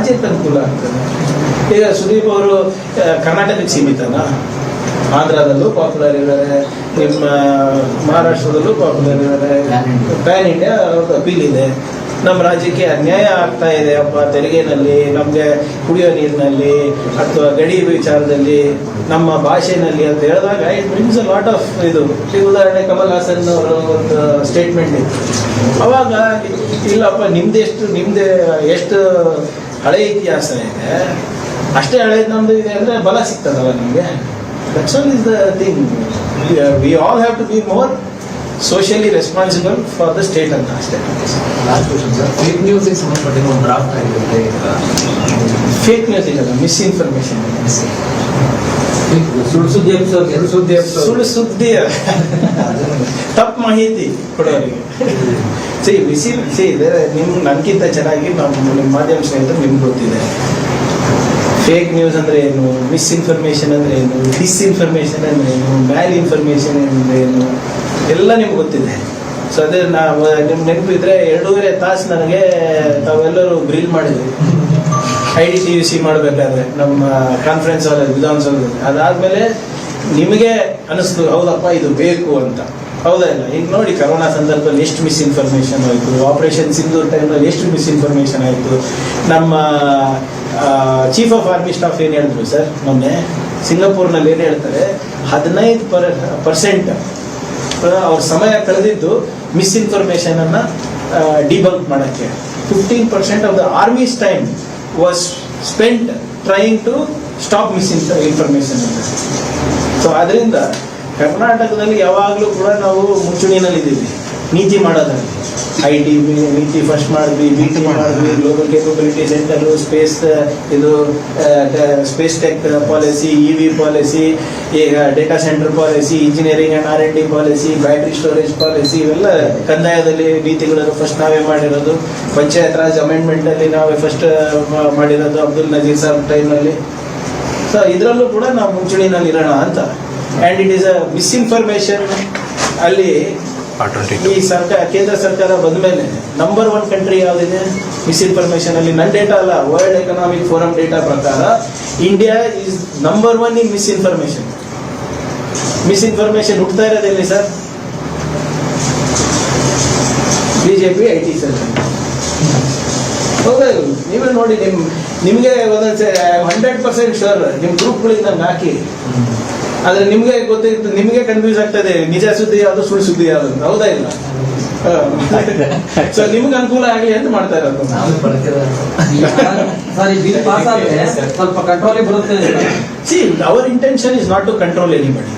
ರಾಜ್ಯಕ್ಕೆ ಅನುಕೂಲ ಆಗ್ತದೆ. ಈಗ ಸುದೀಪ್ ಅವರು ಕರ್ನಾಟಕಕ್ಕೆ ಸೀಮಿತನಾ? ಆಂಧ್ರದಲ್ಲೂ ಪಾಪ್ಯುಲರ್ ಇದ್ದಾರೆ, ನಿಮ್ಮ ಮಹಾರಾಷ್ಟ್ರದಲ್ಲೂ ಪಾಪ್ಯುಲರ್ ಇದ್ದಾರೆ, ಪ್ಯಾನ್ ಇಂಡಿಯಾ ಅವ್ರದ್ದು ಅಪೀಲ್ ಇದೆ. ನಮ್ಮ ರಾಜ್ಯಕ್ಕೆ ಅನ್ಯಾಯ ಆಗ್ತಾ ಇದೆ ಅಪ್ಪ, ತೆರಿಗೆನಲ್ಲಿ, ನಮಗೆ ಕುಡಿಯೋ ನೀರಿನಲ್ಲಿ, ಅಥವಾ ಗಡಿ ವಿಚಾರದಲ್ಲಿ, ನಮ್ಮ ಭಾಷೆನಲ್ಲಿ ಅಂತ ಹೇಳಿದಾಗ it brings a lot of ಇದು. ಉದಾಹರಣೆ ಕಮಲ್ ಹಾಸನ್ ಅವರ ಒಂದು ಸ್ಟೇಟ್ಮೆಂಟ್ ಇತ್ತು. ಅವಾಗ ಇಲ್ಲಪ್ಪ ನಿಮ್ದು ಎಷ್ಟು ಹಳೆ ಇತಿಹಾಸ ಇದೆ, ಅಷ್ಟೇ ಹಳೇದು ನಮ್ದು ಇದೆ ಅಂದರೆ ಬಲ ಸಿಗ್ತದಲ್ಲ ನಿಮಗೆ. That's all is the thing. We all have to be more socially responsible for the state ಅಂತ ಅಷ್ಟೇ. Last question sir, fake news ಸಂಬಂಧಪಟ್ಟಿರೋ ಒಂದು ಡ್ರಾಫ್ಟ್ ಆಗಿರುತ್ತೆ. ಫೇಕ್ ನ್ಯೂಸ್ ಇಲ್ಲ, ಮಿಸ್ಇನ್ಫಾರ್ಮೇಶನ್, ಸುಳ್ಳು ಸುದ್ದಿ ತಪ್ಪು ಮಾಹಿತಿ ಕೊಡೋರಿಗೆ. ನಿಮ್ಗೆ ನನ್ಗಿಂತ ಚೆನ್ನಾಗಿ ನಿಮ್ಮ ಮಾಧ್ಯಮ ಸ್ನೇಹಿತರು ನಿಮ್ಗೆ ಗೊತ್ತಿದೆ. ಫೇಕ್ ನ್ಯೂಸ್ ಅಂದರೆ ಏನು, ಮಿಸ್ಇನ್ಫಾರ್ಮೇಷನ್ ಅಂದರೆ ಏನು, ಡಿಸ್ಇನ್ಫಾರ್ಮೇಷನ್ ಅಂದರೆ ಏನು, ಮ್ಯಾಲ್ ಇನ್ಫಾರ್ಮೇಷನ್ ಅಂದರೆ ಏನು, ಎಲ್ಲ ನಿಮ್ಗೆ ಗೊತ್ತಿದೆ. ಸೊ ಅದೇ ನಿಮ್ಗೆ ನೆನಪಿದ್ರೆ 2.5 ತಾಸು ನನಗೆ ತಾವೆಲ್ಲರೂ ಗ್ರಿಲ್ ಮಾಡಿದ್ವಿ IDTVC ಮಾಡಬೇಕಾದ್ರೆ ನಮ್ಮ ಕಾನ್ಫರೆನ್ಸ್ ಹಾಲ್ ವಿಧಾನಸೌಧದಲ್ಲಿ. ಅದಾದಮೇಲೆ ನಿಮಗೆ ಅನಿಸ್ತು ಹೌದಪ್ಪ ಇದು ಬೇಕು ಅಂತ, ಹೌದಾ ಇಲ್ಲ? ಈಗ ನೋಡಿ ಕರೋನಾ ಸಂದರ್ಭದಲ್ಲಿ ಎಷ್ಟು ಮಿಸ್ಇನ್ಫಾರ್ಮೇಷನ್ ಆಯಿತು, ಆಪರೇಷನ್ ಸಿಂಧೂರ್ ಟೈಮಲ್ಲಿ ಎಷ್ಟು ಮಿಸ್ಇನ್ಫಾರ್ಮೇಷನ್ ಆಯಿತು. ನಮ್ಮ ಚೀಫ್ ಆಫ್ ಆರ್ಮಿ ಸ್ಟಾಫ್ ಏನು ಹೇಳಿದ್ರು ಸರ್ ಮೊನ್ನೆ ಸಿಂಗಾಪುರ್ನಲ್ಲಿ ಏನು ಹೇಳ್ತಾರೆ, 15% ಅವ್ರ ಸಮಯ ಕಳೆದಿದ್ದು ಮಿಸ್ಇನ್ಫಾರ್ಮೇಷನ್ ಅನ್ನ ಡಿಬಂಕ್ ಮಾಡೋಕ್ಕೆ. 15% of the army's time was spent trying to stop misinformation ಅಂತ. ಸೊ ಅದರಿಂದ ಕರ್ನಾಟಕದಲ್ಲಿ ಯಾವಾಗಲೂ ಕೂಡ ನಾವು ಮುಂಚೂಣಿನಲ್ಲಿದ್ದೀವಿ ನೀತಿ ಮಾಡೋದ್ರಲ್ಲಿ. IT ನೀತಿ ಫಸ್ಟ್ ಮಾಡಿದ್ವಿ, BT ಮಾಡಿದ್ವಿ, global capability centre, space tech policy, EV policy, ಈಗ data centre policy, engineering and R&D policy, battery storage policy, ಇವೆಲ್ಲ ಕಂದಾಯದಲ್ಲಿ ನೀತಿಗಳನ್ನು ಫಸ್ಟ್ ನಾವೇ ಮಾಡಿರೋದು. ಪಂಚಾಯತ್ ರಾಜ್ ಅಮೆಂಡ್ಮೆಂಟಲ್ಲಿ ನಾವೇ ಫಸ್ಟ್ ಮಾಡಿರೋದು ಅಬ್ದುಲ್ ನಜೀರ್ ಸಾಹೇಬ್ ಟೈಮ್ನಲ್ಲಿ. ಸೊ ಇದರಲ್ಲೂ ಕೂಡ ನಾವು ಮುಂಚೂಣಿನಲ್ಲಿ ಇರೋಣ ಅಂತ. And it is a misinformation. ಅಲ್ಲಿ ಈ ಕೇಂದ್ರ ಸರ್ಕಾರ ಬಂದ ಮೇಲೆ ನಂಬರ್ 1 ಕಂಟ್ರಿ ಯಾವುದಿದೆ ಮಿಸ್ಇನ್ಫಾರ್ಮೇಷನ್ ಅಲ್ಲಿ? ನನ್ನ ಡೇಟಾ ಅಲ್ಲ, ವರ್ಲ್ಡ್ ಎಕನಾಮಿಕ್ ಫೋರಂ ಡೇಟಾ ಪ್ರಕಾರ India is number 1 in misinformation. Misinformation ಹುಡ್ತಾ ಇರೋದಿಲ್ಲ ಸರ್, BJP IT ಸರ್ಕಾರ. ಹೌದಾ? ನೀವೇ ನೋಡಿ, ನಿಮಗೆ ಒಂದೊಂದ್ಸೆ 100% ಶೋರ್ ನಿಮ್ಮ ಗ್ರೂಪ್ಗಳಿಗೆ ನಾನು ಹಾಕಿ, ಆದ್ರೆ ನಿಮ್ಗೆ ಗೊತ್ತಿತ್ತು, ನಿಮ್ಗೆ ಕನ್ಫ್ಯೂಸ್ ಆಗ್ತದೆ ನಿಜ ಸುದ್ದಿ ಯಾವುದು ಸುಳ್ಳು ಸುದ್ದಿ ಯಾವುದು, ಹೌದಾ ಇಲ್ಲ? ಸೊ ನಿಮ್ಗೆ ಅನುಕೂಲ ಆಗಲಿ ಅಂತ ಮಾಡ್ತಾ ಇರೋದು. ಸ್ವಲ್ಪ ಕಂಟ್ರೋಲ್ ಬರುತ್ತೆ. See our intention is not to control anybody.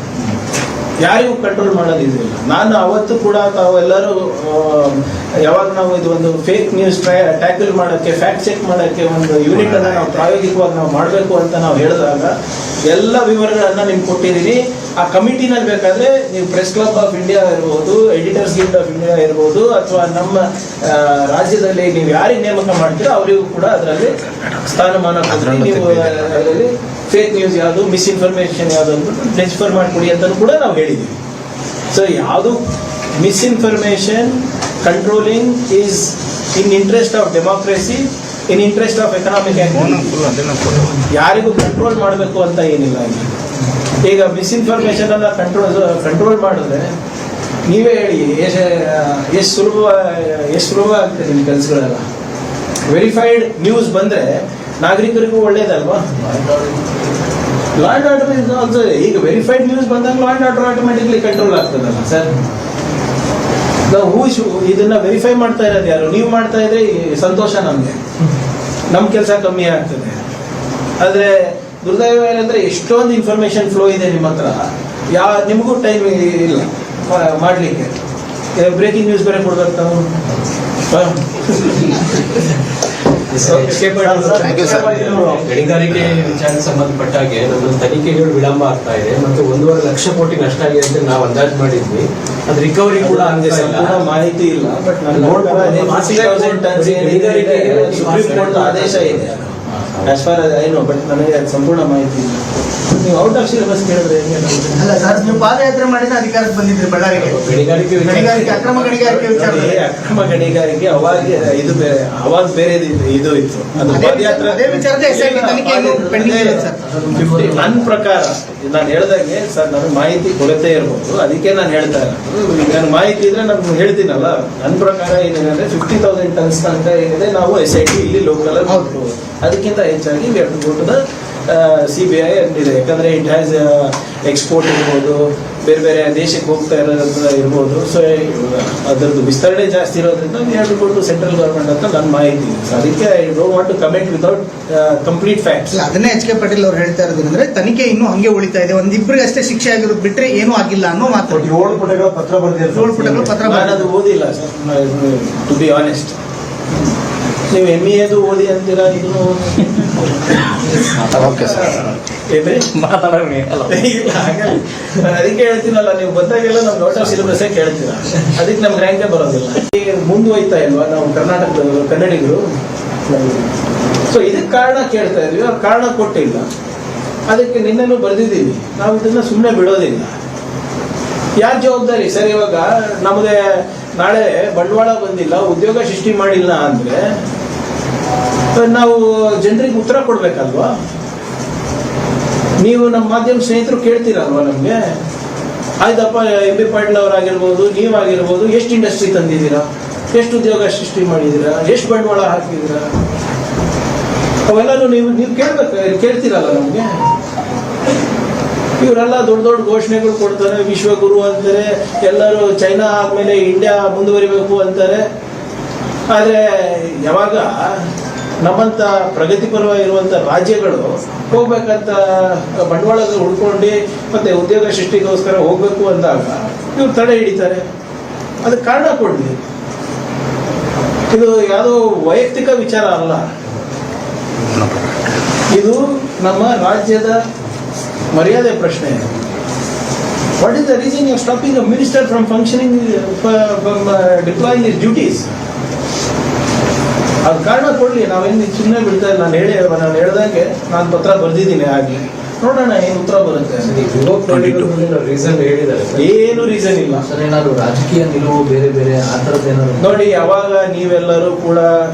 ಯಾರಿಗೂ ಕಂಟ್ರೋಲ್ ಮಾಡೋದಿಲ್ಲ. ನಾನು ಅವತ್ತು ಕೂಡ ತಾವೆಲ್ಲರೂ ಯಾವಾಗ ನಾವು ಇದು ಒಂದು ಫೇಕ್ ನ್ಯೂಸ್ ಟ್ಯಾಕಲ್ ಮಾಡೋಕ್ಕೆ, ಫ್ಯಾಕ್ಟ್ ಚೆಕ್ ಮಾಡೋಕ್ಕೆ ಒಂದು ಯೂನಿಟ್ ಅನ್ನ ನಾವು ಪ್ರಾಯೋಗಿಕವಾಗಿ ನಾವು ಮಾಡಬೇಕು ಅಂತ ನಾವು ಹೇಳಿದಾಗ ಎಲ್ಲ ವಿವರಗಳನ್ನ ನಿಮ್ಗೆ ಕೊಟ್ಟಿದ್ದೀನಿ. ಆ ಕಮಿಟಿನಲ್ಲಿ ಬೇಕಾದ್ರೆ ನೀವು ಪ್ರೆಸ್ ಕ್ಲಬ್ ಆಫ್ ಇಂಡಿಯಾ ಇರ್ಬೋದು, ಎಡಿಟರ್ಸ್ ಗಿಲ್ಡ್ ಆಫ್ ಇಂಡಿಯಾ ಇರ್ಬೋದು, ಅಥವಾ ನಮ್ಮ ರಾಜ್ಯದಲ್ಲಿ ನೀವು ಯಾರಿಗೆ ನೇಮಕ ಮಾಡ್ತೀರೋ ಅವರಿಗೂ ಕೂಡ ಅದರಲ್ಲಿ ಸ್ಥಾನಮಾನ ಕೊಡ್ತೀವಿ. ನೀವು ಅದರಲ್ಲಿ ಫೇಕ್ ನ್ಯೂಸ್ ಯಾವುದು, ಮಿಸ್ಇನ್ಫಾರ್ಮೇಷನ್ ಯಾವುದು ಅಂದ್ಬಿಟ್ಟು ಟ್ರಾನ್ಸ್ಫರ್ ಮಾಡಿಕೊಡಿ ಅಂತ ಕೂಡ ನಾವು ಹೇಳಿದ್ದೀವಿ. ಸೊ ಯಾವುದು misinformation controlling is in interest of democracy, in interest of economic activity. ಯಾರಿಗೂ ಕಂಟ್ರೋಲ್ ಮಾಡಬೇಕು ಅಂತ ಏನಿಲ್ಲ. ಈಗ ಮಿಸ್ಇನ್ಫಾರ್ಮೇಷನ್ ಅನ್ನ ಕಂಟ್ರೋಲ್ ಮಾಡಿದ್ರೆ ನೀವೇ ಹೇಳಿ ಎಷ್ಟು ಸುಲಭ ಆಗ್ತದೆ ನಿಮ್ಮ ಕೆಲಸಗಳೆಲ್ಲ. ವೆರಿಫೈಡ್ ನ್ಯೂಸ್ ಬಂದ್ರೆ ನಾಗರಿಕರಿಗೂ ಒಳ್ಳೇದಲ್ವಾ? Law and order is also. ಈಗ ವೆರಿಫೈಡ್ ನ್ಯೂಸ್ ಬಂದಾಗ law and order automatically control ಆಗ್ತದಲ್ಲ ಸರ್. ನಾವು ಇದನ್ನ ವೆರಿಫೈ ಮಾಡ್ತಾ ಇರೋದು ಯಾರು? ನೀವು ಮಾಡ್ತಾ ಇದ್ರೆ ಸಂತೋಷ, ನಮ್ಗೆ ನಮ್ಮ ಕೆಲಸ ಕಮ್ಮಿ ಆಗ್ತದೆ. ಆದ್ರೆ ದುರ್ದೈವ ಏನಂದ್ರೆ ಎಷ್ಟೊಂದು ಇನ್ಫಾರ್ಮೇಶನ್ ಫ್ಲೋ ಇದೆ ನಿಮ್ಮ ಹತ್ರ, ನಿಮಗೂ ಟೈಮ್ ಇಲ್ಲ ಮಾಡ್ಲಿಕ್ಕೆ. ಬ್ರೇಕಿಂಗ್ ನ್ಯೂಸ್ ಬೇರೆ ಕೊಡ್ಬೇಕು ನಾವು. ಗಣಿಗಾರಿಕೆ ವಿಚಾರಕ್ಕೆ ಸಂಬಂಧಪಟ್ಟ ಹಾಗೆ ನಮ್ಮ ತನಿಖೆಗಳು ವಿಳಂಬ ಆಗ್ತಾ ಇದೆ ಮತ್ತು 1.5 ಲಕ್ಷ ಕೋಟಿ ನಷ್ಟ ಆಗಿದೆ ಅಂತ ನಾವು ಅಂದಾಜು ಮಾಡಿದ್ವಿ. ಅದು ರಿಕವರಿ ಕೂಡ ಮಾಹಿತಿ ಇಲ್ಲ. ಬಟ್ ಸುಪ್ರೀಂ ಕೋರ್ಟ್ ಆದೇಶ ಇದೆ as for I know, but ನನಗೆ ಸಂಪೂರ್ಣ ಮಾಹಿತಿ ಇಲ್ಲ. ನೀವು ಔಟ್ ಆಫ್ ಸಿಲೆಬಸ್ ಕೇಳಿದ್ರೆ ಹೆಂಗೆ ಅಲ್ಲ ಸರ್, ನೀವು ಪಾದಯಾತ್ರೆ ಮಾಡಿದ ಅಧಿಕಾರಕ್ಕೆ ಬಂದಿದ್ರಿ ಬಳ್ಳಾರಿಗೆ. ಗಣಿಗಾರಿಕೆ, ಅಕ್ರಮ ಗಣಿಗಾರಿಕೆ ವಿಚಾರದಲ್ಲಿ. ಅಕ್ರಮ ಗಣಿಗಾರಿಕೆ ಅವಾಗ ಬೇರೆ ಇದು ಇತ್ತು. ಅದು ಅದೇ ವಿಚಾರದ SIT ತನಿಖೆಯನ್ನು ಪೆಂಡಿಂಗ್ ಇದೆ ಸರ್. ನನ್ನ ಪ್ರಕಾರ ನಾನು ಹೇಳ್ದಂಗೆ ಸರ್, ನನಗೆ ಮಾಹಿತಿ ಕೊರತೆ ಇರ್ಬೋದು, ಅದಕ್ಕೆ ನಾನು ಹೇಳ್ತಾ ಇರೋದು. ನನಗೆ ಮಾಹಿತಿ ಇದ್ರೆ ನಾನು ಹೇಳ್ತೀನಲ್ಲ. ನನ್ನ ಪ್ರಕಾರ ಏನೇನಂದ್ರೆ 50,000 ಟನ್ಸ್ ತನಕ ಏನಿದೆ ನಾವು SIT ಇಲ್ಲಿ ಲೋಕಲ್ ಅದಕ್ಕಿಂತ ಹೆಚ್ಚಾಗಿ we have to go to the CBI ಅಂತಿದೆ. ಯಾಕಂದ್ರೆ ಇಟ್ ಹ್ಯಾಸ್ ಎಕ್ಸ್ಪೋರ್ಟ್ ಇರ್ಬೋದು, ಬೇರೆ ಬೇರೆ ದೇಶಕ್ಕೆ ಹೋಗ್ತಾ ಇರ್ಬೋದು. ಸೊ ಅದರದ್ದು ವಿಸ್ತರಣೆ ಜಾಸ್ತಿ ಇರೋದ್ರಿಂದ we have to go to central government ಅಂತ ನನ್ನ ಮಾಹಿತಿ ಇದೆ. ಸೊ ಅದಕ್ಕೆ I don't want to comment without complete facts. ಅದನ್ನೇ HK ಪಾಟೀಲ್ ಅವ್ರು ಹೇಳ್ತಾ ಇರೋದಂದ್ರೆ ತನಿಖೆ ಇನ್ನೂ ಹಂಗೆ ಉಳಿತಾ ಇದೆ, ಒಂದಿಬ್ಬರಿಗೆ ಅಷ್ಟೇ ಶಿಕ್ಷೆ ಆಗಿರೋದು ಬಿಟ್ರೆ ಏನೂ ಆಗಿಲ್ಲ ಅನ್ನೋ ಮಾತು. 7 ಪುಟಗಳ ಪತ್ರ ಬರೆದಿದ್ದಾರೆ. 7 ಪುಟಗಳ ಪತ್ರ ನಾನು ಅದು ಓದಿಲ್ಲ ಸರ್, ಟು ಬಿ ಆನೆಸ್ಟ್. ನೀವು MEAದು ಓದಿ ಅಂತೀರಾ, ಇದನ್ನು ಓಕೆ ಸರ್, ಏನ್ರಿ ಮಾತಾಡೋಣ. ಇಲ್ಲ ಹಾಗಲ್ಲ. ನಾನು ಅದಕ್ಕೆ ಹೇಳ್ತೀನಲ್ಲ, ನೀವು ಬಂದಾಗೆಲ್ಲ ನಮ್ಗೆ ಔಟ್ ಆಫ್ ಸಿಲೆಬಸ್ ಕೇಳ್ತೀರಾ, ಅದಕ್ಕೆ ನಮ್ಗೆ ರ್ಯಾಂಕೇ ಬರೋದಿಲ್ಲ. ಈಗ ಮುಂದುವಯ್ತಾ ಇಲ್ವಾ ನಾವು ಕರ್ನಾಟಕದ ಕನ್ನಡಿಗರು? ಸೊ ಇದಕ್ಕೆ ಕಾರಣ ಕೇಳ್ತಾ ಇದ್ವಿ, ಅವ್ರು ಕಾರಣ ಕೊಟ್ಟಿಲ್ಲ. ಅದಕ್ಕೆ ನಿನ್ನೆನೂ ಬರೆದಿದ್ದೀವಿ, ನಾವು ಇದನ್ನ ಸುಮ್ಮನೆ ಬಿಡೋದಿಲ್ಲ. ಯಾರು ಜವಾಬ್ದಾರಿ ಸರ್? ಇವಾಗ ನಮಗೆ ನಾಳೆ ಬಂಡವಾಳ ಬಂದಿಲ್ಲ, ಉದ್ಯೋಗ ಸೃಷ್ಟಿ ಮಾಡಿಲ್ಲ ಅಂದ್ರೆ ನಾವು ಜನರಿಗೆ ಉತ್ತರ ಕೊಡ್ಬೇಕಲ್ವಾ? ನೀವು ನಮ್ಮ ಮಾಧ್ಯಮ ಸ್ನೇಹಿತರು ಕೇಳ್ತೀರಲ್ವಾ ನಮ್ಗೆ? ಆಯ್ತಪ್ಪ, MB ಪಾಟೀಲ್ ಅವರಾಗಿರ್ಬೋದು, ನೀವಾಗಿರ್ಬೋದು, ಎಷ್ಟು ಇಂಡಸ್ಟ್ರಿ ತಂದಿದ್ದೀರಾ, ಎಷ್ಟು ಉದ್ಯೋಗ ಸೃಷ್ಟಿ ಮಾಡಿದ್ದೀರಾ, ಎಷ್ಟು ಬಂಡವಾಳ ಹಾಕಿದ್ದೀರಾ, ಅವೆಲ್ಲರೂ ನೀವು ಕೇಳ್ತೀರಲ್ಲ ನಮ್ಗೆ. ಇವರೆಲ್ಲ ದೊಡ್ಡ ದೊಡ್ಡ ಘೋಷಣೆಗಳು ಕೊಡ್ತಾರೆ, ವಿಶ್ವಗುರು ಅಂತಾರೆ, ಎಲ್ಲರೂ ಚೈನಾ ಆದ್ಮೇಲೆ ಇಂಡಿಯಾ ಮುಂದುವರಿಬೇಕು ಅಂತಾರೆ. ಆದ್ರೆ ಯಾವಾಗ ನಮ್ಮಂತ ಪ್ರಗತಿಪರವಾಗಿರುವಂತ ರಾಜ್ಯಗಳು ಹೋಗ್ಬೇಕಂತ ಬಂಡವಾಳ ಹುಡ್ಕೊಂಡು ಮತ್ತೆ ಉದ್ಯೋಗ ಸೃಷ್ಟಿಗೋಸ್ಕರ ಹೋಗ್ಬೇಕು ಅಂದಾಗ ಇವ್ರು ತಡೆ ಹಿಡಿತಾರೆ. ಅದಕ್ಕೆ ಕಾರಣ ಕೊಡ್ಲಿ. ಇದು ಯಾವುದೋ ವೈಯಕ್ತಿಕ ವಿಚಾರ ಅಲ್ಲ, ಇದು ನಮ್ಮ ರಾಜ್ಯದ ಮರ್ಯಾದೆ ಪ್ರಶ್ನೆ. What is the reason you are stopping a minister from functioning, from deploying his duties? ಅದು ಕಾರಣ ಕೊಡ್ಲಿ, ನಾವೇನು ಸುಮ್ಮನೆ ಬಿಡ್ತಾ ಇಲ್ಲ. ನಾನು ಹೇಳ್ದಂಗೆ ನಾನು ಪತ್ರ ಬರೆದಿದ್ದೀನಿ, ಆಗಲಿ ನೋಡೋಣ ಏನು ಉತ್ತರ ಬರುತ್ತೆ. ರೀಸನ್ ಹೇಳಿದ್ದಾರೆ, ಏನು ರೀಸನ್ ಇಲ್ಲ ಸರ್. ಏನಾದ್ರು ರಾಜಕೀಯ ನಿಲುವು ಬೇರೆ ಬೇರೆ ಆ ಥರದ್ದು ಏನಾದ್ರು ನೋಡಿ. ಯಾವಾಗ ನೀವೆಲ್ಲರೂ ಕೂಡ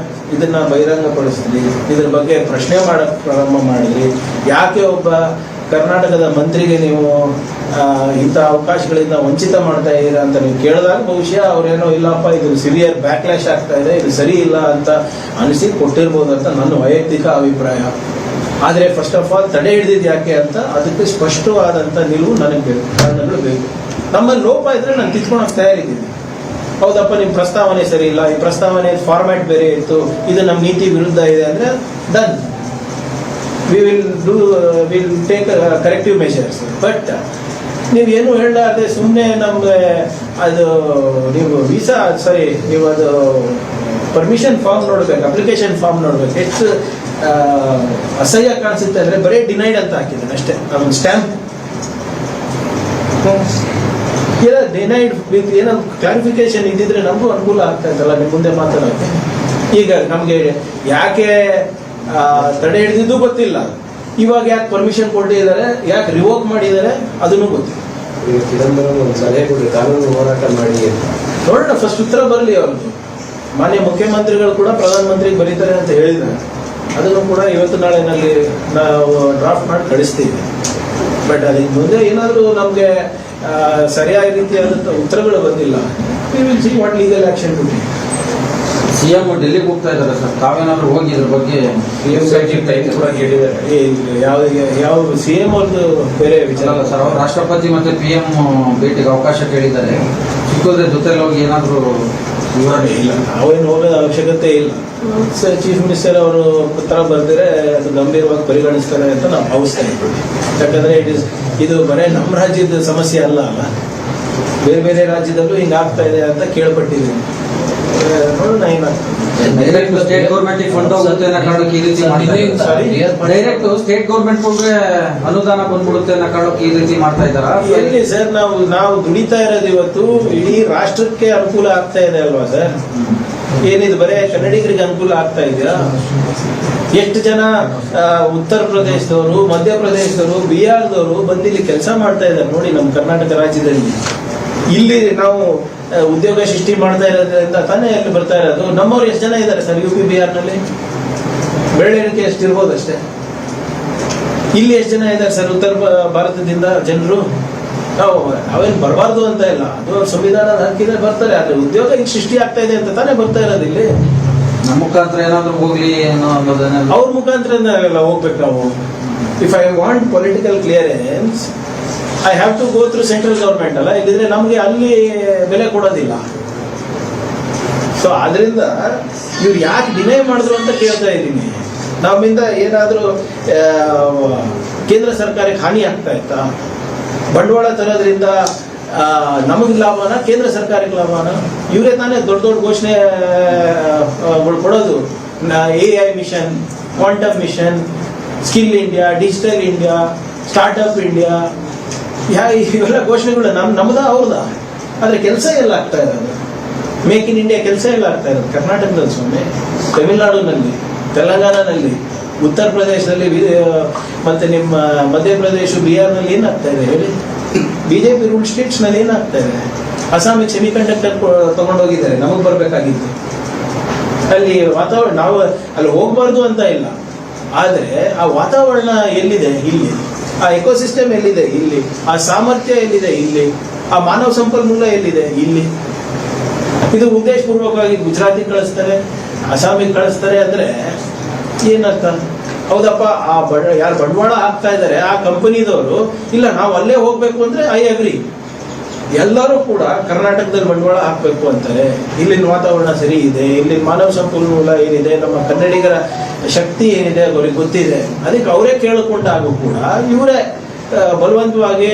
ಇದನ್ನ ಬಹಿರಂಗಪಡಿಸಿದ್ರಿ, ಇದ್ರ ಬಗ್ಗೆ ಪ್ರಶ್ನೆ ಮಾಡಕ್ ಪ್ರಾರಂಭ ಮಾಡಿದ್ರಿ, ಯಾಕೆ ಒಬ್ಬ ಕರ್ನಾಟಕದ ಮಂತ್ರಿಗೆ ನೀವು ಇಂಥ ಅವಕಾಶಗಳಿಂದ ವಂಚಿತ ಮಾಡ್ತಾ ಇದ್ದೀರಾ ಅಂತ ನೀವು ಕೇಳಿದಾಗ ಬಹುಶಃ ಅವರೇನೋ ಇಲ್ಲಪ್ಪ ಇದು ಸಿವಿಯರ್ ಬ್ಯಾಕ್ಲ್ಯಾಶ್ ಆಗ್ತಾ ಇದೆ, ಇದು ಸರಿ ಇಲ್ಲ ಅಂತ ಅನಿಸಿ ಕೊಟ್ಟಿರ್ಬೋದು ಅಂತ ನನ್ನ ವೈಯಕ್ತಿಕ ಅಭಿಪ್ರಾಯ. ಆದರೆ ಫಸ್ಟ್ ಆಫ್ ಆಲ್ ತಡೆ ಹಿಡಿದಿದ್ದು ಯಾಕೆ ಅಂತ ಅದಕ್ಕೆ ಸ್ಪಷ್ಟವಾದಂಥ ನಿಲುವು ನನಗೆ ಬೇಕು, ಕಾರಣಗಳು ಬೇಕು. ನಮ್ಮಲ್ಲಿ ಲೋಪ ಇದ್ರೆ ನಾನು ತಿಳ್ಕೊಳಕ್ಕೆ ತಯಾರಿದ್ದೀನಿ. ಹೌದಪ್ಪ, ನಿಮ್ಮ ಪ್ರಸ್ತಾವನೆ ಸರಿ ಇಲ್ಲ, ಈ ಪ್ರಸ್ತಾವನೆ ಫಾರ್ಮ್ಯಾಟ್ ಬೇರೆ ಇತ್ತು, ಇದು ನಮ್ಮ ನೀತಿ ವಿರುದ್ಧ ಇದೆ ಅಂದರೆ done, will take corrective measures. But ನೀವೇನು ಹೇಳಲಾರ್ದೆ ಸುಮ್ಮನೆ ನಮಗೆ ಅದು ನೀವು ನೀವು ಅದು ಪರ್ಮಿಷನ್ ಫಾರ್ಮ್ ನೋಡ್ಬೇಕು, ಅಪ್ಲಿಕೇಶನ್ ಫಾರ್ಮ್ ನೋಡ್ಬೇಕು, ಎಷ್ಟು ಅಸಹ್ಯ ಕಾಣಿಸುತ್ತೆ ಅಂದರೆ ಬರೀ ಡಿನೈಡ್ ಅಂತ ಹಾಕಿದ್ದಾನೆ ಅಷ್ಟೇ, ಅದೊಂದು ಸ್ಟ್ಯಾಂಪ್. ಡಿನೈಡ್ ವಿತ್ ಏನೋ ಕ್ಲಾರಿಫಿಕೇಶನ್ ಇದ್ದಿದ್ರೆ ನಮಗೂ ಅನುಕೂಲ ಆಗ್ತಾ ಇತ್ತಲ್ಲ ನಿಮ್ಮ ಮುಂದೆ ಮಾತಾಡೋಕ್ಕೆ. ಈಗ ನಮಗೆ ಯಾಕೆ ತಡೆ ಹಿಡಿದಿದ್ದು ಗೊತ್ತಿಲ್ಲ, ಇವಾಗ ಯಾಕೆ ಪರ್ಮಿಷನ್ ಕೊಟ್ಟಿದ್ದಾರೆ, ಯಾಕೆ ರಿವೋಕ್ ಮಾಡಿದ್ದಾರೆ ಅದನ್ನು ಗೊತ್ತಿಲ್ಲ. ಚಿದಂಬರಂ ಒಂದು ಸಲಹೆ ಕೊಡಿ, ಕಾನೂನು ಹೋರಾಟ ಮಾಡಿ ನೋಡೋಣ, ಫಸ್ಟ್ ಉತ್ತರ ಬರಲಿ ಅವ್ರದ್ದು. ಮಾನ್ಯ ಮುಖ್ಯಮಂತ್ರಿಗಳು ಕೂಡ ಪ್ರಧಾನಮಂತ್ರಿಗೆ ಬರೀತಾರೆ ಅಂತ ಹೇಳಿದ್ದಾರೆ, ಅದನ್ನು ಕೂಡ ಇವತ್ತು ನಾಳೆನಲ್ಲಿ ನಾವು ಡ್ರಾಫ್ಟ್ ಮಾಡಿ ಕಳಿಸ್ತೀವಿ. ಬಟ್ ಅದಕ್ಕೆ ಮುಂದೆ ಏನಾದರೂ ನಮಗೆ ಸರಿಯಾದ ರೀತಿಯಾದಂಥ ಉತ್ತರಗಳು ಬಂದಿಲ್ಲ, we will see what legal action to take. CM ಡೆಲ್ಲಿಗೆ ಹೋಗ್ತಾ ಇದ್ದಾರೆ ಸರ್, ತಾವೇನಾದ್ರು ಹೋಗಿ ಇದ್ರ ಬಗ್ಗೆ ಟೈಮ್ ಕೂಡ ಕೇಳಿದ್ದಾರೆ. ಯಾವ CM ಅವ್ರದ್ದು ಬೇರೆ ವಿಚಾರ ಅಲ್ಲ ಸರ್, ಅವರು ರಾಷ್ಟ್ರಪತಿ ಮತ್ತೆ PM ಭೇಟಿಗೆ ಅವಕಾಶ ಕೇಳಿದ್ದಾರೆ. ಸಿಕ್ಕೋದ್ರೆ ಜೊತೆಲಿ ಹೋಗಿ ಏನಾದ್ರು ವಿವರಣೆ ಇಲ್ಲ, ನಾವೇನು ಹೋಗೋದ ಅವಶ್ಯಕತೆ ಇಲ್ಲ. ಚೀಫ್ ಮಿನಿಸ್ಟರ್ ಅವರು ಪತ್ರ ಬರೆದರೆ ಅದು ಗಂಭೀರವಾಗಿ ಪರಿಗಣಿಸ್ತಾರೆ ಅಂತ ನಾವು ಭಾವಿಸ್ತಾ ಇದ್ದೀವಿ. ಯಾಕಂದ್ರೆ ಇದು ಬರೀ ನಮ್ಮ ರಾಜ್ಯದ ಸಮಸ್ಯೆ ಅಲ್ಲ, ಬೇರೆ ಬೇರೆ ರಾಜ್ಯದಲ್ಲೂ ಹಿಂಗಾಗ್ತಾ ಇದೆ ಅಂತ ಕೇಳ್ಪಟ್ಟಿದ್ದೀನಿ. ನೋಡೋಣ ಏನಾಗ್ತದೆ. ಡೈರೆಕ್ಟ್ ಸ್ಟೇಟ್ ಗೌರ್ಮೆಂಟ್ ಫಂಡ್ ಹೋಗುತ್ತೆ ಅನ್ನೋ ಕಾರಣಕ್ಕೆ ಈ ರೀತಿ ಡೈರೆಕ್ಟ್ ಸ್ಟೇಟ್ ಗೌರ್ಮೆಂಟ್ ಅನುದಾನ ಬಂದ್ಬಿಡುತ್ತೆ ಅನ್ನೋ ಕಾರಣಕ್ಕೆ ಈ ರೀತಿ ಮಾಡ್ತಾ ಇದ್ದಾರಾ? ಎಲ್ಲಿ ಸರ್, ನಾವು ದುಡಿತಾ ಇರೋದು ಇವತ್ತು ಇಡೀ ರಾಷ್ಟ್ರಕ್ಕೆ ಅನುಕೂಲ ಆಗ್ತಾ ಇದೆ ಅಲ್ವಾ ಸರ್? ಏನಿದು ಬರೇ ಕನ್ನಡಿಗರಿಗೆ ಅನುಕೂಲ ಆಗ್ತಾ ಇದೆಯಾ? ಎಷ್ಟು ಜನ ಉತ್ತರ ಪ್ರದೇಶದವರು, ಮಧ್ಯಪ್ರದೇಶದವರು, ಬಿಹಾರದವರು ಬಂದಿಲ್ಲಿ ಕೆಲಸ ಮಾಡ್ತಾ ಇದ್ದಾರೆ ನೋಡಿ ನಮ್ಮ ಕರ್ನಾಟಕ ರಾಜ್ಯದಲ್ಲಿ. ಇಲ್ಲಿ ನಾವು ಉದ್ಯೋಗ ಸೃಷ್ಟಿ ಮಾಡ್ತಾ ಇರೋದ್ರಿಂದ ತಾನೇ ಅಲ್ಲಿ ಬರ್ತಾ ಇರೋದು. ನಮ್ಮವ್ರು ಎಷ್ಟು ಜನ ಇದ್ದಾರೆ ಸರ್ UP ಬಿಹಾರ್ನಲ್ಲಿ? ಬೆರಳೆಣಿಕೆ ಎಷ್ಟು ಇರ್ಬೋದು ಅಷ್ಟೇ. ಇಲ್ಲಿ ಎಷ್ಟು ಜನ ಇದ್ದಾರೆ ಸರ್ ಉತ್ತರ ಭಾರತದಿಂದ ಜನರು? ನಾವು ಅವೇನು ಬರಬಾರ್ದು ಅಂತ ಇಲ್ಲ, ಅದು ಅವ್ರ ಸಂವಿಧಾನದ ಹಕ್ಕಿದೆ, ಬರ್ತಾರೆ. ಆದ್ರೆ ಉದ್ಯೋಗ ಈಗ ಸೃಷ್ಟಿ ಆಗ್ತಾ ಇದೆ ಅಂತ ತಾನೇ ಬರ್ತಾ ಇರೋದು ಇಲ್ಲಿ. ನಮ್ಮ ಮುಖಾಂತರ ಏನಾದ್ರು ಹೋಗ್ಲಿ ಏನೋ ಅನ್ನೋದನ್ನ ಅವ್ರ ಮುಖಾಂತರ ಎಲ್ಲ ಹೋಗ್ಬೇಕು ನಾವು. If I want political clearance I have to go through central government ಅಲ್ಲ, ಇಲ್ಲಿದ್ರೆ ನಮಗೆ ಅಲ್ಲಿ ಬೆಲೆ ಕೊಡೋದಿಲ್ಲ. ಸೊ ಆದ್ರಿಂದ ಇವ್ರು ಯಾಕೆ ಡಿನೈ ಮಾಡಿದ್ರು ಅಂತ ಕೇಳ್ತಾ ಇದ್ದೀನಿ. ನಮ್ಮಿಂದ ಏನಾದರೂ ಕೇಂದ್ರ ಸರ್ಕಾರಕ್ಕೆ ಹಾನಿ ಆಗ್ತಾ ಇತ್ತಾ? ಬಂಡವಾಳ ತರೋದ್ರಿಂದ ನಮಗೆ ಲಾಭನ, ಕೇಂದ್ರ ಸರ್ಕಾರಕ್ಕೆ ಲಾಭನ? ಇವರೇ ತಾನೇ ದೊಡ್ಡ ದೊಡ್ಡ ಘೋಷಣೆಗಳು ಕೊಡೋದು. AI mission, quantum mission, skill India, digital India, startup India, ಇವೆಲ್ಲ ಘೋಷಣೆಗಳು ನಮ್ದ ಅವ್ರದ. ಆದರೆ ಕೆಲಸ ಎಲ್ಲ ಆಗ್ತಾ ಇರೋದು, ಮೇಕ್ ಇನ್ ಇಂಡಿಯಾ ಕೆಲಸ ಎಲ್ಲ ಆಗ್ತಾ ಇರೋದು ಕರ್ನಾಟಕದಲ್ಲಿ ಸ್ವಾಮಿ, ತಮಿಳುನಾಡಿನಲ್ಲಿ, ತೆಲಂಗಾಣದಲ್ಲಿ, ಉತ್ತರ ಪ್ರದೇಶದಲ್ಲಿ, ಮತ್ತೆ ನಿಮ್ಮ ಮಧ್ಯಪ್ರದೇಶ, ಬಿಹಾರ್ನಲ್ಲಿ ಏನಾಗ್ತಾ ಇದೆ ಹೇಳಿ? BJP ರೂಲ್ ಸ್ಟೇಟ್ಸ್ ನಲ್ಲಿ ಏನಾಗ್ತಾ ಇದೆ? ಅಸ್ಸಾಮಿಗೆ ಸೆಮಿ ಕಂಡಕ್ಟರ್ ತಗೊಂಡೋಗಿದ್ದಾರೆ, ನಮಗೆ ಬರಬೇಕಾಗಿತ್ತು. ಅಲ್ಲಿ ವಾತಾವರಣ, ನಾವು ಅಲ್ಲಿ ಹೋಗ್ಬಾರ್ದು ಅಂತ ಇಲ್ಲ, ಆದರೆ ಆ ವಾತಾವರಣ ಎಲ್ಲಿದೆ? ಇಲ್ಲಿ. ಆ ಎಕೋಸಿಸ್ಟಮ್ ಎಲ್ಲಿದೆ? ಇಲ್ಲಿ. ಆ ಸಾಮರ್ಥ್ಯ ಎಲ್ಲಿದೆ? ಇಲ್ಲಿ. ಆ ಮಾನವ ಸಂಪನ್ಮೂಲ ಎಲ್ಲಿದೆ? ಇಲ್ಲಿ. ಇದು ಉದ್ದೇಶಪೂರ್ವಕವಾಗಿ ಗುಜರಾತಿಗೆ ಕಳಿಸ್ತಾರೆ, ಅಸ್ಸಾಮಿಗೆ ಕಳಿಸ್ತಾರೆ ಅಂದ್ರೆ ಏನರ್ಥ? ಹೌದಪ್ಪ, ಯಾರು ಬಂಡವಾಳ ಹಾಕ್ತಾ ಇದ್ದಾರೆ ಆ ಕಂಪನಿದವರು, ಇಲ್ಲ ನಾವು ಅಲ್ಲೇ ಹೋಗ್ಬೇಕು ಅಂದ್ರೆ ಐ ಅಗ್ರಿ. ಎಲ್ಲರೂ ಕೂಡ ಕರ್ನಾಟಕದಲ್ಲಿ ಬಂಡವಾಳ ಹಾಕ್ಬೇಕು ಅಂತಾರೆ. ಇಲ್ಲಿನ ವಾತಾವರಣ ಸರಿ ಇದೆ, ಇಲ್ಲಿನ ಮಾನವ ಸಂಪನ್ಮೂಲ ಏನಿದೆ, ನಮ್ಮ ಕನ್ನಡಿಗರ ಶಕ್ತಿ ಏನಿದೆ ಅವ್ರಿಗೆ ಗೊತ್ತಿದೆ. ಅದಕ್ಕೆ ಅವರೇ ಕೇಳಿಕೊಂಡಾಗೂ ಕೂಡ ಇವರೇ ಬಲವಂತವಾಗಿ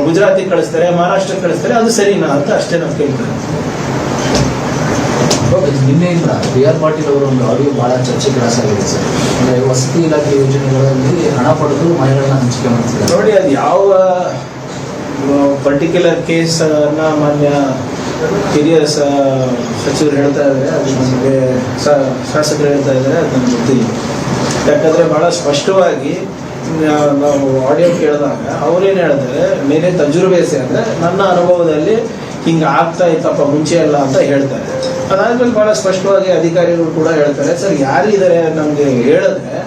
ಗುಜರಾತಿಗೆ ಕಳಿಸ್ತಾರೆ, ಮಹಾರಾಷ್ಟ್ರಕ್ಕೆ ಕಳಿಸ್ತಾರೆ. ಅದು ಸರಿನಾ ಅಂತ ಅಷ್ಟೇ ನಾವು ಕೇಳ್ತಾರೆ. ನಿನ್ನೆಯಿಂದ BR ಪಾಟೀಲ್ ಅವರ ಒಂದು ಆಡಿಯೋ ಬಹಳ ಚರ್ಚೆ ಗ್ರಾಸಾಗಿದೆ ಸರ್. ಅಂದರೆ ವಸತಿ ಇಲಾಖೆ ಯೋಜನೆಗಳಲ್ಲಿ ಹಣ ಪಡೆದು ಮನೆಗಳನ್ನ ಹಂಚಿಕೆ ಮಾಡ್ತಿದ್ದಾರೆ ನೋಡಿ. ಅದು ಯಾವ ಪರ್ಟಿಕ್ಯುಲರ್ ಕೇಸ್ ಅನ್ನ ಮಾನ್ಯ ಹಿರಿಯ ಸಚಿವರು ಹೇಳ್ತಾ ಇದ್ದಾರೆ, ಅದು ನಮಗೆ ಶಾಸಕರು ಹೇಳ್ತಾ ಇದ್ದಾರೆ, ಅದು ನಮ್ಗೆ ಗೊತ್ತಿಲ್ಲ. ಯಾಕಂದ್ರೆ ಬಹಳ ಸ್ಪಷ್ಟವಾಗಿ ನಾವು ಆಡಿಯೋ ಕೇಳಿದಾಗ ಅವ್ರೇನು ಹೇಳಿದ್ರೆ, ಮೇಲೆ ತಜುರ್ಬೇಸೆ ಅಂದರೆ ನನ್ನ ಅನುಭವದಲ್ಲಿ ಹಿಂಗೆ ಆಗ್ತಾ ಇತ್ತಪ್ಪ ಮುಂಚೆ ಎಲ್ಲ ಅಂತ ಹೇಳ್ತಾರೆ. ಅದಾದ್ಮೇಲೆ ಬಹಳ ಸ್ಪಷ್ಟವಾಗಿ ಅಧಿಕಾರಿಗಳು ಕೂಡ ಹೇಳ್ತಾರೆ, ಸರ್ ಯಾರಿದ್ದಾರೆ ನಮಗೆ ಹೇಳಿದ್ರೆ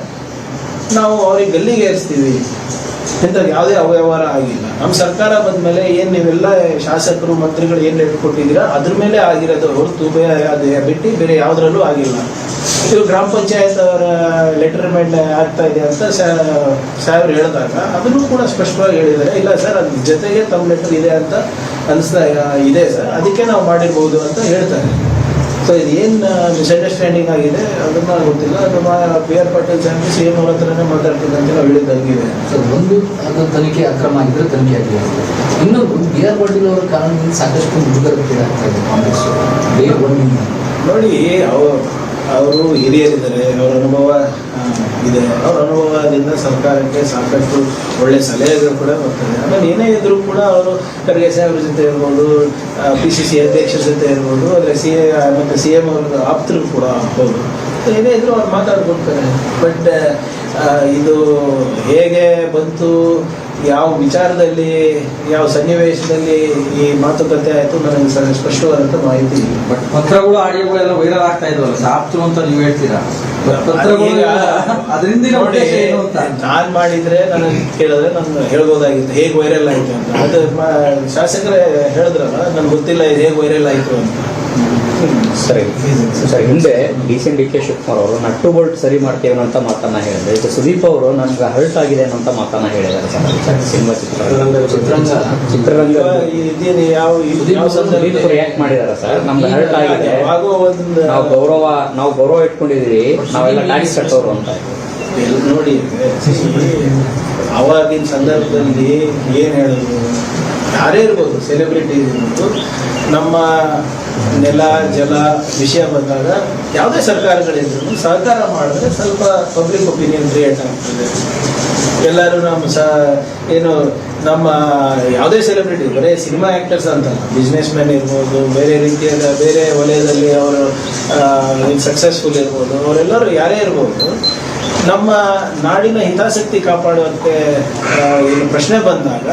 ನಾವು ಅವ್ರಿಗೆ ಗಲ್ಲಿಗೆ ಏರಿಸ್ತೀವಿ. ಇಂಥದ್ದು ಯಾವುದೇ ಅವ್ಯವಹಾರ ಆಗಿಲ್ಲ. ನಮ್ಮ ಸರ್ಕಾರ ಬಂದ ಮೇಲೆ ಏನು ನೀವೆಲ್ಲ ಶಾಸಕರು ಮಂತ್ರಿಗಳು ಏನು ಲೆಟರ್ ಕೊಟ್ಟಿದ್ದೀರಾ ಅದ್ರ ಮೇಲೆ ಆಗಿರೋದು ಹೊರತು ಬಿಟ್ಟು ಬೇರೆ ಯಾವುದ್ರಲ್ಲೂ ಆಗಿಲ್ಲ. ಇದು ಗ್ರಾಮ ಪಂಚಾಯತ್ ಅವರ ಲೆಟರ್ ಮೇಲೆ ಆಗ್ತಾ ಇದೆ ಅಂತ ಸಾಹೇಬ್ರು ಹೇಳಿದಾಗ ಅದನ್ನು ಕೂಡ ಸ್ಪಷ್ಟವಾಗಿ ಹೇಳಿದ್ದಾರೆ, ಇಲ್ಲ ಸರ್ ಅದ್ರ ಜೊತೆಗೆ ತಮ್ಮ ಲೆಟರ್ ಇದೆ ಅಂತ ಅನಿಸ್ತಾ ಇದೆ ಸರ್, ಅದಕ್ಕೆ ನಾವು ಮಾಡಿರ್ಬೋದು ಅಂತ ಹೇಳ್ತಾರೆ. ಸೊ ಇದೇನು ಮಿಸ್ಅಂಡರ್ಸ್ಟ್ಯಾಂಡಿಂಗ್ ಆಗಿದೆ ಅದನ್ನ ಗೊತ್ತಿಲ್ಲ. ಅದು BR ಪಾಟೀಲ್ ಸಾಹೇಬ್ CM ಅವ್ರ ಹತ್ರನೇ ಮಾತಾಡ್ತಿದ್ದೆ ಅಂತ ನಾವು ಹೇಳಿದಂಗಿದೆ. ಸರ್, ಒಂದು ಅದು ತನಿಖೆ ಅಕ್ರಮ ಆಗಿದ್ರೆ ತನಿಖೆ ಆಗಿದೆ. ಇನ್ನೊಂದು BR ಪಾಟೀಲ್ ಅವರ ಕಾರಣದಿಂದ ಸಾಕಷ್ಟು ಮುಜುಗರಕ್ಕೆ ಆಗ್ತಾ ಇದೆ ಕಾಂಗ್ರೆಸ್. ನೋಡಿ, ಅವರು ಹಿರಿಯರಿದ್ದಾರೆ, ಅವರ ಅನುಭವ ಇದೆ. ಅವರ ಅನುಭವದಿಂದ ಸರ್ಕಾರಕ್ಕೆ ಸಾಕಷ್ಟು ಒಳ್ಳೆ ಸಲಹೆಗಳು ಕೂಡ ಬರ್ತದೆ. ಆಮೇಲೆ ಏನೇ ಇದ್ರೂ ಕೂಡ ಅವರು ಖರ್ಗೆ ಸಾಹೇಬ್ರ ಜೊತೆ ಇರ್ಬೋದು, PCC ಅಧ್ಯಕ್ಷರ ಜೊತೆ ಇರ್ಬೋದು, ಅಂದರೆ ಮತ್ತು CM ಅವ್ರ ಆಪ್ತರು ಕೂಡ ಹೌದು. ಏನೇ ಇದ್ರು ಅವ್ರು ಮಾತಾಡ್ಕೊಡ್ತಾರೆ. ಬಟ್ ಇದು ಹೇಗೆ ಬಂತು, ಯಾವ ವಿಚಾರದಲ್ಲಿ, ಯಾವ ಸನ್ನಿವೇಶದಲ್ಲಿ ಈ ಮಾತುಕತೆ ಆಯಿತು ನನಗೆ ಸ್ಪಷ್ಟವಾದಂಥ ಮಾಹಿತಿ ಇಲ್ಲ. ಬಟ್ ಪತ್ರಗಳು ಆಡಿಯೋಗಳೆಲ್ಲ ವೈರಲ್ ಆಗ್ತಾ ಇದ್ವಲ್ಲ, ಸಾಪ್ತು ಅಂತ ನೀವು ಹೇಳ್ತೀರಾ? ಅದರಿಂದ ನಾನ್ ಮಾಡಿದ್ರೆ ನನಗೆ ಕೇಳಿದ್ರೆ ನಾನು ಹೇಳ್ಬೋದಾಗಿತ್ತು ಹೇಗೆ ವೈರಲ್ ಆಯ್ತು ಅಂತ. ಅದು ಶಾಸಕರೇ ಹೇಳಿದ್ರಲ್ಲ, ನನ್ಗೆ ಗೊತ್ತಿಲ್ಲ ಇದು ಹೇಗೆ ವೈರಲ್ ಆಯ್ತು ಅಂತ. ಸರಿ ಸರ್, ಹಿಂದೆ DK ಶಿವಕುಮಾರ್ ಅವರು ನಟ್ಟು ಬೋಲ್ಟ್ ಸರಿ ಮಾಡ್ತೇವೆ ಅಂತ ಮಾತನ್ನ ಹೇಳಿದ್ರೆ, ಈಗ ಸುದೀಪ್ ಅವರು ನನ್ಗೆ ಹರ್ಟ್ ಆಗಿದೆ ಅನ್ನೋ ಮಾತನ್ನ ಹೇಳಿದ್ದಾರೆ ಸರ್. ಸಿನಿಮಾ ಚಿತ್ರರಂಗ ರಿಯಾಕ್ಟ್ ಮಾಡಿದಾರೆ ಸರ್, ನಮ್ಗೆ ಹರ್ಟ್ ಆಗಿದೆ, ನಾವು ಗೌರವ ಇಟ್ಕೊಂಡಿದೀವಿ, ನಾವೆಲ್ಲ ಟ್ಯಾಕ್ಸ್ ಕಟ್ಟೋರು ಅಂತ. ನೋಡಿ, ಅವಾಗಿನ ಸಂದರ್ಭದಲ್ಲಿ ಏನ್ ಹೇಳಿದ್ರು, ಯಾರೇ ಇರ್ಬೋದು, ಸೆಲೆಬ್ರಿಟಿ ಇರ್ಬೋದು, ನಮ್ಮ ನೆಲ ಜಲ ವಿಷಯ ಬಂದಾಗ ಯಾವುದೇ ಸರ್ಕಾರಗಳಿದ್ರು ಸಹಕಾರ ಮಾಡಿದ್ರೆ ಸ್ವಲ್ಪ ಪಬ್ಲಿಕ್ ಒಪಿನಿಯನ್ ಕ್ರಿಯೇಟ್ ಆಗ್ತದೆ. ಎಲ್ಲರೂ ಏನು ನಮ್ಮ ಯಾವುದೇ ಸೆಲೆಬ್ರಿಟಿ, ಬರೀ ಸಿನಿಮಾ ಆ್ಯಕ್ಟರ್ಸ್ ಅಂತಲ್ಲ, ಬಿಸ್ನೆಸ್ ಮ್ಯಾನ್ ಇರ್ಬೋದು, ಬೇರೆ ರೀತಿಯಾದ ಬೇರೆ ವಲಯದಲ್ಲಿ ಅವರು ಸಕ್ಸಸ್ಫುಲ್ ಇರ್ಬೋದು, ಅವರೆಲ್ಲರೂ ಯಾರೇ ಇರ್ಬೋದು, ನಮ್ಮ ನಾಡಿನ ಹಿತಾಸಕ್ತಿ ಕಾಪಾಡುವಂತೆ ಏನು ಪ್ರಶ್ನೆ ಬಂದಾಗ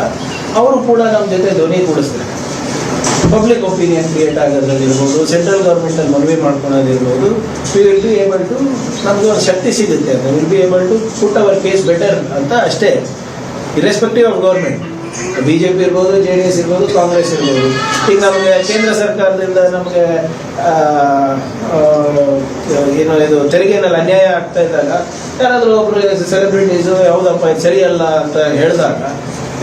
ಅವರು ಕೂಡ ನಮ್ಮ ಜೊತೆ ಧ್ವನಿ ಕೂಡಿಸ್ತಾರೆ. ಪಬ್ಲಿಕ್ ಒಪಿನಿಯನ್ ಕ್ರಿಯೇಟ್ ಆಗೋದ್ರಲ್ಲಿರ್ಬೋದು, ಸೆಂಟ್ರಲ್ ಗೌರ್ಮೆಂಟಲ್ಲಿ ಮನವಿ ಮಾಡ್ಕೊಳೋದಿರ್ಬೋದು, we will be able to, ನಮಗೆ ಒಂದು ಶಕ್ತಿ ಸಿಗುತ್ತೆ ಅಂತ, will be able to put our case better ಅಂತ ಅಷ್ಟೇ, ಇರೆಸ್ಪೆಕ್ಟಿವ್ ಆಫ್ ಗೌರ್ಮೆಂಟ್. BJP ಇರ್ಬೋದು, JDS ಇರ್ಬೋದು, ಕಾಂಗ್ರೆಸ್ ಇರ್ಬೋದು. ಈಗ ನಮಗೆ ಕೇಂದ್ರ ಸರ್ಕಾರದಿಂದ ನಮಗೆ ಏನೋ ಇದು ತೆರಿಗೆನಲ್ಲಿ ಅನ್ಯಾಯ ಆಗ್ತಾ ಇದ್ದಾಗ ಯಾರಾದರೂ ಒಬ್ರು ಸೆಲೆಬ್ರಿಟೀಸು ಯಾವುದಪ್ಪ ಇದು ಸರಿಯಲ್ಲ ಅಂತ ಹೇಳಿದಾಗ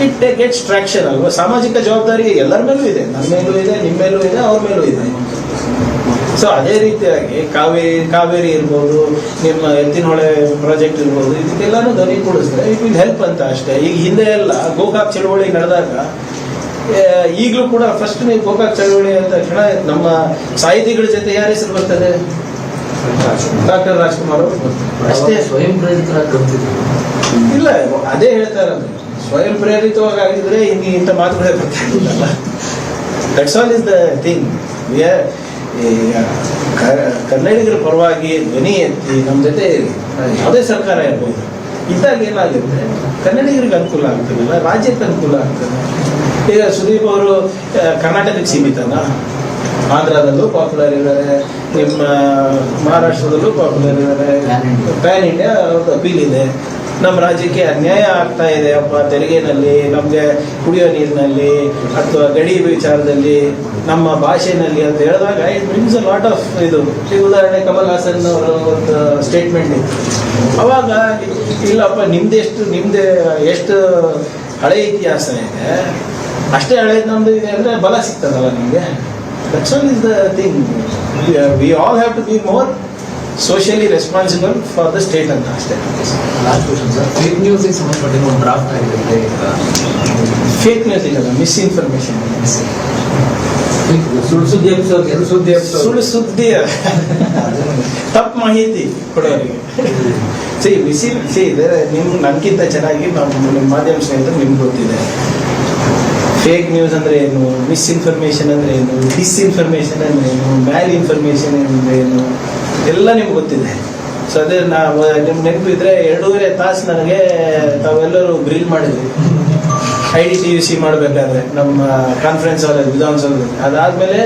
ಇಟ್ ಗೆಟ್ಸ್ ಟ್ರಾಕ್ಷನ್ ಅಲ್ವಾ. ಸಾಮಾಜಿಕ ಜವಾಬ್ದಾರಿ ಎಲ್ಲರ ಮೇಲೂ ಇದೆ, ನನ್ನ ಮೇಲೂ ಇದೆ, ನಿಮ್ಮ ಮೇಲೂ ಇದೆ, ಅವ್ರ ಮೇಲೂ ಇದೆ. ಸೊ ಅದೇ ರೀತಿಯಾಗಿ ಕಾವೇರಿ ಇರ್ಬೋದು, ನಿಮ್ಮ ಎತ್ತಿನಹೊಳೆ ಪ್ರಾಜೆಕ್ಟ್ ಇರ್ಬೋದು, ಇದಕ್ಕೆಲ್ಲಾನು ಧ್ವನಿ ಕೂಡಿಸಿದ್ರೆ ಇಟ್ ವಿಲ್ ಹೆಲ್ಪ್ ಅಂತ ಅಷ್ಟೇ. ಈಗ ಹಿಂದೆ ಎಲ್ಲ ಗೋಕಾಕ್ ಚಳವಳಿ ನಡೆದಾಗ ಈಗಲೂ ಕೂಡ ಫಸ್ಟ್ ನೀವು ಗೋಕಾಕ್ ಚಳವಳಿ ಅಂತ ತಕ್ಷಣ ನಮ್ಮ ಸಾಹಿತಿಗಳ ಜೊತೆ ಯಾರ ಹೆಸರು ಬರ್ತದೆ? ಡಾಕ್ಟರ್ ರಾಜ್ಕುಮಾರ್ ಅವರು ಅಷ್ಟೇ. ಸ್ವಯಂ ಪ್ರೇರಿತರಾಗಿ ಬರ್ತಿದ್ರು. ಇಲ್ಲ, ಅದೇ ಹೇಳ್ತಾ ಇರೋದು, ಸ್ವಯಂ ಪ್ರೇರಿತವಾಗಿ ಆಗಿದ್ರೆ ಹಿಂಗೆ ಇಂಥ ಮಾತುಗಳೇ ಬರ್ತಾ ಇರಲಿಲ್ಲ. That's all is the thing. ಕನ್ನಡಿಗರ ಪರವಾಗಿ ಧ್ವನಿ ಎತ್ತಿ ನಮ್ಮ ಜೊತೆ ಯಾವುದೇ ಸರ್ಕಾರ ಇರ್ಬೋದು ಇದ್ದಾಗ ಏನಾಗುತ್ತೆ, ಕನ್ನಡಿಗರಿಗೆ ಅನುಕೂಲ ಆಗ್ತದಲ್ಲ, ರಾಜ್ಯಕ್ಕೆ ಅನುಕೂಲ ಆಗ್ತದೆ. ಈಗ ಸುದೀಪ್ ಅವರು ಕರ್ನಾಟಕಕ್ಕೆ ಸೀಮಿತನ, ಆಂಧ್ರದಲ್ಲೂ ಪಾಪ್ಯುಲರ್ ಇದ್ದಾರೆ, ನಿಮ್ಮ ಮಹಾರಾಷ್ಟ್ರದಲ್ಲೂ ಪಾಪ್ಯುಲರ್ ಇದ್ದಾರೆ, ಪ್ಯಾನ್ ಇಂಡಿಯಾ ಅವ್ರದ್ದು ಅಪೀಲ್ ಇದೆ. ನಮ್ಮ ರಾಜ್ಯಕ್ಕೆ ಅನ್ಯಾಯ ಆಗ್ತಾ ಇದೆ ಅಪ್ಪ, ತೆರಿಗೆನಲ್ಲಿ, ನಮಗೆ ಕುಡಿಯೋ ನೀರಿನಲ್ಲಿ, ಅಥವಾ ಗಡಿ ವಿಚಾರದಲ್ಲಿ, ನಮ್ಮ ಭಾಷೆನಲ್ಲಿ ಅಂತ ಹೇಳಿದಾಗ it means a lot of ಇದು. ಈಗ ಉದಾಹರಣೆ ಕಮಲ್ ಹಾಸನ್ ಅವರ ಒಂದು ಸ್ಟೇಟ್ಮೆಂಟ್ ಇತ್ತು, ಅವಾಗ ಇಲ್ಲಪ್ಪ ನಿಮ್ದೇ ಎಷ್ಟು ಹಳೆ ಇತಿಹಾಸ ಇದೆ, ಅಷ್ಟೇ ಹಳೇದು ನಮ್ದು ಇದೆ ಅಂದರೆ ಬಲ ಸಿಗ್ತದಲ್ಲ ನಿಮಗೆ. That's all is the thing. We all have to be more socially responsible for the state ಅಂತ ಅಷ್ಟೇ. ಲಾಸ್ಟ್ ಕ್ವಶನ್ ಸರ್, ಫೇಕ್ ನ್ಯೂಸ್ಗೆ ಸಂಬಂಧಪಟ್ಟಿರೋ ಒಂದು ಡ್ರಾಫ್ಟ್ ಆಗಿದೆ. ಫೇಕ್ ನ್ಯೂಸ್ ಇಲ್ಲ, ಮಿಸ್ಇನ್ಫಾರ್ಮೇಶನ್, ಸುಳ್ಳು ಸುದ್ದಿ ತಪ್ಪು ಮಾಹಿತಿ ಕೊಡೋರಿಗೆ. ನನ್ಗಿಂತ ಚೆನ್ನಾಗಿ ನಿಮ್ಮ ಮಾಧ್ಯಮ ಸ್ನೇಹಿತರು ನಿಮ್ಗೆ ಗೊತ್ತಿದೆ ಫೇಕ್ ನ್ಯೂಸ್ ಅಂದ್ರೆ ಏನು, ಮಿಸ್ಇನ್ಫಾರ್ಮೇಶನ್ ಅಂದ್ರೆ ಏನು, ಡಿಸ್ಇನ್ಫಾರ್ಮೇಶನ್ ಅಂದ್ರೆ ಏನು, ಮ್ಯಾಲ್ ಇನ್ಫಾರ್ಮೇಶನ್ ಅಂದ್ರೆ ಏನು, ಎಲ್ಲ ನಿಮ್ಗೆ ಗೊತ್ತಿದೆ. ಸೊ ಅದೇ ನಿಮ್ಗೆ ನೆನಪಿದ್ರೆ 2.5 ತಾಸು ನನಗೆ ತಾವೆಲ್ಲರೂ ಗ್ರಿಲ್ ಮಾಡಿದ್ವಿ IDTUC ಮಾಡಬೇಕಾದ್ರೆ ನಮ್ಮ ಕಾನ್ಫರೆನ್ಸ್ ಹಾಲಲ್ಲಿ, ವಿಧಾನಸೌಧದಲ್ಲಿ. ಅದಾದ್ಮೇಲೆ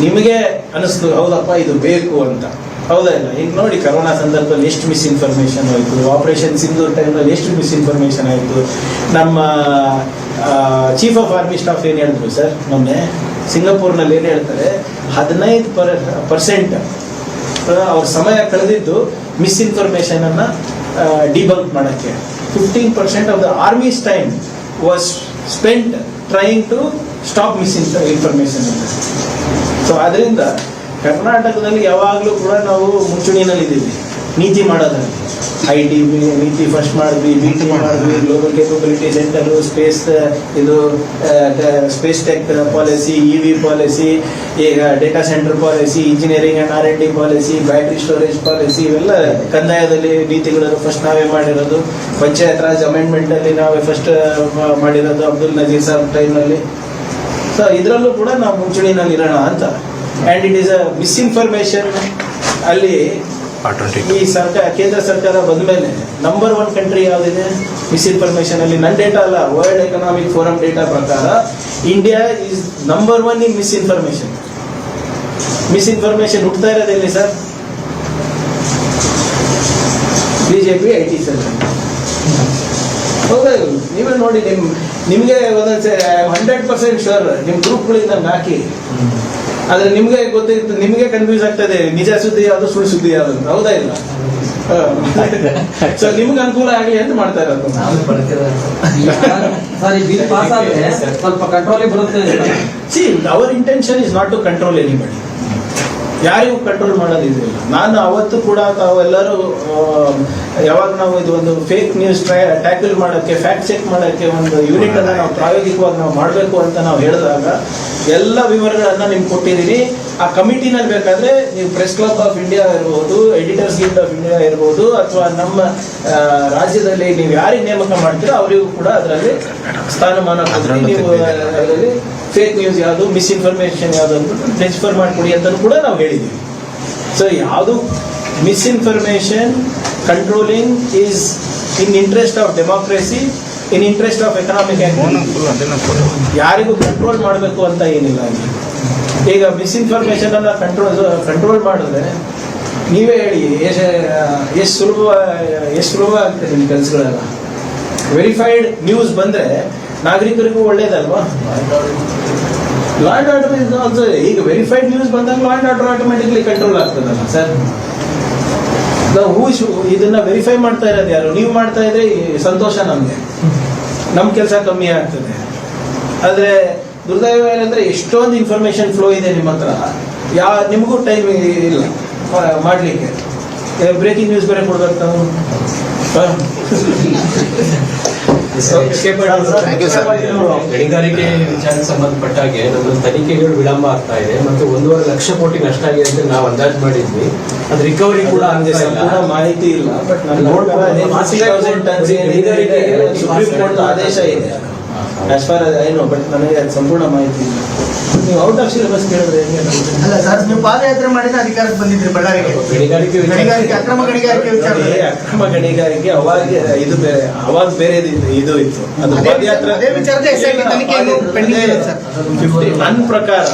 ನಿಮಗೆ ಅನಿಸ್ತು ಹೌದಪ್ಪ ಇದು ಬೇಕು ಅಂತ, ಹೌದಾ ಇಲ್ಲ? ಈಗ ನೋಡಿ, ಕರೋನಾ ಸಂದರ್ಭದಲ್ಲಿ ಎಷ್ಟು ಮಿಸ್ಇನ್ಫಾರ್ಮೇಶನ್ ಆಯಿತು, ಆಪರೇಷನ್ ಸಿಂಧೂರ್ ಟೈಮಲ್ಲಿ ಎಷ್ಟು ಮಿಸ್ಇನ್ಫಾರ್ಮೇಶನ್ ಆಯಿತು. ನಮ್ಮ ಚೀಫ್ ಆಫ್ ಆರ್ಮಿ ಸ್ಟಾಫ್ ಏನು ಹೇಳಿದ್ರು ಸರ್ ಮೊನ್ನೆ ಸಿಂಗಾಪುರ್ನಲ್ಲಿ, ಏನು ಹೇಳ್ತಾರೆ, 15% ಅವ್ರ ಸಮಯ ಕಳೆದಿದ್ದು ಮಿಸ್ಇನ್ಫಾರ್ಮೇಶನ್ ಅನ್ನ ಡಿಬಂಕ್ ಮಾಡೋಕ್ಕೆ. 15% of the army's time was spent trying to stop misinformation ಅಂತ. ಸೊ ಅದರಿಂದ ಕರ್ನಾಟಕದಲ್ಲಿ ಯಾವಾಗಲೂ ಕೂಡ ನಾವು ಮುಂಚೂಣಿನಲ್ಲಿದ್ದೀವಿ ನೀತಿ ಮಾಡೋದ್ರಲ್ಲಿ. IT ನೀತಿ ಫಸ್ಟ್ ಮಾಡಿದ್ವಿ, BT ಮಾಡಿದ್ವಿ, global capability centre, space tech policy, EV policy, ಈಗ data centre policy, engineering and R&D policy, battery storage policy, ಇವೆಲ್ಲ ಕಂದಾಯದಲ್ಲಿ ನೀತಿಗಳನ್ನು ಫಸ್ಟ್ ನಾವೇ ಮಾಡಿರೋದು. ಪಂಚಾಯತ್ ರಾಜ್ ಅಮೆಂಡ್ಮೆಂಟಲ್ಲಿ ನಾವೇ ಫಸ್ಟ್ ಮಾಡಿರೋದು ಅಬ್ದುಲ್ ನಜೀರ್ ಸಾಹೇಬ್ ಟೈಮ್ನಲ್ಲಿ. ಸೊ ಇದರಲ್ಲೂ ಕೂಡ ನಾವು ಮುಂಚೂಣಿನಲ್ಲಿ ಇರೋಣ ಅಂತ. And it is a misinformation. ಅಲ್ಲಿ ಈ ಕೇಂದ್ರ ಸರ್ಕಾರ ಬಂದ ಮೇಲೆ ನಂಬರ್ 1 ಕಂಟ್ರಿ ಯಾವುದಿದೆ ಮಿಸ್ಇನ್ಫಾರ್ಮೇಶನ್ ಅಲ್ಲಿ? ನನ್ನ ಡೇಟಾ ಅಲ್ಲ, ವರ್ಲ್ಡ್ ಎಕನಾಮಿಕ್ ಫೋರಂ ಡೇಟಾ ಪ್ರಕಾರ India is number 1 in misinformation. Misinformation ಹುಡ್ತಾ ಇರೋದಿಲ್ಲ ಸರ್, BJP IT ಸರ್. ಹೌದಾ? ನೀವೇ ನೋಡಿ, ನಿಮಗೆ ಒಂದೊಂದ್ಸರಿ 100% ಶೋರ್ ನಿಮ್ಮ ಗ್ರೂಪ್ಗಳಿಂದ ಹಾಕಿ, ಆದ್ರೆ ನಿಮ್ಗೆ ಗೊತ್ತಿತ್ತು, ನಿಮಗೆ ಕನ್ಫ್ಯೂಸ್ ಆಗ್ತದೆ ನಿಜ ಸುದ್ದಿ ಯಾವುದು ಸುಳ್ಳು ಸುದ್ದಿ ಯಾವುದು ಅಂತ, ಹೌದಾ ಇಲ್ಲ? ಸೊ ನಿಮ್ಗೆ ಅನುಕೂಲ ಆಗಲಿ ಅಂತ ಮಾಡ್ತಾ ಇರೋದು. ಬಿಲ್ ಪಾಸ್ ಆದ್ರೆ ಸ್ವಲ್ಪ ಕಂಟ್ರೋಲಿಗೆ ಬರುತ್ತೆ. Our intention is not to control anybody. ಯಾರಿಗೂ ಕಂಟ್ರೋಲ್ ಮಾಡೋದಿದ್ರಿಲ್ಲ. ನಾನು ಅವತ್ತು ಕೂಡ ತಾವೆಲ್ಲರೂ ಯಾವಾಗ ನಾವು ಇದು ಒಂದು ಫೇಕ್ ನ್ಯೂಸ್ ಟ್ಯಾಕಲ್ ಮಾಡೋಕ್ಕೆ ಫ್ಯಾಕ್ಟ್ ಚೆಕ್ ಮಾಡೋಕ್ಕೆ ಒಂದು ಯೂನಿಟ್ ಅನ್ನ ನಾವು ಪ್ರಾಯೋಗಿಕವಾಗಿ ನಾವು ಮಾಡಬೇಕು ಅಂತ ನಾವು ಹೇಳಿದಾಗ ಎಲ್ಲ ವಿವರಗಳನ್ನ ನಿಮ್ಗೆ ಕೊಟ್ಟಿದ್ದೀನಿ. ಆ ಕಮಿಟಿನಲ್ಲಿ ಬೇಕಾದ್ರೆ ನೀವು ಪ್ರೆಸ್ ಕ್ಲಬ್ ಆಫ್ ಇಂಡಿಯಾ ಇರ್ಬೋದು, ಎಡಿಟರ್ಸ್ ಗಿಲ್ಡ್ ಆಫ್ ಇಂಡಿಯಾ ಇರ್ಬೋದು, ಅಥವಾ ನಮ್ಮ ರಾಜ್ಯದಲ್ಲಿ ನೀವು ಯಾರಿಗೆ ನೇಮಕ ಮಾಡ್ತೀರೋ ಅವರಿಗೂ ಕೂಡ ಅದರಲ್ಲಿ ಸ್ಥಾನಮಾನ ಕೊಟ್ಟು ನೀವು ಅದರಲ್ಲಿ ಫೇಕ್ ನ್ಯೂಸ್ ಯಾವುದು, ಮಿಸ್ಇನ್ಫಾರ್ಮೇಶನ್ ಯಾವುದು ಅಂದ್ಬಿಟ್ಟು ಡೆಸ್ಫರ್ ಮಾಡಿಕೊಡಿ ಅಂತಲೂ ಕೂಡ ನಾವು ಹೇಳಿದ್ದೀವಿ. ಸೊ ಯಾವುದು misinformation controlling is in interest of democracy, in interest of economic activity. ಯಾರಿಗೂ ಕಂಟ್ರೋಲ್ ಮಾಡಬೇಕು ಅಂತ ಏನಿಲ್ಲ. ಈಗ ಮಿಸ್ಇನ್ಫಾರ್ಮೇಶನ್ ಅನ್ನ ಕಂಟ್ರೋಲ್ ಮಾಡಿದ್ರೆ ನೀವೇ ಹೇಳಿ ಎಷ್ಟು ಸುಲಭ ಆಗ್ತದೆ ನಿಮ್ಮ ಕೆಲಸಗಳೆಲ್ಲ. ವೆರಿಫೈಡ್ ನ್ಯೂಸ್ ಬಂದ್ರೆ ನಾಗರಿಕರಿಗೂ ಒಳ್ಳೇದಲ್ವಾ? Law and order is also. ಈಗ ವೆರಿಫೈಡ್ ನ್ಯೂಸ್ ಬಂದಾಗ law and order automatically control ಆಗ್ತದಲ್ಲ ಸರ್. ಇದನ್ನ ವೆರಿಫೈ ಮಾಡ್ತಾ ಇರೋದು ಯಾರು? ನೀವು ಮಾಡ್ತಾ ಇದ್ರೆ ಸಂತೋಷ ನಮ್ಗೆ, ನಮ್ ಕೆಲಸ ಕಮ್ಮಿ ಆಗ್ತದೆ. ಆದ್ರೆ ದುರ್ದೈವ ಏನಂದ್ರೆ ಎಷ್ಟೊಂದು ಇನ್ಫಾರ್ಮೇಶನ್ ಫ್ಲೋ ಇದೆ ನಿಮ್ಮ ಹತ್ರ, ನಿಮಗೂ ಟೈಮ್ ಇಲ್ಲ ಮಾಡ್ಲಿಕ್ಕೆ. ಬ್ರೇಕಿಂಗ್ ನ್ಯೂಸ್ ಬೇರೆ ಕೊಡ್ಬೇಕು ನಾವು. ಗಣಿಗಾರಿಕೆ ವಿಚಾರಕ್ಕೆ ಸಂಬಂಧಪಟ್ಟ ಹಾಗೆ ನಮ್ಮ ತನಿಖೆಗಳು ವಿಳಂಬ ಆಗ್ತಾ ಇದೆ ಮತ್ತು 1.5 ಲಕ್ಷ ಕೋಟಿ ನಷ್ಟ ಆಗಿದೆ ಅಂತ ನಾವು ಅಂದಾಜು ಮಾಡಿದ್ವಿ. ಅದು ರಿಕವರಿ ಕೂಡ ಸಂಪೂರ್ಣ ಮಾಹಿತಿ ಇಲ್ಲ. ಬಟ್ ಸುಪ್ರೀಂ ಕೋರ್ಟ್ ಆದೇಶ ಇದೆ ಆಸ್ ಫಾರ್ ಏನು, ಬಟ್ ನನಗೆ ಅದು ಸಂಪೂರ್ಣ ಮಾಹಿತಿ ಇಲ್ಲ. ನೀವು ಔಟ್ ಆಫ್ ಸಿಲೆಬಸ್ ಕೇಳಿದ್ರೆ ಅಲ್ಲ ಸರ್, ನೀವು ಪಾದಯಾತ್ರೆ ಮಾಡಿದ ಅಧಿಕಾರಕ್ಕೆ ಬಂದಿದ್ರಿ ಬಳ್ಳಾರಿಗೆ. ಗಣಿಗಾರಿಕೆ ಅಕ್ರಮ ಗಣಿಗಾರಿಕೆ ವಿಚಾರ, ಅಕ್ರಮ ಗಣಿಗಾರಿಕೆ ಅವಾಗ ಇದು ಬೇರೆ, ಅವಾಗ ಬೇರೆ ಇದು ಇತ್ತು. ಅದು ಪಾದಯಾತ್ರೆ ಅದೇ ವಿಚಾರದ SIT ತನಿಖೆಯನ್ನು ಪೆಂಡಿಂಗ್ ಇದೆ ಸರ್. ನನ್ನ ಪ್ರಕಾರ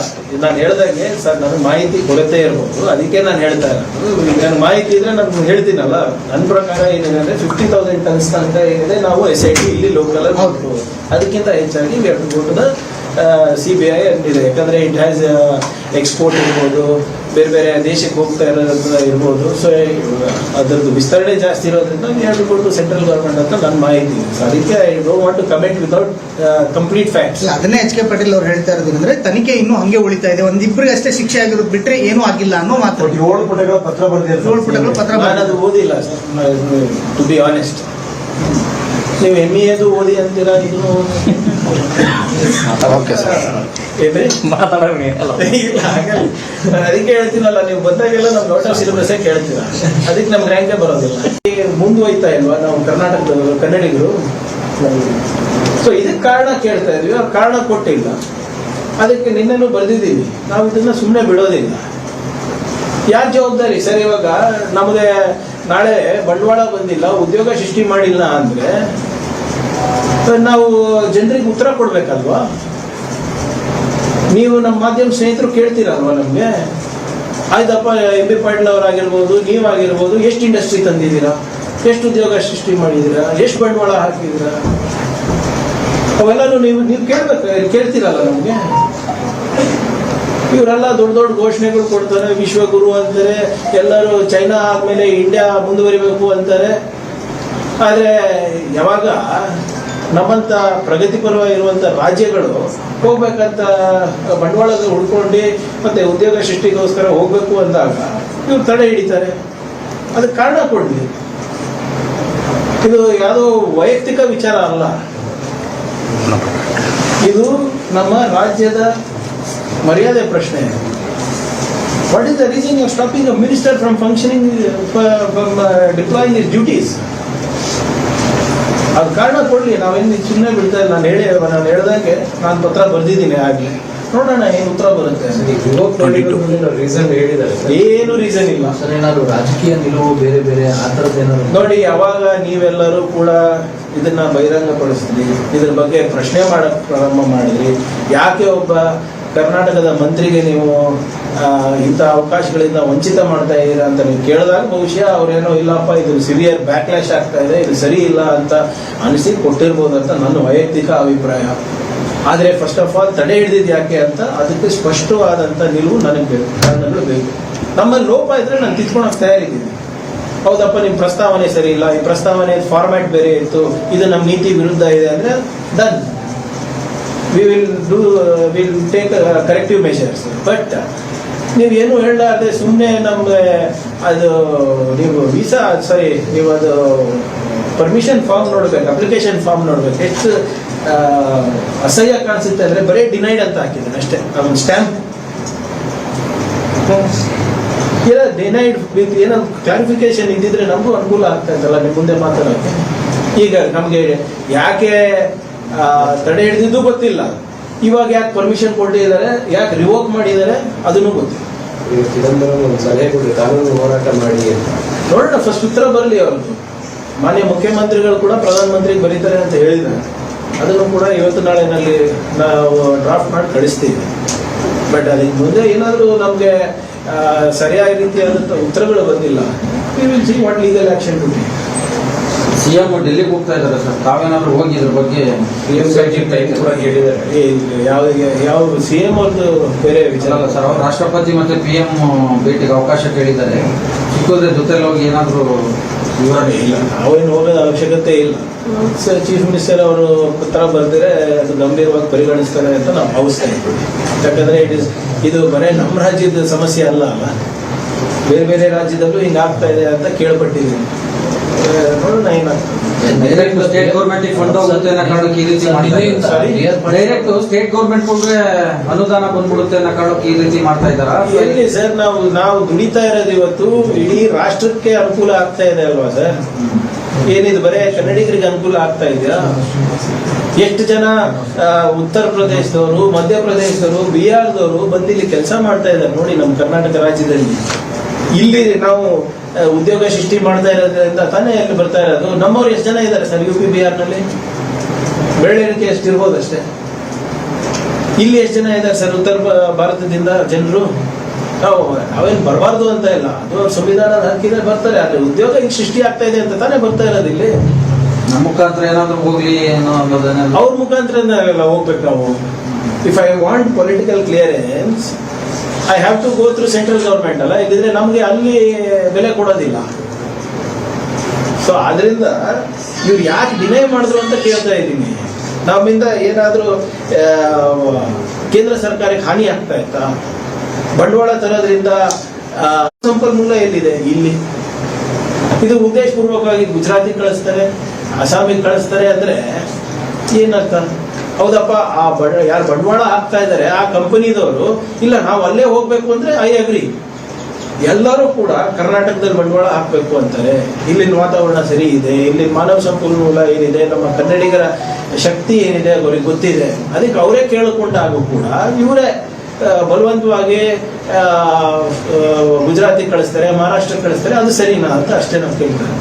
ನಾನು ಹೇಳ್ದಂಗೆ ಸರ್, ನನಗೆ ಮಾಹಿತಿ ಕೊರತೆ ಇರ್ಬೋದು, ಅದಕ್ಕೆ ನಾನು ಹೇಳ್ತಾ ಇರೋದು. ನಾನು ಮಾಹಿತಿ ಇದ್ರೆ ನಾನು ಹೇಳ್ತೀನಲ್ಲ. ನನ್ನ ಪ್ರಕಾರ ಏನಿದೆ ಅಂದ್ರೆ 50,000 ಟನ್ಸ್ ತನಕ ಏನಿದೆ ನಾವು SIT ಇಲ್ಲಿ ಲೋಕಲ್ ಅದಕ್ಕಿಂತ ಹೆಚ್ಚಾಗಿ CBI ಅಂದಿದೆ. ಯಾಕಂದ್ರೆ ಇಟ್ ಹ್ಯಾಸ್ ಎಕ್ಸ್ಪೋರ್ಟ್ ಇರ್ಬೋದು, ಬೇರೆ ಬೇರೆ ದೇಶಕ್ಕೆ ಹೋಗ್ತಾ ಇರೋದ್ರಿಂದ ಇರ್ಬೋದು. ಸೊ ಅದರದ್ದು ವಿಸ್ತರಣೆ ಜಾಸ್ತಿ ಇರೋದ್ರಿಂದ ಹೇಳ್ಬೋದು ಸೆಂಟ್ರಲ್ ಗವರ್ಮೆಂಟ್ ಅಂತ ನನ್ನ ಮಾಹಿತಿ. ಸೊ ಅದಕ್ಕೆ I don't want to comment without complete facts. ಅದನ್ನೇ HK ಪಾಟೀಲ್ ಅವ್ರು ಹೇಳ್ತಾ ಇರೋದು ಅಂದ್ರೆ ತನಿಖೆ ಇನ್ನೂ ಹಂಗೆ ಉಳಿತಾ ಇದೆ, ಒಂದಿಬ್ಬರಿಗೆ ಅಷ್ಟೇ ಶಿಕ್ಷೆ ಆಗಿರೋದು ಬಿಟ್ರೆ ಏನೂ ಆಗಿಲ್ಲ ಅನ್ನೋ ಮಾತು. 7 ಪುಟಗಳ ಪತ್ರ ಬರೆದಿದ್ದಾರೆ. 7 ಪುಟಗಳ ಪತ್ರ ನಾನು ಅದು ಓದಿಲ್ಲ ಟು ಬಿ ಆನೆಸ್ಟ್. ನೀವು MEAದು ಓದಿ ಅಂತೀರಾ, ಇದನ್ನು ಓಕೆ ಸರ್, ಇಲ್ಲ ಹಾಗಲ್ಲ. ನಾನು ಅದಕ್ಕೆ ಹೇಳ್ತೀನಲ್ಲ, ನೀವು ಬಂದಾಗೆಲ್ಲ ನಮ್ಗೆ ಔಟ್ ಆಫ್ ಸಿಲೆಬಸ್ಸೇ ಕೇಳ್ತೀರಾ, ಅದಕ್ಕೆ ನಮ್ಗೆ ರ್ಯಾಂಕೇ ಬರೋದಿಲ್ಲ. ಮುಂದುವಯ್ತಾ ಇಲ್ವಾ ನಾವು ಕರ್ನಾಟಕದ ಕನ್ನಡಿಗರು? ಸೊ ಇದಕ್ಕೆ ಕಾರಣ ಕೇಳ್ತಾ ಇದ್ವಿ, ಆ ಕಾರಣ ಕೊಟ್ಟಿಲ್ಲ. ಅದಕ್ಕೆ ನಿನ್ನೆನೂ ಬರೆದಿದ್ದೀವಿ, ನಾವು ಇದನ್ನ ಸುಮ್ಮನೆ ಬಿಡೋದಿಲ್ಲ. ಯಾರ ಜವಾಬ್ದಾರಿ ಸರ್? ಇವಾಗ ನಮಗೆ ನಾಳೆ ಬಂಡವಾಳ ಬಂದಿಲ್ಲ, ಉದ್ಯೋಗ ಸೃಷ್ಟಿ ಮಾಡಿಲ್ಲ ಅಂದ್ರೆ ನಾವು ಜನರಿಗೆ ಉತ್ತರ ಕೊಡ್ಬೇಕಲ್ವಾ? ನೀವು ನಮ್ಮ ಮಾಧ್ಯಮ ಸ್ನೇಹಿತರು ಕೇಳ್ತೀರಲ್ವಾ ನಮ್ಗೆ? ಆಯ್ತಪ್ಪ, MB ಪಾಟೀಲ್ ಅವರಾಗಿರ್ಬೋದು, ನೀವಾಗಿರ್ಬೋದು, ಎಷ್ಟು ಇಂಡಸ್ಟ್ರಿ ತಂದಿದ್ದೀರಾ, ಎಷ್ಟು ಉದ್ಯೋಗ ಸೃಷ್ಟಿ ಮಾಡಿದ್ದೀರಾ, ಎಷ್ಟು ಬಂಡವಾಳ ಹಾಕಿದ್ದೀರಾ, ಅವೆಲ್ಲರೂ ನೀವು ಕೇಳ್ತೀರಲ್ಲ ನಮ್ಗೆ. ಇವರೆಲ್ಲ ದೊಡ್ಡ ದೊಡ್ಡ ಘೋಷಣೆಗಳು ಕೊಡ್ತಾರೆ, ವಿಶ್ವಗುರು ಅಂತಾರೆ, ಎಲ್ಲರೂ ಚೈನಾ ಆದ್ಮೇಲೆ ಇಂಡಿಯಾ ಮುಂದುವರಿಬೇಕು ಅಂತಾರೆ. ಆದ್ರೆ ಯಾವಾಗ ನಮ್ಮಂತ ಪ್ರಗತಿಪರವಾಗಿರುವಂತ ರಾಜ್ಯಗಳು ಹೋಗ್ಬೇಕಂತ ಬಂಡವಾಳದ ಉಳ್ಕೊಂಡು ಮತ್ತೆ ಉದ್ಯೋಗ ಸೃಷ್ಟಿಗೋಸ್ಕರ ಹೋಗ್ಬೇಕು ಅಂದಾಗ ಇವ್ರು ತಡೆ ಹಿಡಿತಾರೆ. ಅದಕ್ಕೆ ಕಾರಣ ಕೊಡ್ಲಿ. ಇದು ಯಾವುದೋ ವೈಯಕ್ತಿಕ ವಿಚಾರ ಅಲ್ಲ, ಇದು ನಮ್ಮ ರಾಜ್ಯದ ಮರ್ಯಾದೆ ಪ್ರಶ್ನೆ. What is the reason you are stopping a minister from functioning, from deploying his duties? ಅದು ಕಾರಣ ಕೊಡ್ಲಿ, ನಾವೇನು ಸುಮ್ಮನೆ ಬಿಡ್ತಾ ಇಲ್ಲ. ನಾನು ಹೇಳ್ದಂಗೆ ನಾನು ಪತ್ರ ಬರೆದಿದ್ದೀನಿ ಆಗ್ಲಿ, ನೋಡೋಣ ಏನು ಉತ್ತರ ಬರುತ್ತೆ. ರೀಸನ್ ಹೇಳಿದ್ದಾರೆ ಏನು ರೀಸನ್ ಇಲ್ಲ ಸರ್. ಏನಾದ್ರು ರಾಜಕೀಯ ನಿಲುವು ಬೇರೆ ಬೇರೆ ಆ ಥರದ್ದು ಏನಾದ್ರು ನೋಡಿ. ಯಾವಾಗ ನೀವೆಲ್ಲರೂ ಕೂಡ ಇದನ್ನ ಬಹಿರಂಗಪಡಿಸಿದ್ರಿ, ಇದ್ರ ಬಗ್ಗೆ ಪ್ರಶ್ನೆ ಮಾಡಕ್ ಪ್ರಾರಂಭ ಮಾಡಿದ್ರಿ, ಯಾಕೆ ಒಬ್ಬ ಕರ್ನಾಟಕದ ಮಂತ್ರಿಗೆ ನೀವು ಇಂಥ ಅವಕಾಶಗಳಿಂದ ವಂಚಿತ ಮಾಡ್ತಾ ಇದ್ದೀರಾ ಅಂತ ನೀವು ಕೇಳಿದಾಗ ಬಹುಶಃ ಅವ್ರೇನೋ ಇಲ್ಲಪ್ಪ ಇದು ಸಿವಿಯರ್ ಬ್ಯಾಕ್ಲ್ಯಾಶ್ ಆಗ್ತಾ ಇದೆ, ಇದು ಸರಿ ಇಲ್ಲ ಅಂತ ಅನಿಸಿ ಕೊಟ್ಟಿರ್ಬೋದು ಅಂತ ನನ್ನ ವೈಯಕ್ತಿಕ ಅಭಿಪ್ರಾಯ. ಆದರೆ ಫಸ್ಟ್ ಆಫ್ ಆಲ್ ತಡೆ ಹಿಡಿದಿದ್ದು ಯಾಕೆ ಅಂತ ಅದಕ್ಕೆ ಸ್ಪಷ್ಟವಾದಂಥ ನಿಲುವು ನನಗೆ ಬೇಕು, ಕಾರಣಗಳು ಬೇಕು. ನಮ್ಮಲ್ಲಿ ಲೋಪ ಇದ್ರೆ ನಾನು ತಿದ್ಕೊಳಕ್ಕೆ ತಯಾರಿದ್ದೀನಿ. ಹೌದಪ್ಪ, ನಿಮ್ಮ ಪ್ರಸ್ತಾವನೆ ಸರಿ ಇಲ್ಲ, ಈ ಪ್ರಸ್ತಾವನೆ ಫಾರ್ಮ್ಯಾಟ್ ಬೇರೆ ಇತ್ತು, ಇದು ನಮ್ಮ ನೀತಿ ವಿರುದ್ಧ ಇದೆ ಅಂದರೆ done, will take corrective measures. But ನೀವೇನು ಹೇಳಲಾರ್ದೆ ಸುಮ್ಮನೆ ನಮ್ಗೆ ಅದು ನೀವು ವೀಸಾ ನೀವು ಅದು ಪರ್ಮಿಷನ್ ಫಾರ್ಮ್ ನೋಡ್ಬೇಕು, ಅಪ್ಲಿಕೇಶನ್ ಫಾರ್ಮ್ ನೋಡ್ಬೇಕು, ಎಷ್ಟು ಅಸಹ್ಯ ಕಾಣಿಸುತ್ತೆ ಅಂದರೆ ಬರೀ ಡಿನೈಡ್ ಅಂತ ಹಾಕಿದ್ದಾನೆ ಅಷ್ಟೇ, ಒಂದು ಸ್ಟ್ಯಾಂಪ್. ಏನೋ ಡಿನೈಡ್ ವಿತ್ ಏನೋ ಕ್ಲಾರಿಫಿಕೇಶನ್ ಇದ್ದಿದ್ರೆ ನಮಗೂ ಅನುಕೂಲ ಆಗ್ತಾ ಇತ್ತಲ್ಲ ನಿಮ್ಮ ಮುಂದೆ ಮಾತಾಡೋಕ್ಕೆ. ಈಗ ನಮಗೆ ಯಾಕೆ ತಡೆ ಹಿಡಿದಿದ್ದು ಗೊತ್ತಿಲ್ಲ, ಇವಾಗ ಯಾಕೆ ಪರ್ಮಿಷನ್ ಕೊಟ್ಟಿದ್ದಾರೆ, ಯಾಕೆ ರಿವೋಕ್ ಮಾಡಿದ್ದಾರೆ ಅದನ್ನು ಗೊತ್ತಿಲ್ಲ. ಈಗ ಚಿದಂಬರಂ ಒಂದು ಸಲಹೆ ಕೊಡಿ, ಕಾನೂನು ಹೋರಾಟ ಮಾಡಿ ಅಂತ. ನೋಡೋಣ, ಫಸ್ಟ್ ಉತ್ತರ ಬರಲಿ ಅವ್ರದ್ದು. ಮಾನ್ಯ ಮುಖ್ಯಮಂತ್ರಿಗಳು ಕೂಡ ಪ್ರಧಾನಮಂತ್ರಿಗೆ ಬರೀತಾರೆ ಅಂತ ಹೇಳಿದ್ದಾರೆ, ಅದನ್ನು ಕೂಡ ಇವತ್ತು ನಾಳೆನಲ್ಲಿ ನಾವು ಡ್ರಾಫ್ಟ್ ಮಾಡಿ ಕಳಿಸ್ತೀವಿ. ಬಟ್ ಅದಕ್ಕೆ ಮುಂದೆ ಏನಾದರೂ ನಮಗೆ ಸರಿಯಾದ ರೀತಿಯಾದಂಥ ಉತ್ತರಗಳು ಬಂದಿಲ್ಲ, we will see what legal action to take. CM ಡೆಲ್ಲಿಗೆ ಹೋಗ್ತಾ ಇದ್ದಾರೆ ಸರ್, ತಾವೇನಾದ್ರು ಹೋಗಿ ಇದ್ರ ಬಗ್ಗೆ ಕೂಡ ಹೇಳಿದ್ದಾರೆ. ಯಾವ ಸಿ ಎಂ ಅವ್ರದ್ದು ಬೇರೆ ವಿಚಾರ ಅಲ್ಲ ಸರ್, ಅವ್ರು ರಾಷ್ಟ್ರಪತಿ ಮತ್ತೆ PM ಭೇಟಿಗೆ ಅವಕಾಶ ಕೇಳಿದ್ದಾರೆ. ಸಿಕ್ಕಿದ್ರೆ ಜೊತೆಲಿ ಹೋಗಿ ಏನಾದ್ರು ವಿವರಣೆ ಇಲ್ಲ, ನಾವೇನು ಹೋಗೋದ ಅವಶ್ಯಕತೆ ಇಲ್ಲ. ಚೀಫ್ ಮಿನಿಸ್ಟರ್ ಅವರು ಪತ್ರ ಬರೆದರೆ ಅದು ಗಂಭೀರವಾಗಿ ಪರಿಗಣಿಸ್ತಾರೆ ಅಂತ ನಾವು ಭಾವಿಸ್ತಾ ಇದ್ದೀವಿ. ಯಾಕಂದರೆ ಇದು ಬರೀ ನಮ್ಮ ರಾಜ್ಯದ ಸಮಸ್ಯೆ ಅಲ್ಲ, ಬೇರೆ ಬೇರೆ ರಾಜ್ಯದಲ್ಲೂ ಹಿಂಗೆ ಆಗ್ತಾ ಇದೆ ಅಂತ ಕೇಳ್ಪಟ್ಟಿದ್ದೀನಿ. ನೋಡೋಣ ಏನಾಗ್ತದೆ. ಡೈರೆಕ್ಟ್ ಸ್ಟೇಟ್ ಗೌರ್ಮೆಂಟ್ ಫಂಡ್ ಹೋಗುತ್ತೆ ಅನ್ನೋ ಕಾರಣಕ್ಕೆ ಈ ರೀತಿ ಮಾಡಿದ್ದಾರೆ. ಡೈರೆಕ್ಟ್ ಸ್ಟೇಟ್ ಗೌರ್ಮೆಂಟ್ ಅನುದಾನ ಬಂದ್ಬಿಡುತ್ತೆ ಅನ್ನೋ ಕಾರಣಕ್ಕೆ ಈ ರೀತಿ ಮಾಡ್ತಾ ಇದ್ದಾರಾ? ಎಲ್ಲಿ ಸರ್, ನಾವು ದುಡಿತಾ ಇರೋದು ಇವತ್ತು ಇಡೀ ರಾಷ್ಟ್ರಕ್ಕೆ ಅನುಕೂಲ ಆಗ್ತಾ ಇದೆ ಅಲ್ವಾ ಸರ್? ಏನಿದು ಬರೇ ಕನ್ನಡಿಗರಿಗೆ ಅನುಕೂಲ ಆಗ್ತಾ ಇದೆಯಾ? ಎಷ್ಟು ಜನ ಉತ್ತರ ಪ್ರದೇಶದವರು, ಮಧ್ಯಪ್ರದೇಶದವರು, ಬಿಹಾರದವರು ಬಂದಿಲ್ಲಿ ಕೆಲಸ ಮಾಡ್ತಾ ಇದ್ದಾರೆ ನೋಡಿ ನಮ್ಮ ಕರ್ನಾಟಕ ರಾಜ್ಯದಲ್ಲಿ. ಇಲ್ಲಿ ನಾವು ಉದ್ಯೋಗ ಸೃಷ್ಟಿ ಮಾಡ್ತಾ ಇರೋದ್ರಿಂದ ತಾನೇ ಎಲ್ಲಿ ಬರ್ತಾ ಇರೋದು. ನಮ್ಮವ್ರು ಎಷ್ಟು ಜನ ಇದ್ದಾರೆ ಸರ್ UP ಬಿಹಾರ್ನಲ್ಲಿ? ಬೆರಳಿಕೆ ಎಷ್ಟು ಇರ್ಬೋದು ಅಷ್ಟೇ. ಇಲ್ಲಿ ಎಷ್ಟು ಜನ ಇದ್ದಾರೆ ಸರ್ ಉತ್ತರ ಭಾರತದಿಂದ ಜನರು? ಅವೇನು ಬರಬಾರ್ದು ಅಂತ ಇಲ್ಲ, ಅದು ಅವ್ರ ಸಂವಿಧಾನ ಹಾಕಿದ್ರೆ ಬರ್ತಾರೆ. ಆದರೆ ಉದ್ಯೋಗ ಈಗ ಸೃಷ್ಟಿ ಆಗ್ತಾ ಇದೆ ಅಂತ ತಾನೇ ಬರ್ತಾ ಇರೋದು ಇಲ್ಲಿ. ನಮ್ಮ ಮುಖಾಂತರ ಏನಾದ್ರು ಹೋಗ್ಲಿ ಅನ್ನೋ ಅನ್ನೋದನ್ನ ಅವ್ರ ಮುಖಾಂತರ ನಾವೆಲ್ಲ ಹೋಗ್ಬೇಕು ನಾವು. If I want political clearance I have to go through central government ಅಲ್ಲ, ಇಲ್ಲಿದ್ರೆ ನಮಗೆ ಅಲ್ಲಿ ಬೆಲೆ ಕೊಡೋದಿಲ್ಲ. ಸೊ ಆದ್ರಿಂದ ಇವ್ರು ಯಾಕೆ ಡಿನೈ ಮಾಡಿದ್ರು ಅಂತ ಕೇಳ್ತಾ ಇದ್ದೀನಿ. ನಮ್ಮಿಂದ ಏನಾದರೂ ಕೇಂದ್ರ ಸರ್ಕಾರಕ್ಕೆ ಹಾನಿ ಆಗ್ತಾ ಇತ್ತಾ? ಬಂಡವಾಳ ತರೋದ್ರಿಂದ ಸಂಪನ್ಮೂಲ ಎಲ್ಲಿದೆ? ಇಲ್ಲಿ ಇದು ಉದ್ದೇಶಪೂರ್ವಕವಾಗಿ ಗುಜರಾತಿಗೆ ಕಳಿಸ್ತಾರೆ, ಅಸ್ಸಾಮಿಗೆ ಕಳಿಸ್ತಾರೆ ಅಂದ್ರೆ ಏನರ್ಥ? ಹೌದಪ್ಪ, ಯಾರು ಬಂಡವಾಳ ಹಾಕ್ತಾ ಇದ್ದಾರೆ ಆ ಕಂಪನಿದವರು ಇಲ್ಲ ನಾವು ಅಲ್ಲೇ ಹೋಗ್ಬೇಕು ಅಂದ್ರೆ ಐ ಅಗ್ರಿ. ಎಲ್ಲರೂ ಕೂಡ ಕರ್ನಾಟಕದಲ್ಲಿ ಬಂಡವಾಳ ಹಾಕಬೇಕು ಅಂತಾರೆ. ಇಲ್ಲಿನ ವಾತಾವರಣ ಸರಿ ಇದೆ, ಇಲ್ಲಿನ ಮಾನವ ಸಂಪನ್ಮೂಲ ಏನಿದೆ, ನಮ್ಮ ಕನ್ನಡಿಗರ ಶಕ್ತಿ ಏನಿದೆ ಅವ್ರಿಗೆ ಗೊತ್ತಿದೆ. ಅದಕ್ಕೆ ಅವರೇ ಕೇಳಿಕೊಂಡಾಗೂ ಕೂಡ ಇವರೇ ಬಲವಂತವಾಗಿ ಗುಜರಾತಿಗೆ ಕಳಿಸ್ತಾರೆ, ಮಹಾರಾಷ್ಟ್ರಕ್ಕೆ ಕಳಿಸ್ತಾರೆ. ಅದು ಸರಿನಾ ಅಂತ ಅಷ್ಟೇ ನಾವು ಕೇಳ್ತಾರೆ.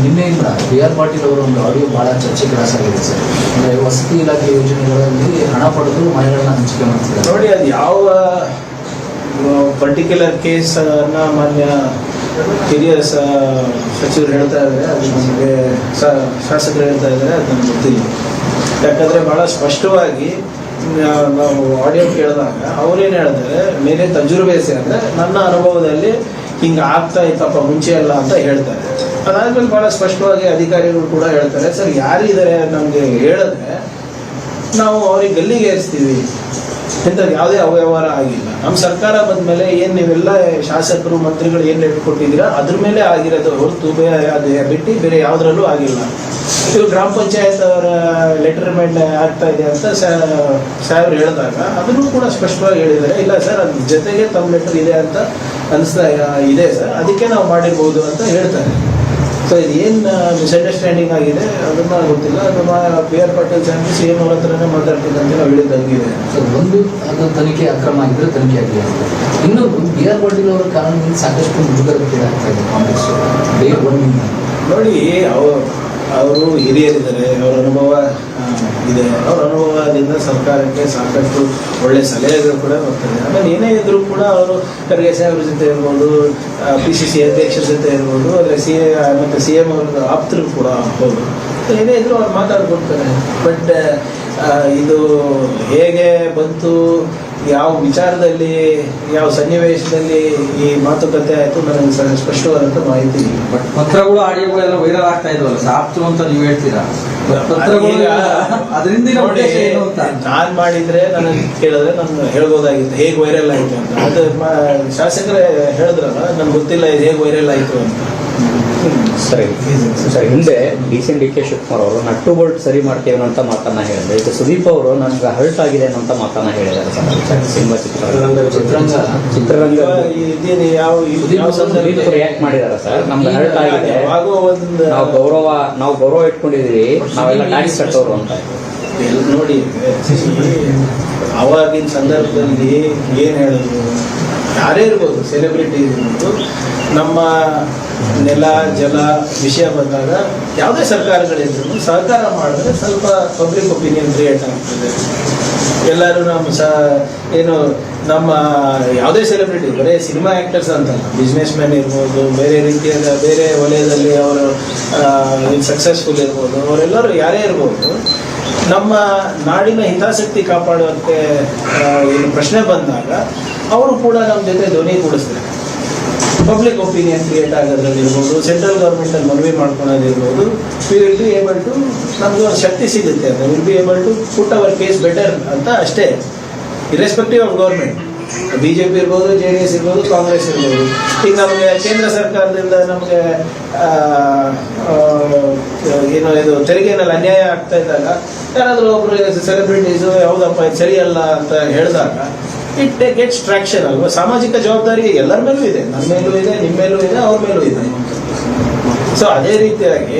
ನಿನ್ನೆಯಿಂದ BR ಪಾಟೀಲ್ ಅವರ ಒಂದು ಆಡಿಯೋ ಬಹಳ ಚರ್ಚೆಗೆ ಗ್ರಾಸಾಗಿದೆ ಸರ್. ಅಂದರೆ ವಸತಿ ಇಲಾಖೆ ಯೋಜನೆಗಳಲ್ಲಿ ಹಣ ಪಡೆದು ಮನೆಗಳನ್ನ ಹಂಚಿಕೆ ಮಾಡ್ತಿದ್ದಾರೆ ನೋಡಿ. ಅದು ಯಾವ ಪರ್ಟಿಕ್ಯುಲರ್ ಕೇಸ್ ಅನ್ನ ಮಾನ್ಯ ಹಿರಿಯ ಸಚಿವರು ಹೇಳ್ತಾ ಇದ್ದಾರೆ, ಅದು ನಮಗೆ ಶಾಸಕರು ಹೇಳ್ತಾ ಇದ್ದಾರೆ, ಅದು ನಮ್ಗೆ ಗೊತ್ತಿಲ್ಲ. ಯಾಕಂದ್ರೆ ಬಹಳ ಸ್ಪಷ್ಟವಾಗಿ ನಾವು ಆಡಿಯೋ ಕೇಳಿದಾಗ ಅವ್ರೇನು ಹೇಳಿದ್ರೆ, ಮೇಲೆ ತಜುರ್ಬೇಸೆ ಅಂದರೆ ನನ್ನ ಅನುಭವದಲ್ಲಿ ಹಿಂಗೆ ಆಗ್ತಾ ಇತ್ತಪ್ಪ ಮುಂಚೆ ಅಲ್ಲ ಅಂತ ಹೇಳ್ತಾರೆ. ಅದಾದ್ಮೇಲೆ ಬಹಳ ಸ್ಪಷ್ಟವಾಗಿ ಅಧಿಕಾರಿಗಳು ಕೂಡ ಹೇಳ್ತಾರೆ, ಸರ್ ಯಾರಿದ್ದಾರೆ ನಮಗೆ ಹೇಳಿದ್ರೆ ನಾವು ಅವ್ರಿಗೆ ಗಲ್ಲಿಗೆ ಏರಿಸ್ತೀವಿ. ಇಂಥದ್ದು ಯಾವುದೇ ಅವ್ಯವಹಾರ ಆಗಿಲ್ಲ. ನಮ್ಮ ಸರ್ಕಾರ ಬಂದ ಮೇಲೆ ಏನು ನೀವೆಲ್ಲ ಶಾಸಕರು ಮಂತ್ರಿಗಳು ಏನು ರೇಟ್ ಕೊಟ್ಟಿದ್ದೀರಾ ಅದ್ರ ಮೇಲೆ ಆಗಿರೋದು ಹೊರತು ಅದು ಬಿಟ್ಟು ಬೇರೆ ಯಾವುದ್ರಲ್ಲೂ ಆಗಿಲ್ಲ. ಇವು ಗ್ರಾಮ ಪಂಚಾಯತ್ ಅವರ ಲೆಟರ್ ಮೇಲೆ ಆಗ್ತಾ ಇದೆ ಅಂತ ಸಾಹೇಬ್ರು ಹೇಳಿದಾಗ ಅದನ್ನು ಕೂಡ ಸ್ಪಷ್ಟವಾಗಿ ಹೇಳಿದ್ದಾರೆ, ಇಲ್ಲ ಸರ್ ಅದ್ರ ಜೊತೆಗೆ ತಮ್ಮ ಲೆಟರ್ ಇದೆ ಅಂತ ಅನಿಸ್ತಾ ಇದೆ ಸರ್, ಅದಕ್ಕೆ ನಾವು ಮಾಡಿರ್ಬೋದು ಅಂತ ಹೇಳ್ತಾರೆ. ಸೊ ಇದೇನು ಮಿಸ್ಅಂಡರ್ಸ್ಟ್ಯಾಂಡಿಂಗ್ ಆಗಿದೆ ಅದನ್ನ ಗೊತ್ತಿಲ್ಲ. ನಮ್ಮ BR ಪಾಟೀಲ್ ಸಾಹೇಬ್ CM ಅವ್ರ ಹತ್ರನೇ ಮಾತಾಡ್ತಿದ್ದಂತೆ ನಾವು ಹೇಳಿದಂಗಿದೆ. ಸೊ ಒಂದು ಅದು ತನಿಖೆ ಅಕ್ರಮ ಆಗಿದ್ರೆ ತನಿಖೆ ಆಗಿದೆ. ಇನ್ನೊಂದು BR ಪಾಟೀಲ್ ಅವರ ಕಾರಣದಿಂದ ಸಾಕಷ್ಟು ಮುಜುಗರಕ್ಕೀಡಾಗ್ತಾ ಇದೆ ಕಾಂಗ್ರೆಸ್ ಡೇ ಒನ್ನಿಂದ. ನೋಡಿ, ಅವರು ಹಿರಿಯರಿದ್ದಾರೆ, ಅವರ ಅನುಭವ ಇದೆ. ಅವರ ಅನುಭವದಿಂದ ಸರ್ಕಾರಕ್ಕೆ ಸಾಕಷ್ಟು ಒಳ್ಳೆ ಸಲಹೆಗಳು ಕೂಡ ಬರ್ತದೆ. ಆಮೇಲೆ ಏನೇ ಇದ್ರೂ ಕೂಡ ಅವರು ಖರ್ಗೆ ಸಾಹೇಬ್ರ ಜೊತೆ ಇರ್ಬೋದು, PCC ಅಧ್ಯಕ್ಷರ ಜೊತೆ ಇರ್ಬೋದು, ಅಂದರೆ ಮತ್ತು CM ಅವ್ರದ್ದು ಆಪ್ತರು ಕೂಡ ಹೌದು. ಏನೇ ಇದ್ರೂ ಅವ್ರು ಮಾತಾಡ್ಕೊಡ್ತಾರೆ. ಬಟ್ ಇದು ಹೇಗೆ ಬಂತು ಯಾವ ವಿಚಾರದಲ್ಲಿ ಯಾವ ಸನ್ನಿವೇಶದಲ್ಲಿ ಈ ಮಾತುಕತೆ ಆಯಿತು ನನಗೆ ಸ್ಪಷ್ಟವಾದಂಥ ಮಾಹಿತಿ ಇಲ್ಲ. ಬಟ್ ಪತ್ರಗಳು ಆಡಿಯೋಗಳೆಲ್ಲ ವೈರಲ್ ಆಗ್ತಾ ಇದ್ವಲ್ಲ ಸಾಪ್ತು ಅಂತ ನೀವು ಹೇಳ್ತೀರಾ ಪತ್ರಗಳು ಈಗ ಅದರಿಂದ ನೋಡಿ, ಉದ್ದೇಶ ಏನು ಅಂತ ನಾನ್ ಮಾಡಿದ್ರೆ ನನಗೆ ಕೇಳಿದ್ರೆ ನಾನು ಹೇಳ್ಬೋದಾಗಿತ್ತು ಹೇಗೆ ವೈರಲ್ ಆಯ್ತು ಅಂತ. ಅದು ಶಾಸಕರೇ ಹೇಳಿದ್ರಲ್ಲ, ನನ್ಗೆ ಗೊತ್ತಿಲ್ಲ ಇದು ಹೇಗೆ ವೈರಲ್ ಆಯ್ತು ಅಂತ. ಸರಿ ಸರ್, ಹಿಂದೆ ಡಿ ಕೆ ಶಿವಕುಮಾರ್ ಅವರು ನಟ್ಟು ಬೋಲ್ಟ್ ಸರಿ ಮಾಡ್ತೇವೆ ಅಂತ ಮಾತನ್ನ ಹೇಳಿದ್ರೆ, ಈಗ ಸುದೀಪ್ ಅವರು ನನ್ಗೆ ಹರ್ಟ್ ಆಗಿದೆ ಅನ್ನೋ ಮಾತನ್ನ ಹೇಳಿದ್ದಾರೆ ಸರ್. ಸಿನಿಮಾ ಚಿತ್ರರಂಗ ಇದೇನು ಯಾವ ಸಂದರ್ಭದಲ್ಲಿ ರಿಯಾಕ್ಟ್ ಮಾಡಿದಾರೆ ಸರ್. ನಮ್ಗೆ ಹರ್ಟ್ ಆಗಿದೆ, ಆಗುವ ಒಂದು ನಾವು ಗೌರವ ಇಟ್ಕೊಂಡಿದೀವಿ, ನಾವೆಲ್ಲ ಟ್ಯಾಕ್ಸ್ ಕಟ್ಟೋರು ಅಂತ. ನೋಡಿ, ಅವಾಗಿನ ಸಂದರ್ಭದಲ್ಲಿ ಏನು ಹೇಳಿದ್ರು, ಯಾರೇ ಇರ್ಬೋದು, ಸೆಲೆಬ್ರಿಟಿ ಇರ್ಬೋದು, ನಮ್ಮ ನೆಲ ಜಲ ವಿಷಯ ಬಂದಾಗ ಯಾವುದೇ ಸರ್ಕಾರಗಳಿದ್ರು ಸಹಕಾರ ಮಾಡಿದ್ರೆ ಸ್ವಲ್ಪ ಪಬ್ಲಿಕ್ ಒಪಿನಿಯನ್ ಕ್ರಿಯೇಟ್ ಆಗ್ತದೆ. ಎಲ್ಲರೂ ಏನು ನಮ್ಮ ಯಾವುದೇ ಸೆಲೆಬ್ರಿಟಿ, ಬರೀ ಸಿನಿಮಾ ಆ್ಯಕ್ಟರ್ಸ್ ಅಂತಲ್ಲ, ಬಿಸ್ನೆಸ್ ಮ್ಯಾನ್ ಇರ್ಬೋದು, ಬೇರೆ ರೀತಿಯಾದ ಬೇರೆ ವಲಯದಲ್ಲಿ ಅವರು ಸಕ್ಸಸ್ಫುಲ್ ಇರ್ಬೋದು, ಅವರೆಲ್ಲರೂ ಯಾರೇ ಇರ್ಬೋದು, ನಮ್ಮ ನಾಡಿನ ಹಿತಾಸಕ್ತಿ ಕಾಪಾಡೋಕ್ಕೆ ಏನು ಪ್ರಶ್ನೆ ಬಂದಾಗ ಅವರು ಕೂಡ ನಮ್ಮ ಜೊತೆ ಧ್ವನಿ ಕೂಡಿಸ್ತಾರೆ. ಪಬ್ಲಿಕ್ ಒಪಿನಿಯನ್ ಕ್ರಿಯೇಟ್ ಆಗೋದ್ರಲ್ಲಿರ್ಬೋದು, ಸೆಂಟ್ರಲ್ ಗೌರ್ಮೆಂಟಲ್ಲಿ ಮನವಿ ಮಾಡ್ಕೊಳೋದಿರ್ಬೋದು, we will be able to, ನಮಗೂ ಒಂದು ಶಕ್ತಿ ಸಿಗುತ್ತೆ ಅಂತ, will be able to put our case better ಅಂತ ಅಷ್ಟೇ. ಇರೆಸ್ಪೆಕ್ಟಿವ್ ಆಫ್ ಗೌರ್ಮೆಂಟ್, BJP ಇರ್ಬೋದು, JDS ಇರ್ಬೋದು, ಕಾಂಗ್ರೆಸ್ ಇರ್ಬೋದು. ಈಗ ನಮಗೆ ಕೇಂದ್ರ ಸರ್ಕಾರದಿಂದ ನಮಗೆ ಏನು ಇದು ತೆರಿಗೆನಲ್ಲಿ ಅನ್ಯಾಯ ಆಗ್ತಾ ಇದ್ದಾಗ ಯಾರಾದರೂ ಒಬ್ರು ಸೆಲೆಬ್ರಿಟೀಸು ಯಾವುದಪ್ಪ ಇದು ಸರಿಯಲ್ಲ ಅಂತ ಹೇಳಿದಾಗ ಇಟ್ ಗೆಟ್ಸ್ ಟ್ರಾಕ್ಷನ್ ಅಲ್ವಾ. ಸಾಮಾಜಿಕ ಜವಾಬ್ದಾರಿ ಎಲ್ಲರ ಮೇಲೂ ಇದೆ, ನನ್ನ ಮೇಲೂ ಇದೆ, ನಿಮ್ಮ ಮೇಲೂ ಇದೆ, ಅವ್ರ ಮೇಲೂ ಇದೆ. ಸೊ ಅದೇ ರೀತಿಯಾಗಿ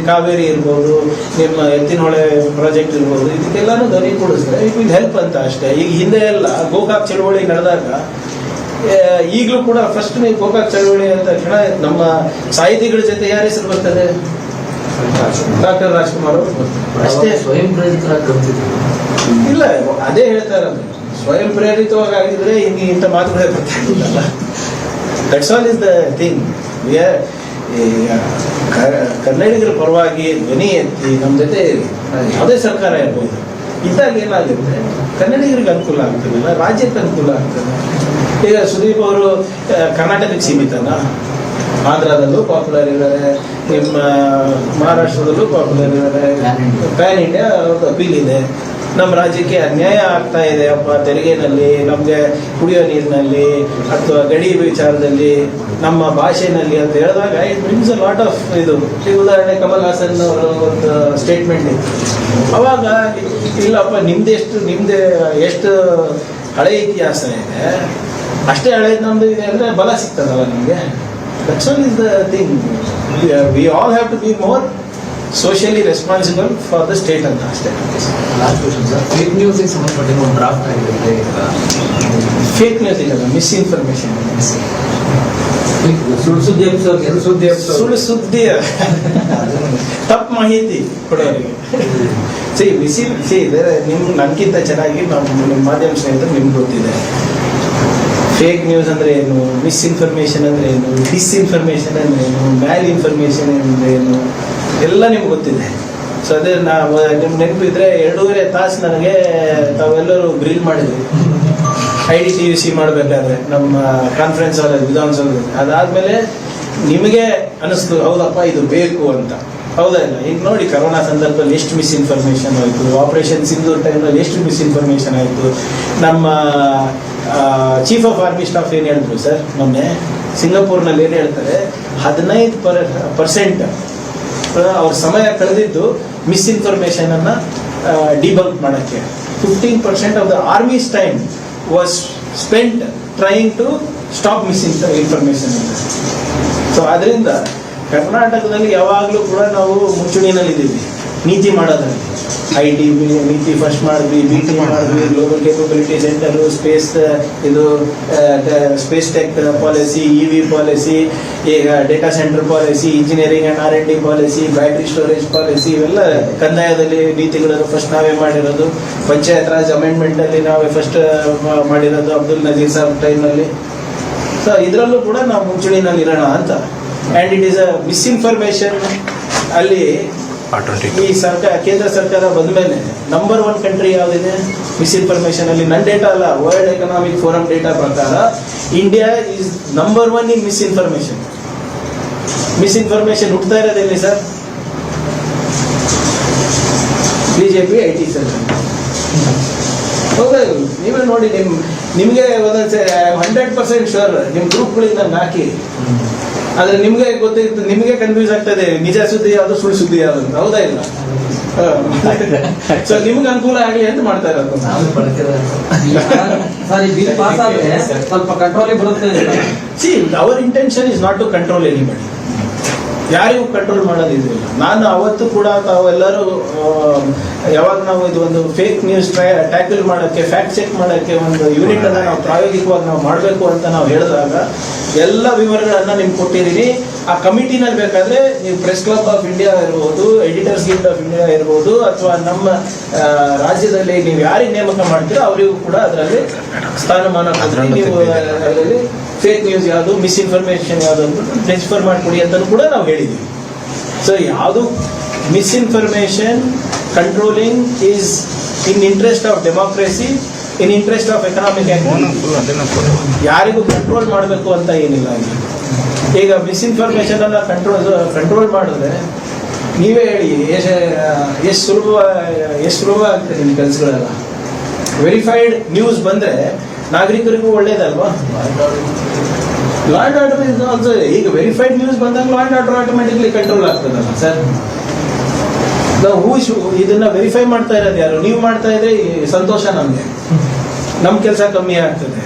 ಕಾವೇರಿ ಇರ್ಬೋದು, ನಿಮ್ಮ ಎತ್ತಿನಹೊಳೆ ಪ್ರಾಜೆಕ್ಟ್ ಇರ್ಬೋದು, ಇದಕ್ಕೆಲ್ಲಾನು ಧ್ವನಿ ಕೂಡಿಸಿದ್ರೆ ಇಟ್ ವಿಲ್ ಹೆಲ್ಪ್ ಅಂತ ಅಷ್ಟೇ. ಈಗ ಹಿಂದೆ ಎಲ್ಲ ಗೋಕಾಕ್ ಚಳವಳಿ ನಡೆದಾಗ ಈಗಲೂ ಕೂಡ ಫಸ್ಟ್ ನೀವು ಗೋಕಾಕ್ ಚಳವಳಿ ಅಂತ ಕ್ಷಣ ನಮ್ಮ ಸಾಹಿತಿಗಳ ಜೊತೆ ಯಾರ ಹೆಸರು ಬರ್ತದೆ? ಡಾಕ್ಟರ್ ರಾಜ್ಕುಮಾರ್ ಅವರು ಅಷ್ಟೇ. ಸ್ವಯಂ ಪ್ರೇರಿತರಾಗಿ ಬರ್ತಿದ್ರು. ಇಲ್ಲ, ಅದೇ ಹೇಳ್ತಾ ಇರೋದು, ಸ್ವಯಂ ಪ್ರೇರಿತವಾಗಿ ಆಗಿದ್ರೆ ಹಿಂಗೆ ಇಂಥ ಮಾತುಗಳೇ ಬರ್ತಿರ್ಲಿಲ್ಲ. That's all is the thing. ಕನ್ನಡಿಗರ ಪರವಾಗಿ ಧ್ವನಿ ಎತ್ತಿ ನಮ್ಮ ಜೊತೆ ಯಾವುದೇ ಸರ್ಕಾರ ಇರ್ಬೋದು ಇದ್ದಾಗ ಏನಾಗುತ್ತೆ, ಕನ್ನಡಿಗರಿಗೆ ಅನುಕೂಲ ಆಗ್ತದಲ್ಲ, ರಾಜ್ಯಕ್ಕೆ ಅನುಕೂಲ ಆಗ್ತದೆ. ಈಗ ಸುದೀಪ್ ಅವರು ಕರ್ನಾಟಕಕ್ಕೆ ಸೀಮಿತನ, ಆಂಧ್ರದಲ್ಲೂ ಪಾಪ್ಯುಲರ್ ಇದ್ದಾರೆ, ನಿಮ್ಮ ಮಹಾರಾಷ್ಟ್ರದಲ್ಲೂ ಪಾಪ್ಯುಲರ್ ಇದ್ದಾರೆ, ಪ್ಯಾನ್ ಇಂಡಿಯಾ ಅವ್ರದ್ದು ಅಪೀಲ್ ಇದೆ. ನಮ್ಮ ರಾಜ್ಯಕ್ಕೆ ಅನ್ಯಾಯ ಆಗ್ತಾ ಇದೆ ಅಪ್ಪ, ತೆರಿಗೆನಲ್ಲಿ, ನಮಗೆ ಕುಡಿಯೋ ನೀರಿನಲ್ಲಿ, ಅಥವಾ ಗಡಿ ವಿಚಾರದಲ್ಲಿ, ನಮ್ಮ ಭಾಷೆನಲ್ಲಿ ಅಂತ ಹೇಳಿದಾಗ it brings a lot of ಇದು. ಈ ಉದಾಹರಣೆ ಕಮಲ್ ಹಾಸನ್ ಅವರ ಒಂದು ಸ್ಟೇಟ್ಮೆಂಟ್ ಇತ್ತು. ಅವಾಗ ಇಲ್ಲಪ್ಪ, ನಿಮ್ದೇ ಎಷ್ಟು ಹಳೆ ಇತಿಹಾಸ ಇದೆ, ಅಷ್ಟೇ ಹಳೇದು ನಮ್ದು ಇದೆ ಅಂದರೆ ಬಲ ಸಿಗ್ತದಲ್ಲ ನಿಮಗೆ. That's all is the thing. We all have to be more socially responsible for the state ಅಂತ ಅಷ್ಟೇ. ಲಾಸ್ಟ್ ಕ್ವಶನ್ ಸರ್, ಫೇಕ್ ನ್ಯೂಸ್ಗೆ ಸಂಬಂಧಪಟ್ಟಿರೋ ಒಂದು ಡ್ರಾಫ್ಟ್ ಆಗಿರುತ್ತೆ. ಫೇಕ್ ನ್ಯೂಸ್ ಇಲ್ಲ, ಮಿಸ್ಇನ್ಫಾರ್ಮೇಶನ್, ಸುಳ್ಳು ಸುದ್ದಿ ತಪ್ಪು ಮಾಹಿತಿ ಕೊಡೋರಿಗೆ. ನಿಮ್ಗೆ ನನಗಿಂತ ಚೆನ್ನಾಗಿ ನಮ್ಮ ಮಾಧ್ಯಮ ಸ್ನೇಹಿತರು ನಿಮ್ಗೆ ಗೊತ್ತಿದೆ. ಫೇಕ್ ನ್ಯೂಸ್ ಅಂದ್ರೆ ಏನು, ಮಿಸ್ಇನ್ಫಾರ್ಮೇಶನ್ ಅಂದ್ರೆ ಏನು, ಡಿಸ್ಇನ್ಫಾರ್ಮೇಶನ್ ಅಂದ್ರೆ ಏನು, ಮ್ಯಾಲ್ ಇನ್ಫಾರ್ಮೇಶನ್ ಅಂದ್ರೆ ಏನು, ಎಲ್ಲ ನಿಮ್ಗೆ ಗೊತ್ತಿದೆ. ಸೊ ಅದೇ ನಿಮ್ಗೆ ನೆನಪಿದ್ರೆ 2.5 ತಾಸು ನನಗೆ ತಾವೆಲ್ಲರೂ ಗ್ರಿಲ್ ಮಾಡಿದ್ವಿ IDTVC ಮಾಡಬೇಕಾದ್ರೆ ನಮ್ಮ ಕಾನ್ಫರೆನ್ಸ್ ಹಾಲಲ್ಲಿ, ವಿಧಾನಸೌಧದಲ್ಲಿ. ಅದಾದ್ಮೇಲೆ ನಿಮಗೆ ಅನಿಸ್ತು ಹೌದಪ್ಪ ಇದು ಬೇಕು ಅಂತ, ಹೌದಾ ಇಲ್ಲ? ಈಗ ನೋಡಿ, ಕರೋನಾ ಸಂದರ್ಭದಲ್ಲಿ ಎಷ್ಟು ಮಿಸ್ಇನ್ಫಾರ್ಮೇಶನ್ ಆಯಿತು, ಆಪರೇಷನ್ ಸಿಂಧೂರ್ ಟೈಮಲ್ಲಿ ಎಷ್ಟು ಮಿಸ್ಇನ್ಫಾರ್ಮೇಶನ್ ಆಯಿತು. ನಮ್ಮ ಚೀಫ್ ಆಫ್ ಆರ್ಮಿ ಸ್ಟಾಫ್ ಏನು ಹೇಳಿದ್ರು ಸರ್ ಮೊನ್ನೆ ಸಿಂಗಾಪುರ್ನಲ್ಲಿ, ಏನು ಹೇಳ್ತಾರೆ, 15% ಅವ್ರ ಸಮಯ ಕಳೆದಿದ್ದು ಮಿಸ್ಇನ್ಫಾರ್ಮೇಶನ್ ಅನ್ನ ಡಿಬಂಕ್ ಮಾಡೋಕ್ಕೆ. 15% of the army's time was spent trying to stop misinformation ಅಂತ. ಸೊ ಅದರಿಂದ ಕರ್ನಾಟಕದಲ್ಲಿ ಯಾವಾಗಲೂ ಕೂಡ ನಾವು ಮುಂಚೂಣಿನಲ್ಲಿದ್ದೀವಿ ನೀತಿ ಮಾಡೋದ್ರಲ್ಲಿ. IT ನೀತಿ ಫಸ್ಟ್ ಮಾಡಿದ್ವಿ, BT ಮಾಡಿದ್ವಿ, global capability centre, space tech policy, EV policy, ಈಗ data centre policy, engineering and R&D policy, battery storage policy, ಇವೆಲ್ಲ ಕಂದಾಯದಲ್ಲಿ ನೀತಿಗಳನ್ನು ಫಸ್ಟ್ ನಾವೇ ಮಾಡಿರೋದು. ಪಂಚಾಯತ್ ರಾಜ್ ಅಮೆಂಡ್ಮೆಂಟಲ್ಲಿ ನಾವೇ ಫಸ್ಟ್ ಮಾಡಿರೋದು ಅಬ್ದುಲ್ ನಜೀರ್ ಸಾಹೇಬ್ ಟೈಮ್ನಲ್ಲಿ. ಸೊ ಇದರಲ್ಲೂ ಕೂಡ ನಾವು ಮುಂಚೂಣಿನಲ್ಲಿ ಇರೋಣ ಅಂತ. And it is a misinformation. ಅಲ್ಲಿ ಈ ಸರ್ಕಾರ ಕೇಂದ್ರ ಸರ್ಕಾರ ಬಂದ ಮೇಲೆ ನಂಬರ್ 1 ಕಂಟ್ರಿ ಯಾವುದಿದೆ ಮಿಸ್ಇನ್ಫಾರ್ಮೇಶನ್ ಅಲ್ಲಿ? ನನ್ನ ಡೇಟಾ ಅಲ್ಲ, ವರ್ಲ್ಡ್ ಎಕನಾಮಿಕ್ ಫೋರಂ ಡೇಟಾ ಪ್ರಕಾರ India is number 1 in misinformation. Misinformation ಹುಡ್ತಾ ಇರೋದಿಲ್ಲ ಸರ್, ಬಿಜೆಪಿ ಐಟಿ ಸರ್. ಹೌದಾ? ನೀವೇ ನೋಡಿ, ನಿಮಗೆ ಒಂದೊಂದ್ಸರಿ 100% ಶೋರ್ ನಿಮ್ಮ ಗ್ರೂಪ್ಗಳಿಗೆ ನಂಗೆ ಹಾಕಿ, ಆದ್ರೆ ನಿಮ್ಗೆ ಗೊತ್ತಿತ್ತು, ನಿಮಗೆ ಕನ್ಫ್ಯೂಸ್ ಆಗ್ತದೆ ನಿಜ ಸುದ್ದಿ ಯಾವುದು ಸುಳ್ಳು ಸುದ್ದಿ ಯಾವುದು ಅಂತ. ಹೌದಾ ಇಲ್ಲ? ಸೊ ನಿಮ್ಗೆ ಅನುಕೂಲ ಆಗಲಿ ಅಂತ ಮಾಡ್ತಾ ಇರೋದು. ನಾವು ಬಳಕೆದಾರ ಸರ್, ಈ ಬಿಲ್ ಪಾಸ್ ಆದ್ರೆ ಸ್ವಲ್ಪ ಕಂಟ್ರೋಲಿಗೆ ಬರುತ್ತೆ. See, our intention is not to control anybody. ಯಾರಿಗೂ ಕಂಟ್ರೋಲ್ ಮಾಡೋದಿಲ್ಲ. ನಾನು ಅವತ್ತು ಕೂಡ ತಾವೆಲ್ಲರೂ ಯಾವಾಗ ನಾವು ಇದು ಒಂದು ಫೇಕ್ ನ್ಯೂಸ್ ಟ್ಯಾಕಲ್ ಮಾಡೋಕ್ಕೆ, ಫ್ಯಾಕ್ಟ್ ಚೆಕ್ ಮಾಡೋಕ್ಕೆ ಒಂದು ಯೂನಿಟ್ ಅನ್ನ ನಾವು ಪ್ರಾಯೋಗಿಕವಾಗಿ ನಾವು ಮಾಡಬೇಕು ಅಂತ ನಾವು ಹೇಳಿದಾಗ ಎಲ್ಲ ವಿವರಗಳನ್ನ ನಿಮ್ಗೆ ಕೊಟ್ಟಿದ್ದೀನಿ. ಆ ಕಮಿಟಿನಲ್ಲಿ ಬೇಕಾದ್ರೆ ನೀವು ಪ್ರೆಸ್ ಕ್ಲಬ್ ಆಫ್ ಇಂಡಿಯಾ ಇರ್ಬೋದು, ಎಡಿಟರ್ಸ್ ಗಿಲ್ಡ್ ಆಫ್ ಇಂಡಿಯಾ ಇರ್ಬೋದು, ಅಥವಾ ನಮ್ಮ ರಾಜ್ಯದಲ್ಲಿ ನೀವು ಯಾರಿಗೆ ನೇಮಕ ಮಾಡ್ತೀರೋ ಅವರಿಗೂ ಕೂಡ ಅದರಲ್ಲಿ ಸ್ಥಾನಮಾನ ಕೊಟ್ಟು ನೀವು ಅದರಲ್ಲಿ ಫೇಕ್ ನ್ಯೂಸ್ ಯಾವುದು, ಮಿಸ್ಇನ್ಫಾರ್ಮೇಶನ್ ಯಾವುದು ಅಂತ ಟ್ರಾನ್ಸ್ಫರ್ ಮಾಡಿಕೊಡಿ ಅಂತಲೂ ಕೂಡ ನಾವು ಹೇಳಿದ್ದೀವಿ. ಸೊ ಯಾವುದು misinformation controlling is in interest of democracy, in interest of economic activity. ಯಾರಿಗೂ ಕಂಟ್ರೋಲ್ ಮಾಡಬೇಕು ಅಂತ ಏನಿಲ್ಲ. ಈಗ ಮಿಸ್ಇನ್ಫಾರ್ಮೇಶನ್ ಅನ್ನ ಕಂಟ್ರೋಲ್ ಮಾಡಿದ್ರೆ ನೀವೇ ಹೇಳಿ ಎಷ್ಟು ಸುಲಭ ಆಗ್ತದೆ ನಿಮ್ಮ ಕೆಲಸಗಳೆಲ್ಲ. ವೆರಿಫೈಡ್ ನ್ಯೂಸ್ ಬಂದ್ರೆ ನಾಗರಿಕರಿಗೂ ಒಳ್ಳೇದಲ್ವಾ? Law and order is also, ಈಗ ವೆರಿಫೈಡ್ ನ್ಯೂಸ್ ಬಂದಾಗ law and order automatically control ಆಗ್ತದಲ್ಲ ಸರ್. ನಾವು ಇದನ್ನ ವೆರಿಫೈ ಮಾಡ್ತಾ ಇರೋದು ಯಾರು? ನೀವು ಮಾಡ್ತಾ ಇದ್ರೆ ಸಂತೋಷ ನಮ್ಗೆ, ನಮ್ ಕೆಲಸ ಕಮ್ಮಿ ಆಗ್ತದೆ.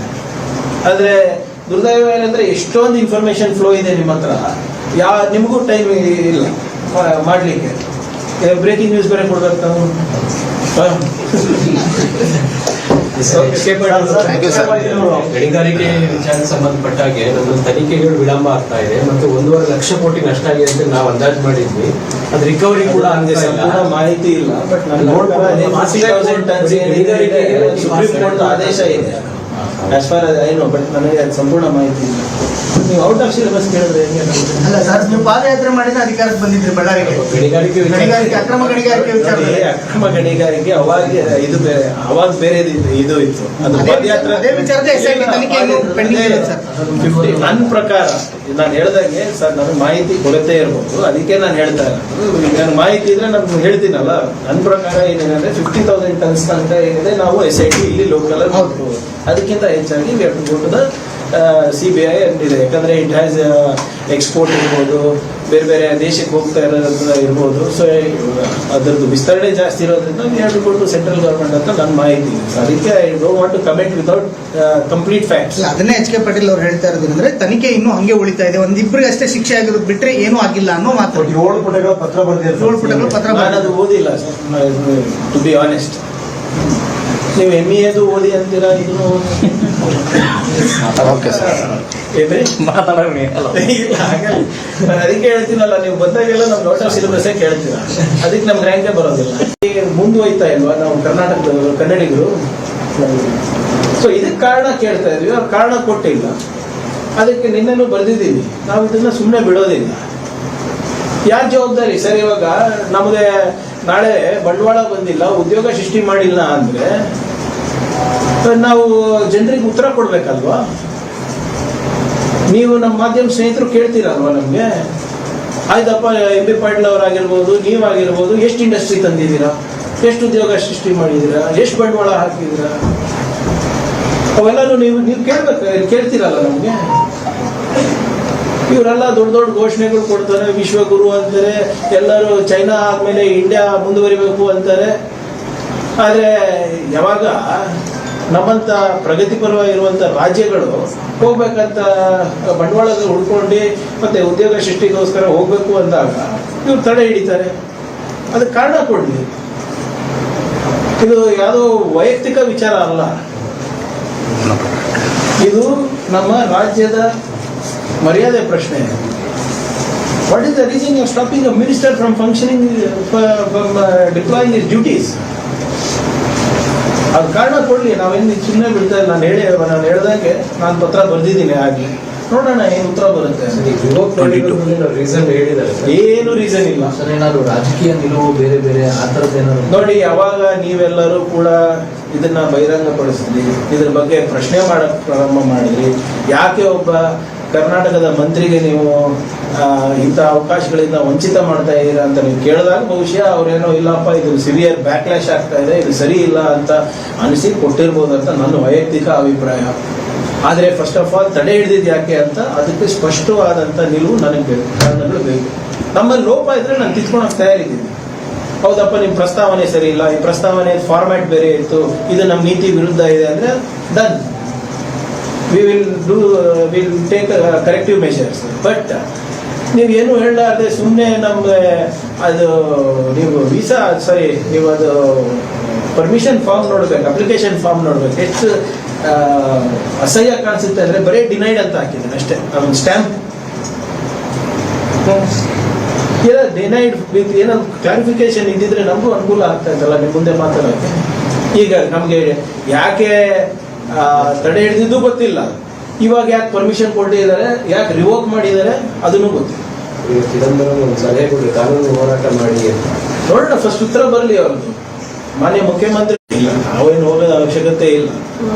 ಆದ್ರೆ ದುರ್ದೈವ ಏನಂದ್ರೆ ಎಷ್ಟೊಂದು ಇನ್ಫಾರ್ಮೇಶನ್ ಫ್ಲೋ ಇದೆ ನಿಮ್ಮ ಹತ್ರ, ನಿಮಗೂ ಟೈಮ್ ಇಲ್ಲ ಮಾಡ್ಲಿಕ್ಕೆ. ಬ್ರೇಕಿಂಗ್ ನ್ಯೂಸ್ ಬೇರೆ ಕೊಡ್ಬೇಕು ನಾವು. ಗಣಿಗಾರಿಕೆ ವಿಚಾರಕ್ಕೆ ಸಂಬಂಧಪಟ್ಟ ಹಾಗೆ ನಮ್ಮ ತನಿಖೆಗಳು ವಿಳಂಬ ಆಗ್ತಾ ಇದೆ ಮತ್ತು 1.5 ಲಕ್ಷ ಕೋಟಿ ನಷ್ಟ ಆಗಿದೆ ಅಂತ ನಾವು ಅಂದಾಜು ಮಾಡಿದ್ವಿ. ಅದು ರಿಕವರಿ ಕೂಡ ಸಂಪೂರ್ಣ ಮಾಹಿತಿ ಇಲ್ಲ. ಬಟ್ ಸುಪ್ರೀಂ ಕೋರ್ಟ್ ಆದೇಶ ಇದೆ ಆಸ್ ಫಾರ್ ಐನೋ, ಬಟ್ ನನಗೆ ಸಂಪೂರ್ಣ ಮಾಹಿತಿ ಇಲ್ಲ. ನೀವು ಔಟ್ ಆಫ್ ಸಿಲೆಬಸ್ ಕೇಳಿದ್ರೆ ಅಲ್ಲ ಸರ್, ನೀವು ಪಾದಯಾತ್ರೆ ಮಾಡಿದ್ರೆ ಅಧಿಕಾರಕ್ಕೆ ಬಂದಿದ್ರಿ ಬಳ್ಳಾರಿಗೆ. ಗಣಿಗಾರಿಕೆ ಅಕ್ರಮ ಗಣಿಗಾರಿಕೆ ವಿಚಾರದಲ್ಲಿ ಅಕ್ರಮ ಗಣಿಗಾರಿಕೆ ಅವಾಗ ಇದು ಬೇರೆ, ಅವಾಗ ಬೇರೆ ಇದು ಇತ್ತು. ಅದು ಪಾದಯಾತ್ರೆ ಅದೇ ವಿಚಾರದ SIT ತನಿಖೆ ಪೆಂಡಿಂಗ್ ಇದೆ ಸರ್. ನನ್ನ ಪ್ರಕಾರ ನಾನು ಹೇಳ್ದಂಗೆ ಸರ್, ನನಗೆ ಮಾಹಿತಿ ಕೊರತೆ ಇರ್ಬೋದು, ಅದಕ್ಕೆ ನಾನು ಹೇಳ್ತಾ ಇರೋದು. ನಾನು ಮಾಹಿತಿ ಇದ್ರೆ ನಾನು ಹೇಳ್ತೀನಲ್ಲ. ನನ್ನ ಪ್ರಕಾರ ಏನೇನಂದ್ರೆ 50,000 ಟನ್ಸ್ ತನಕ ಏನಿದೆ ನಾವು SIT ಇಲ್ಲಿ ಲೋಕಲ್ ಅದಕ್ಕಿಂತ ಹೆಚ್ಚಾಗಿ CBI ಇದೆ. ಯಾಕಂದ್ರೆ ಇಟ್ ಹ್ಯಾಸ್ ಎಕ್ಸ್ಪೋರ್ಟ್ ಇರ್ಬೋದು, ಬೇರೆ ಬೇರೆ ದೇಶಕ್ಕೆ ಹೋಗ್ತಾ ಇರೋದ್ರಿಂದ ಇರ್ಬೋದು. ಸೊ ಅದರದ್ದು ವಿಸ್ತರಣೆ ಜಾಸ್ತಿ ಇರೋದ್ರಿಂದ we have to go to central government ಅಂತ ನನ್ನ ಮಾಹಿತಿ ಇದೆ. ಅದಕ್ಕೆ I don't want to comment without complete facts. ಅದನ್ನೇ HK ಪಾಟೀಲ್ ಅವ್ರು ಹೇಳ್ತಾ ಇರೋದು ಅಂದ್ರೆ ತನಿಖೆ ಇನ್ನೂ ಹಂಗೆ ಉಳಿತಾ ಇದೆ, ಒಂದಿಬ್ಬರಿಗೆ ಅಷ್ಟೇ ಶಿಕ್ಷೆ ಆಗಿರೋದು ಬಿಟ್ರೆ ಏನೂ ಆಗಿಲ್ಲ ಅನ್ನೋ ಮಾತು. 7 ಪುಟಗಳ ಪತ್ರ ಬರೆದಿದ್ದಾರೆ. ನಾನು ಅದು ಓದಿಲ್ಲ ಟು ಬಿ ಆನೆಸ್ಟ್. ನೀವು MEAದು ಓದಿ ಅಂತೀರಾ, ಇದನ್ನು ಓಕೆ ಸರ್, ಮಾತಾಡೋಣ. ಇಲ್ಲ ಹಾಗಲ್ಲ, ನಾನು ಅದಕ್ಕೆ ಹೇಳ್ತೀನಲ್ಲ, ನೀವು ಬಂದಾಗೆಲ್ಲ ನಮ್ಗೆ ಔಟ್ ಆಫ್ ಸಿಲೆಬಸ್ಸೇ ಕೇಳ್ತೀರಾ, ಅದಕ್ಕೆ ನಮ್ಗೆ ರ್ಯಾಂಕೇ ಬರೋದಿಲ್ಲ. ಮುಂದುವಯ್ತಾ ಇಲ್ವಾ ನಾವು ಕರ್ನಾಟಕದ ಕನ್ನಡಿಗರು? ಸೊ ಇದಕ್ಕೆ ಕಾರಣ ಕೇಳ್ತಾ ಇದ್ವಿ, ಅವ್ರು ಕಾರಣ ಕೊಟ್ಟಿಲ್ಲ. ಅದಕ್ಕೆ ನಿನ್ನೆನೂ ಬರೆದಿದ್ದೀವಿ, ನಾವು ಇದನ್ನ ಸುಮ್ಮನೆ ಬಿಡೋದಿಲ್ಲ. ಯಾರು ಜವಾಬ್ದಾರಿ ಸರ್? ಇವಾಗ ನಮಗೆ ನಾಳೆ ಬಂಡವಾಳ ಬಂದಿಲ್ಲ, ಉದ್ಯೋಗ ಸೃಷ್ಟಿ ಮಾಡಿಲ್ಲ ಅಂದ್ರೆ ನಾವು ಜನರಿಗೆ ಉತ್ತರ ಕೊಡ್ಬೇಕಲ್ವಾ? ನೀವು ನಮ್ಮ ಮಾಧ್ಯಮ ಸ್ನೇಹಿತರು ಕೇಳ್ತೀರಲ್ವಾ ನಮ್ಗೆ? ಆಯ್ತಪ್ಪ, MB ಪಾಟೀಲ್ ಅವರಾಗಿರ್ಬೋದು, ನೀವಾಗಿರ್ಬೋದು, ಎಷ್ಟು ಇಂಡಸ್ಟ್ರಿ ತಂದಿದ್ದೀರಾ, ಎಷ್ಟು ಉದ್ಯೋಗ ಸೃಷ್ಟಿ ಮಾಡಿದ್ದೀರಾ, ಎಷ್ಟು ಬಂಡವಾಳ ಹಾಕಿದ್ದೀರಾ, ಅವೆಲ್ಲರೂ ನೀವು ಕೇಳ್ತೀರಲ್ಲ ನಮ್ಗೆ. ಇವರೆಲ್ಲ ದೊಡ್ಡ ದೊಡ್ಡ ಘೋಷಣೆಗಳು ಕೊಡ್ತಾರೆ, ವಿಶ್ವಗುರು ಅಂತಾರೆ, ಎಲ್ಲರೂ ಚೈನಾ ಆದ್ಮೇಲೆ ಇಂಡಿಯಾ ಮುಂದುವರಿಬೇಕು ಅಂತಾರೆ. ಆದ್ರೆ ಯಾವಾಗ ನಮ್ಮಂತ ಪ್ರಗತಿಪರವಾಗಿರುವಂತ ರಾಜ್ಯಗಳು ಹೋಗ್ಬೇಕಂತ ಬಂಡವಾಳ ಹುಡ್ಕೊಂಡು ಮತ್ತೆ ಉದ್ಯೋಗ ಸೃಷ್ಟಿಗೋಸ್ಕರ ಹೋಗ್ಬೇಕು ಅಂದಾಗ ಇವ್ರು ತಡೆ ಹಿಡಿತಾರೆ. ಅದಕ್ಕೆ ಕಾರಣ ಕೊಡ್ಲಿ. ಇದು ಯಾವುದೋ ವೈಯಕ್ತಿಕ ವಿಚಾರ ಅಲ್ಲ, ಇದು ನಮ್ಮ ರಾಜ್ಯದ ಮರ್ಯಾದೆ ಪ್ರಶ್ನೆ. What is the reason you are stopping a minister from functioning, from deploying his duties? ಅದು ಕಾರಣ ಕೊಡ್ಲಿ, ನಾವೇನು ಸುಮ್ಮನೆ ಬಿಡ್ತಾ ಇಲ್ಲ. ನಾನು ಹೇಳ್ದಂಗೆ ನಾನು ಪತ್ರ ಬರೆದಿದ್ದೀನಿ ಆಗಲಿ. ನೋಡೋಣ ಏನು ಉತ್ತರ ಬರುತ್ತೆ. ರಿವೋಕ್ ಮಾಡಿರೋದ್ರಲ್ಲಿ ರೀಸನ್ ಹೇಳಿದ್ದಾರೆ ಸರ್. ಏನು ರೀಸನ್ ಇಲ್ಲ ಸರ್ ಏನಾದ್ರು ರಾಜಕೀಯ ನಿಲುವು ಬೇರೆ ಬೇರೆ ಆ ಥರದ್ದು ಏನಾದ್ರು ನೋಡಿ. ಯಾವಾಗ ನೀವೆಲ್ಲರೂ ಕೂಡ ಇದನ್ನ ಬಹಿರಂಗಪಡಿಸಿದ್ರಿ, ಇದ್ರ ಬಗ್ಗೆ ಪ್ರಶ್ನೆ ಮಾಡಕ್ ಪ್ರಾರಂಭ ಮಾಡಿದ್ರಿ, ಯಾಕೆ ಒಬ್ಬ ಕರ್ನಾಟಕದ ಮಂತ್ರಿಗೆ ನೀವು ಇಂಥ ಅವಕಾಶಗಳಿಂದ ವಂಚಿತ ಮಾಡ್ತಾ ಇದ್ದೀರಾ ಅಂತ ನೀವು ಕೇಳಿದಾಗ ಬಹುಶಃ ಅವ್ರೇನೋ ಇಲ್ಲಪ್ಪ ಇದು ಸಿವಿಯರ್ ಬ್ಯಾಕ್ಲ್ಯಾಶ್ ಆಗ್ತಾ ಇದೆ, ಇದು ಸರಿ ಇಲ್ಲ ಅಂತ ಅನಿಸಿ ಕೊಟ್ಟಿರ್ಬೋದು ಅಂತ ನನ್ನ ವೈಯಕ್ತಿಕ ಅಭಿಪ್ರಾಯ. ಆದರೆ ಫಸ್ಟ್ ಆಫ್ ಆಲ್ ತಡೆ ಹಿಡಿದಿದ್ದು ಯಾಕೆ ಅಂತ ಅದಕ್ಕೆ ಸ್ಪಷ್ಟವಾದಂಥ ನಿಲುವು ನನಗೆ ಬೇಕು, ಕಾರಣಗಳು ಬೇಕು. ನಮ್ಮಲ್ಲಿ ಲೋಪ ಇದ್ರೆ ನಾನು ತಿದ್ಕೊಳಕ್ಕೆ ತಯಾರಿದ್ದೀನಿ. ಹೌದಪ್ಪ ನಿಮ್ಮ ಪ್ರಸ್ತಾವನೆ ಸರಿ ಇಲ್ಲ, ಈ ಪ್ರಸ್ತಾವನೆ ಫಾರ್ಮ್ಯಾಟ್ ಬೇರೆ ಇತ್ತು, ಇದು ನಮ್ಮ ನೀತಿ ವಿರುದ್ಧ ಇದೆ ಅಂದರೆ done, will take corrective measures. But ನೀವೇನು ಹೇಳಲಾರ್ದೆ ಸುಮ್ಮನೆ ನಮಗೆ ಅದು ನೀವು ನೀವು ಅದು ಪರ್ಮಿಷನ್ ಫಾರ್ಮ್ ನೋಡ್ಬೇಕು, ಅಪ್ಲಿಕೇಶನ್ ಫಾರ್ಮ್ ನೋಡ್ಬೇಕು, ಎಷ್ಟು ಅಸಹ್ಯ ಕಾಣಿಸುತ್ತೆ ಅಂದರೆ ಬರೀ ಡಿನೈಡ್ ಅಂತ ಹಾಕಿದ್ದಾನೆ ಅಷ್ಟೇ, ಅದೊಂದು ಸ್ಟ್ಯಾಂಪ್. ಏನೋ ಡಿನೈಡ್ ವಿತ್ ಏನೋ ಕ್ಲಾರಿಫಿಕೇಶನ್ ಇದ್ದಿದ್ರೆ ನಮಗೂ ಅನುಕೂಲ ಆಗ್ತಾ ಇತ್ತಲ್ಲ ನಿಮ್ಮ ಮುಂದೆ ಮಾತಾಡೋಕ್ಕೆ. ಈಗ ನಮಗೆ ಯಾಕೆ ತಡೆ ಹಿಡಿದಿದ್ದು ಗೊತ್ತಿಲ್ಲ, ಇವಾಗ ಯಾಕೆ ಪರ್ಮಿಷನ್ ಕೊಟ್ಟಿದ್ದಾರೆ, ಯಾಕೆ ರಿವೋಕ್ ಮಾಡಿದ್ದಾರೆ ಅದನ್ನು ಗೊತ್ತಿಲ್ಲ. ಈಗ ಚಿದಂಬರಂ ಒಂದು ಸಲಹೆ ಕೊಡಿ, ಕಾನೂನು ಹೋರಾಟ ಮಾಡಿ ಅಂತ. ನೋಡೋಣ, ಫಸ್ಟ್ ಉತ್ತರ ಬರಲಿ ಅವ್ರದ್ದು. ಮಾನ್ಯ ಮುಖ್ಯಮಂತ್ರಿ ಇಲ್ಲ, ನಾವೇನು ಹೋಗೋದ ಅವಶ್ಯಕತೆ ಇಲ್ಲ.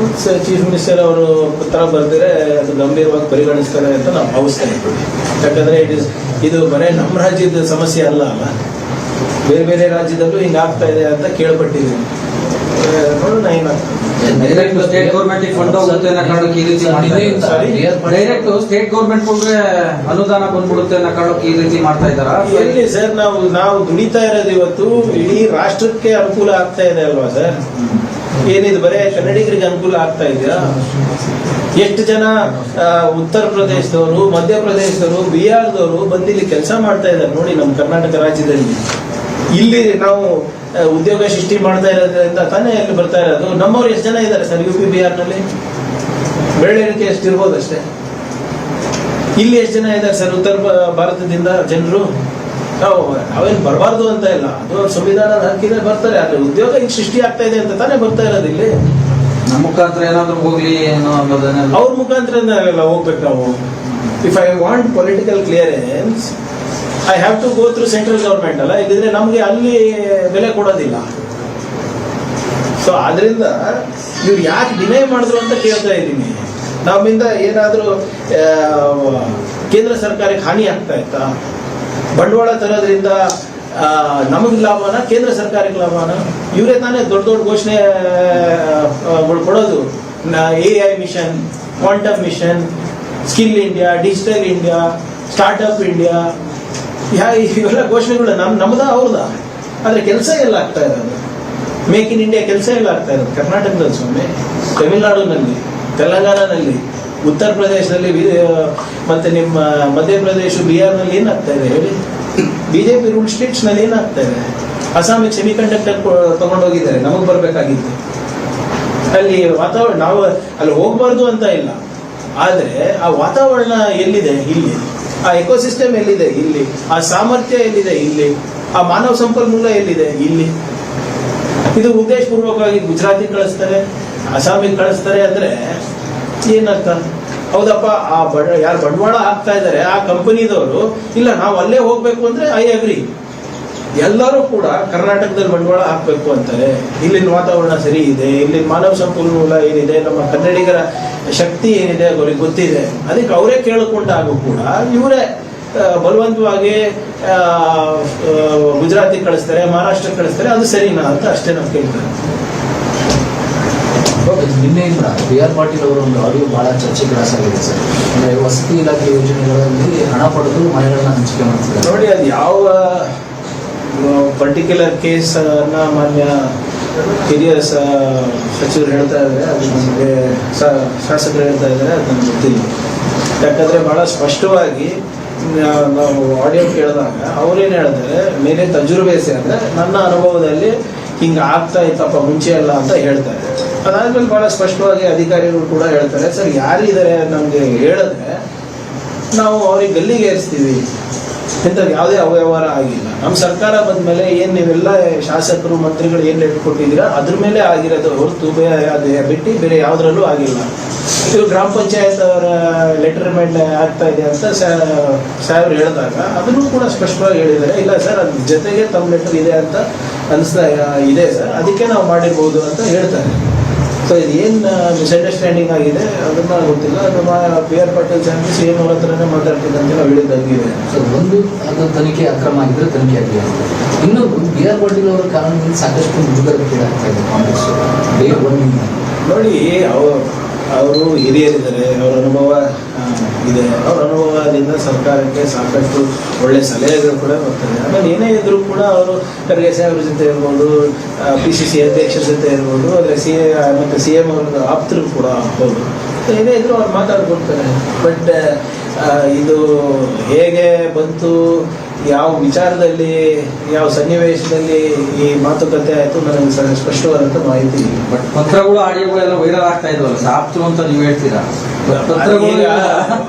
ಚೀಫ್ ಮಿನಿಸ್ಟರ್ ಅವರು ಉತ್ತರ ಬರ್ತಾರೆ, ಅದು ಗಂಭೀರವಾಗಿ ಪರಿಗಣಿಸ್ತಾರೆ ಅಂತ ನಾವು ಭಾವಿಸ್ತೇನೆ. ಯಾಕಂದ್ರೆ ಇದು ಬರೀ ನಮ್ಮ ರಾಜ್ಯದ ಸಮಸ್ಯೆ ಅಲ್ಲ, ಬೇರೆ ಬೇರೆ ರಾಜ್ಯದಲ್ಲೂ ಹಿಂಗೆ ಆಗ್ತಾ ಇದೆ ಅಂತ ಕೇಳ್ಪಟ್ಟಿದ್ದೀನಿ. ನೋಡೋಣ ಏನಾಗ್ತದೆ. ಡೈರೆಕ್ಟ್ ಸ್ಟೇಟ್ ಗೌರ್ಮೆಂಟ್ ಫಂಡ್ ಹೋಗುತ್ತೆ ಅನ್ನೋ ಕಾರಣಕ್ಕೆ ಈ ರೀತಿ ಡೈರೆಕ್ಟ್ ಸ್ಟೇಟ್ ಗೌರ್ಮೆಂಟ್ ಅನುದಾನ ಬಂದ್ಬಿಡುತ್ತೆ ಅನ್ನೋ ಕಾರಣಕ್ಕೆ ಈ ರೀತಿ ಮಾಡ್ತಾ ಇದ್ದಾರಾ? ಎಲ್ಲಿ ಸರ್, ನಾವು ದುಡಿತಾ ಇರೋದು ಇವತ್ತು ಇಡೀ ರಾಷ್ಟ್ರಕ್ಕೆ ಅನುಕೂಲ ಆಗ್ತಾ ಇದೆ ಅಲ್ವಾ ಸರ್? ಏನಿದು ಬರೇ ಕನ್ನಡಿಗರಿಗೆ ಅನುಕೂಲ ಆಗ್ತಾ ಇದೆಯಾ? ಎಷ್ಟು ಜನ ಉತ್ತರ ಪ್ರದೇಶದವರು, ಮಧ್ಯಪ್ರದೇಶದವರು, ಬಿಹಾರದವರು ಬಂದು ಇಲ್ಲಿ ಕೆಲಸ ಮಾಡ್ತಾ ಇದ್ದಾರೆ ನೋಡಿ ನಮ್ಮ ಕರ್ನಾಟಕ ರಾಜ್ಯದಲ್ಲಿ. ಇಲ್ಲಿ ನಾವು ಉದ್ಯೋಗ ಸೃಷ್ಟಿ ಮಾಡ್ತಾ ಇರೋದ್ರಿಂದ ತಾನೇ ಇಲ್ಲಿ ಬರ್ತಾ ಇರೋದು. ನಮ್ಮವ್ರು ಎಷ್ಟು ಜನ ಇದ್ದಾರೆ ಸರ್ UP ಬಿಹಾರ್ನಲ್ಲಿ? ಬೆರಳೆಣಿಕೆ ಎಷ್ಟು ಇರ್ಬೋದು ಅಷ್ಟೇ. ಇಲ್ಲಿ ಎಷ್ಟು ಜನ ಇದ್ದಾರೆ ಸರ್ ಉತ್ತರ ಭಾರತದಿಂದ ಜನರು? ಅವೇನು ಬರಬಾರ್ದು ಅಂತ ಇಲ್ಲ, ಅದು ಸಂವಿಧಾನ ಹಾಕಿದ್ರೆ ಬರ್ತಾರೆ. ಆದ್ರೆ ಉದ್ಯೋಗ ಈಗ ಸೃಷ್ಟಿ ಆಗ್ತಾ ಇದೆ ಅಂತ ತಾನೇ ಬರ್ತಾ ಇರೋದು ಇಲ್ಲಿ. ನಮ್ಮ ಮುಖಾಂತರ ಏನಾದ್ರು ಹೋಗ್ಲಿ ಏನೋ ಅನ್ನೋದನ್ನೆಲ್ಲ ಅವ್ರ ಮುಖಾಂತರ ಹೋಗ್ಬೇಕು ನಾವು. If I want political clearance I have to go through central government ಅಲ್ಲ, ಇಲ್ಲಿದ್ರೆ ನಮಗೆ ಅಲ್ಲಿ ಬೆಲೆ ಕೊಡೋದಿಲ್ಲ. ಸೊ ಆದ್ರಿಂದ ಇವ್ರು ಯಾಕೆ ಡಿನೈ ಮಾಡಿದ್ರು ಅಂತ ಕೇಳ್ತಾ ಇದ್ದೀನಿ. ನಮ್ಮಿಂದ ಏನಾದರೂ ಕೇಂದ್ರ ಸರ್ಕಾರಕ್ಕೆ ಹಾನಿ ಆಗ್ತಾ ಇತ್ತಾ? ಬಂಡವಾಳ ತರೋದ್ರಿಂದ ನಮಗೆ ಲಾಭನ, ಕೇಂದ್ರ ಸರ್ಕಾರಕ್ಕೆ ಲಾಭನ? ಇವರೇ ತಾನೇ ದೊಡ್ಡ ದೊಡ್ಡ ಘೋಷಣೆ ಕೊಡೋದು. AI mission, quantum mission, skill India, digital India, startup India, ಇವೆಲ್ಲ ಘೋಷಣೆಗಳು ನಮ್ದ ಅವ್ರದ. ಆದ್ರೆ ಕೆಲಸ ಎಲ್ಲ ಆಗ್ತಾ ಇರೋದು, ಮೇಕ್ ಇನ್ ಇಂಡಿಯಾ ಕೆಲಸ ಎಲ್ಲ ಆಗ್ತಾ ಇರೋದು ಕರ್ನಾಟಕದಲ್ಲಿ ಸ್ವಾಮಿ, ತಮಿಳುನಾಡಿನಲ್ಲಿ, ತೆಲಂಗಾಣದಲ್ಲಿ, ಉತ್ತರ ಪ್ರದೇಶದಲ್ಲಿ, ಮತ್ತೆ ನಿಮ್ಮ ಮಧ್ಯಪ್ರದೇಶ, ಬಿಹಾರ್ನಲ್ಲಿ ಏನಾಗ್ತಾ ಇದೆ ಹೇಳಿ? BJP ರೂಲ್ ಸ್ಟೇಟ್ಸ್ ನಲ್ಲಿ ಏನಾಗ್ತಾ ಇದೆ? ಅಸ್ಸಾಮಿಗೆ ಸೆಮಿ ಕಂಡಕ್ಟರ್ ತಗೊಂಡೋಗಿದ್ದಾರೆ, ನಮಗೆ ಬರ್ಬೇಕಾಗಿತ್ತು. ಅಲ್ಲಿ ವಾತಾವರಣ, ನಾವು ಅಲ್ಲಿ ಹೋಗ್ಬಾರ್ದು ಅಂತ ಇಲ್ಲ, ಆದ್ರೆ ಆ ವಾತಾವರಣ ಎಲ್ಲಿದೆ? ಇಲ್ಲಿ. ಆ ಎಕೋಸಿಸ್ಟಮ್ ಎಲ್ಲಿದೆ? ಇಲ್ಲಿ. ಆ ಸಾಮರ್ಥ್ಯ ಎಲ್ಲಿದೆ? ಇಲ್ಲಿ. ಆ ಮಾನವ ಸಂಪನ್ಮೂಲ ಎಲ್ಲಿದೆ? ಇಲ್ಲಿ. ಇದು ಉದ್ದೇಶಪೂರ್ವಕವಾಗಿ ಗುಜರಾತಿಗೆ ಕಳಿಸ್ತಾರೆ, ಅಸ್ಸಾಮಿಗೆ ಕಳಿಸ್ತಾರೆ ಅಂದ್ರೆ ಏನರ್ಥ? ಹೌದಪ್ಪ, ಯಾರು ಬಂಡವಾಳ ಹಾಕ್ತಾ ಇದ್ದಾರೆ ಆ ಕಂಪನಿದವರು ಇಲ್ಲ ನಾವು ಅಲ್ಲೇ ಹೋಗ್ಬೇಕು ಅಂದ್ರೆ ಐ ಅಗ್ರಿ. ಎಲ್ಲರೂ ಕೂಡ ಕರ್ನಾಟಕದಲ್ಲಿ ಬಂಡವಾಳ ಹಾಕಬೇಕು ಅಂತಾರೆ. ಇಲ್ಲಿನ ವಾತಾವರಣ ಸರಿ ಇದೆ, ಇಲ್ಲಿನ ಮಾನವ ಸಂಪನ್ಮೂಲ ಏನಿದೆ, ನಮ್ಮ ಕನ್ನಡಿಗರ ಶಕ್ತಿ ಏನಿದೆ ಅವ್ರಿಗೆ ಗೊತ್ತಿದೆ. ಅದಕ್ಕೆ ಅವರೇ ಕೇಳಿಕೊಂಡಾಗೂ ಕೂಡ ಇವರೇ ಬಲವಂತವಾಗಿ ಗುಜರಾತಿಗೆ ಕಳಿಸ್ತಾರೆ, ಮಹಾರಾಷ್ಟ್ರಕ್ಕೆ ಕಳಿಸ್ತಾರೆ. ಅದು ಸರಿನಾ ಅಂತ ಅಷ್ಟೇ ನಾವು ಕೇಳ್ತಾರೆ. ನಿನ್ನೆಯಿಂದ BR ಪಾಟೀಲ್ ಅವರ ಒಂದು ಆಡಿಯೋ ಬಹಳ ಚರ್ಚೆ ಗ್ರಾಸಾಗಿದೆ ಸರ್. ಅಂದ್ರೆ ವಸತಿ ಇಲಾಖೆ ಯೋಜನೆಗಳಲ್ಲಿ ಹಣ ಪಡೆದು ಮನೆಗಳನ್ನ ಹಂಚಿಕೆ ಮಾಡ್ತಿದ್ದಾರೆ ನೋಡಿ. ಅದು ಯಾವ ಪರ್ಟಿಕ್ಯುಲರ್ ಕೇಸ್ ಅನ್ನ ಮಾನ್ಯ ಹಿರಿಯ ಸಚಿವರು ಹೇಳ್ತಾ ಇದ್ದಾರೆ, ಅದು ನಮಗೆ ಶಾಸಕರು ಹೇಳ್ತಾ ಇದ್ದಾರೆ, ಅದು ನಮ್ಗೆ ಗೊತ್ತಿಲ್ಲ. ಯಾಕಂದ್ರೆ ಬಹಳ ಸ್ಪಷ್ಟವಾಗಿ ನಾವು ಆಡಿಯೋ ಕೇಳಿದಾಗ ಅವ್ರೇನು ಹೇಳ್ತಾರೆ, ಮೇಲೆ ತಜುರ್ಬೆ ಅಂದ್ರೆ ನನ್ನ ಅನುಭವದಲ್ಲಿ ಹಿಂಗೆ ಆಗ್ತಾ ಇತ್ತಪ್ಪ ಮುಂಚೆ ಅಲ್ಲ ಅಂತ ಹೇಳ್ತಾರೆ. ಅದಾದ್ಮೇಲೆ ಬಹಳ ಸ್ಪಷ್ಟವಾಗಿ ಅಧಿಕಾರಿಗಳು ಕೂಡ ಹೇಳ್ತಾರೆ, ಸರ್ ಯಾರಿದ್ದಾರೆ ನಮಗೆ ಹೇಳಿದ್ರೆ ನಾವು ಅವ್ರಿಗೆ ಗಲ್ಲಿಗೆ ಏರಿಸ್ತೀವಿ. ಇಂಥದ್ದು ಯಾವುದೇ ಅವ್ಯವಹಾರ ಆಗಿಲ್ಲ. ನಮ್ಮ ಸರ್ಕಾರ ಬಂದ್ಮೇಲೆ ಏನು ನೀವೆಲ್ಲ ಶಾಸಕರು ಮಂತ್ರಿಗಳು ಏನು ಇಟ್ಕೊಟ್ಟಿದ್ದೀರಾ ಅದ್ರ ಮೇಲೆ ಆಗಿರೋದು ಹೊರತು ಅದು ಬಿಟ್ಟು ಬೇರೆ ಯಾವುದ್ರಲ್ಲೂ ಆಗಿಲ್ಲ. ಇದು ಗ್ರಾಮ ಪಂಚಾಯತ್ ಅವರ ಲೆಟರ್ ಮೇಲೆ ಆಗ್ತಾ ಇದೆ ಅಂತ ಸಾಹೇಬ್ರು ಹೇಳಿದಾಗ ಅದನ್ನು ಕೂಡ ಸ್ಪಷ್ಟವಾಗಿ ಹೇಳಿದ್ದಾರೆ. ಇಲ್ಲ ಸರ್, ಅದ್ರ ಜೊತೆಗೆ ತಮ್ಮ ಲೆಟರ್ ಇದೆ ಅಂತ ಅನಿಸ್ತಾ ಇದೆ ಸರ್, ಅದಕ್ಕೆ ನಾವು ಮಾಡಿರ್ಬೋದು ಅಂತ ಹೇಳ್ತಾರೆ. ಸೊ ಇದು ಏನು ಮಿಸ್ಅಂಡರ್ಸ್ಟ್ಯಾಂಡಿಂಗ್ ಆಗಿದೆ ಅದನ್ನ ಗೊತ್ತಿಲ್ಲ. ನಮ್ಮ ಬಿ ಆರ್ ಪಾಟೀಲ್ ಸಾಹೇಬ್ CM ಅವ್ರ ಹತ್ರನೇ ಮಾತಾಡ್ತಿದ್ದಂತ ನಾವು ಹೇಳಿದಂಗಿದೆ. ಸೊ ಒಂದು ಅದು ತನಿಖೆ ಅಕ್ರಮ ಆಗಿದ್ರೆ ತನಿಖೆ ಆಗಲಿ ಅಂತ. ಇನ್ನೊಂದು ಬಿ ಆರ್ ಪಾಟೀಲ್ ಅವರ ಕಾರಣದಿಂದ ಸಾಕಷ್ಟು ಮುಜುಗರಕ್ಕೀಡಾಗ್ತಾ ಇದೆ ಕಾಂಗ್ರೆಸ್ ಡೇ ಒನ್ನಿಂದ. ನೋಡಿ, ಅವರು ಹಿರಿಯರಿದ್ದಾರೆ, ಅವರ ಅನುಭವ ಇದೆ. ಅವರ ಅನುಭವದಿಂದ ಸರ್ಕಾರಕ್ಕೆ ಸಾಕಷ್ಟು ಒಳ್ಳೆ ಸಲಹೆಗಳು ಕೂಡ ಬರ್ತದೆ. ಆಮೇಲೆ ಏನೇ ಇದ್ರೂ ಕೂಡ ಅವರು ಖರ್ಗೆ ಸಾಹೇಬ್ರ ಜೊತೆ ಇರ್ಬೋದು, PCC ಅಧ್ಯಕ್ಷರ ಜೊತೆ ಇರ್ಬೋದು, ಆದರೆ ಮತ್ತು CM ಅವ್ರ ಆಪ್ತರು ಕೂಡ ಹೌದು. ಏನೇ ಇದ್ರೂ ಅವ್ರು ಮಾತಾಡ್ಕೊಡ್ತಾರೆ. ಬಟ್ ಇದು ಹೇಗೆ ಬಂತು, ಯಾವ ವಿಚಾರದಲ್ಲಿ, ಯಾವ ಸನ್ನಿವೇಶದಲ್ಲಿ ಈ ಮಾತುಕತೆ ಆಯಿತು ನನಗೆ ಸ್ಪಷ್ಟವಾದಂಥ ಮಾಹಿತಿ ಇಲ್ಲ. ಬಟ್ ಪತ್ರಗಳು ಆಡಿಯೋಗಳು ಎಲ್ಲ ವೈರಲ್ ಆಗ್ತಾ ಇದ್ವಲ್ಲ, ಸಾಪ್ತು ಅಂತ ನೀವು ಹೇಳ್ತೀರಾ. ಪತ್ರಗಳು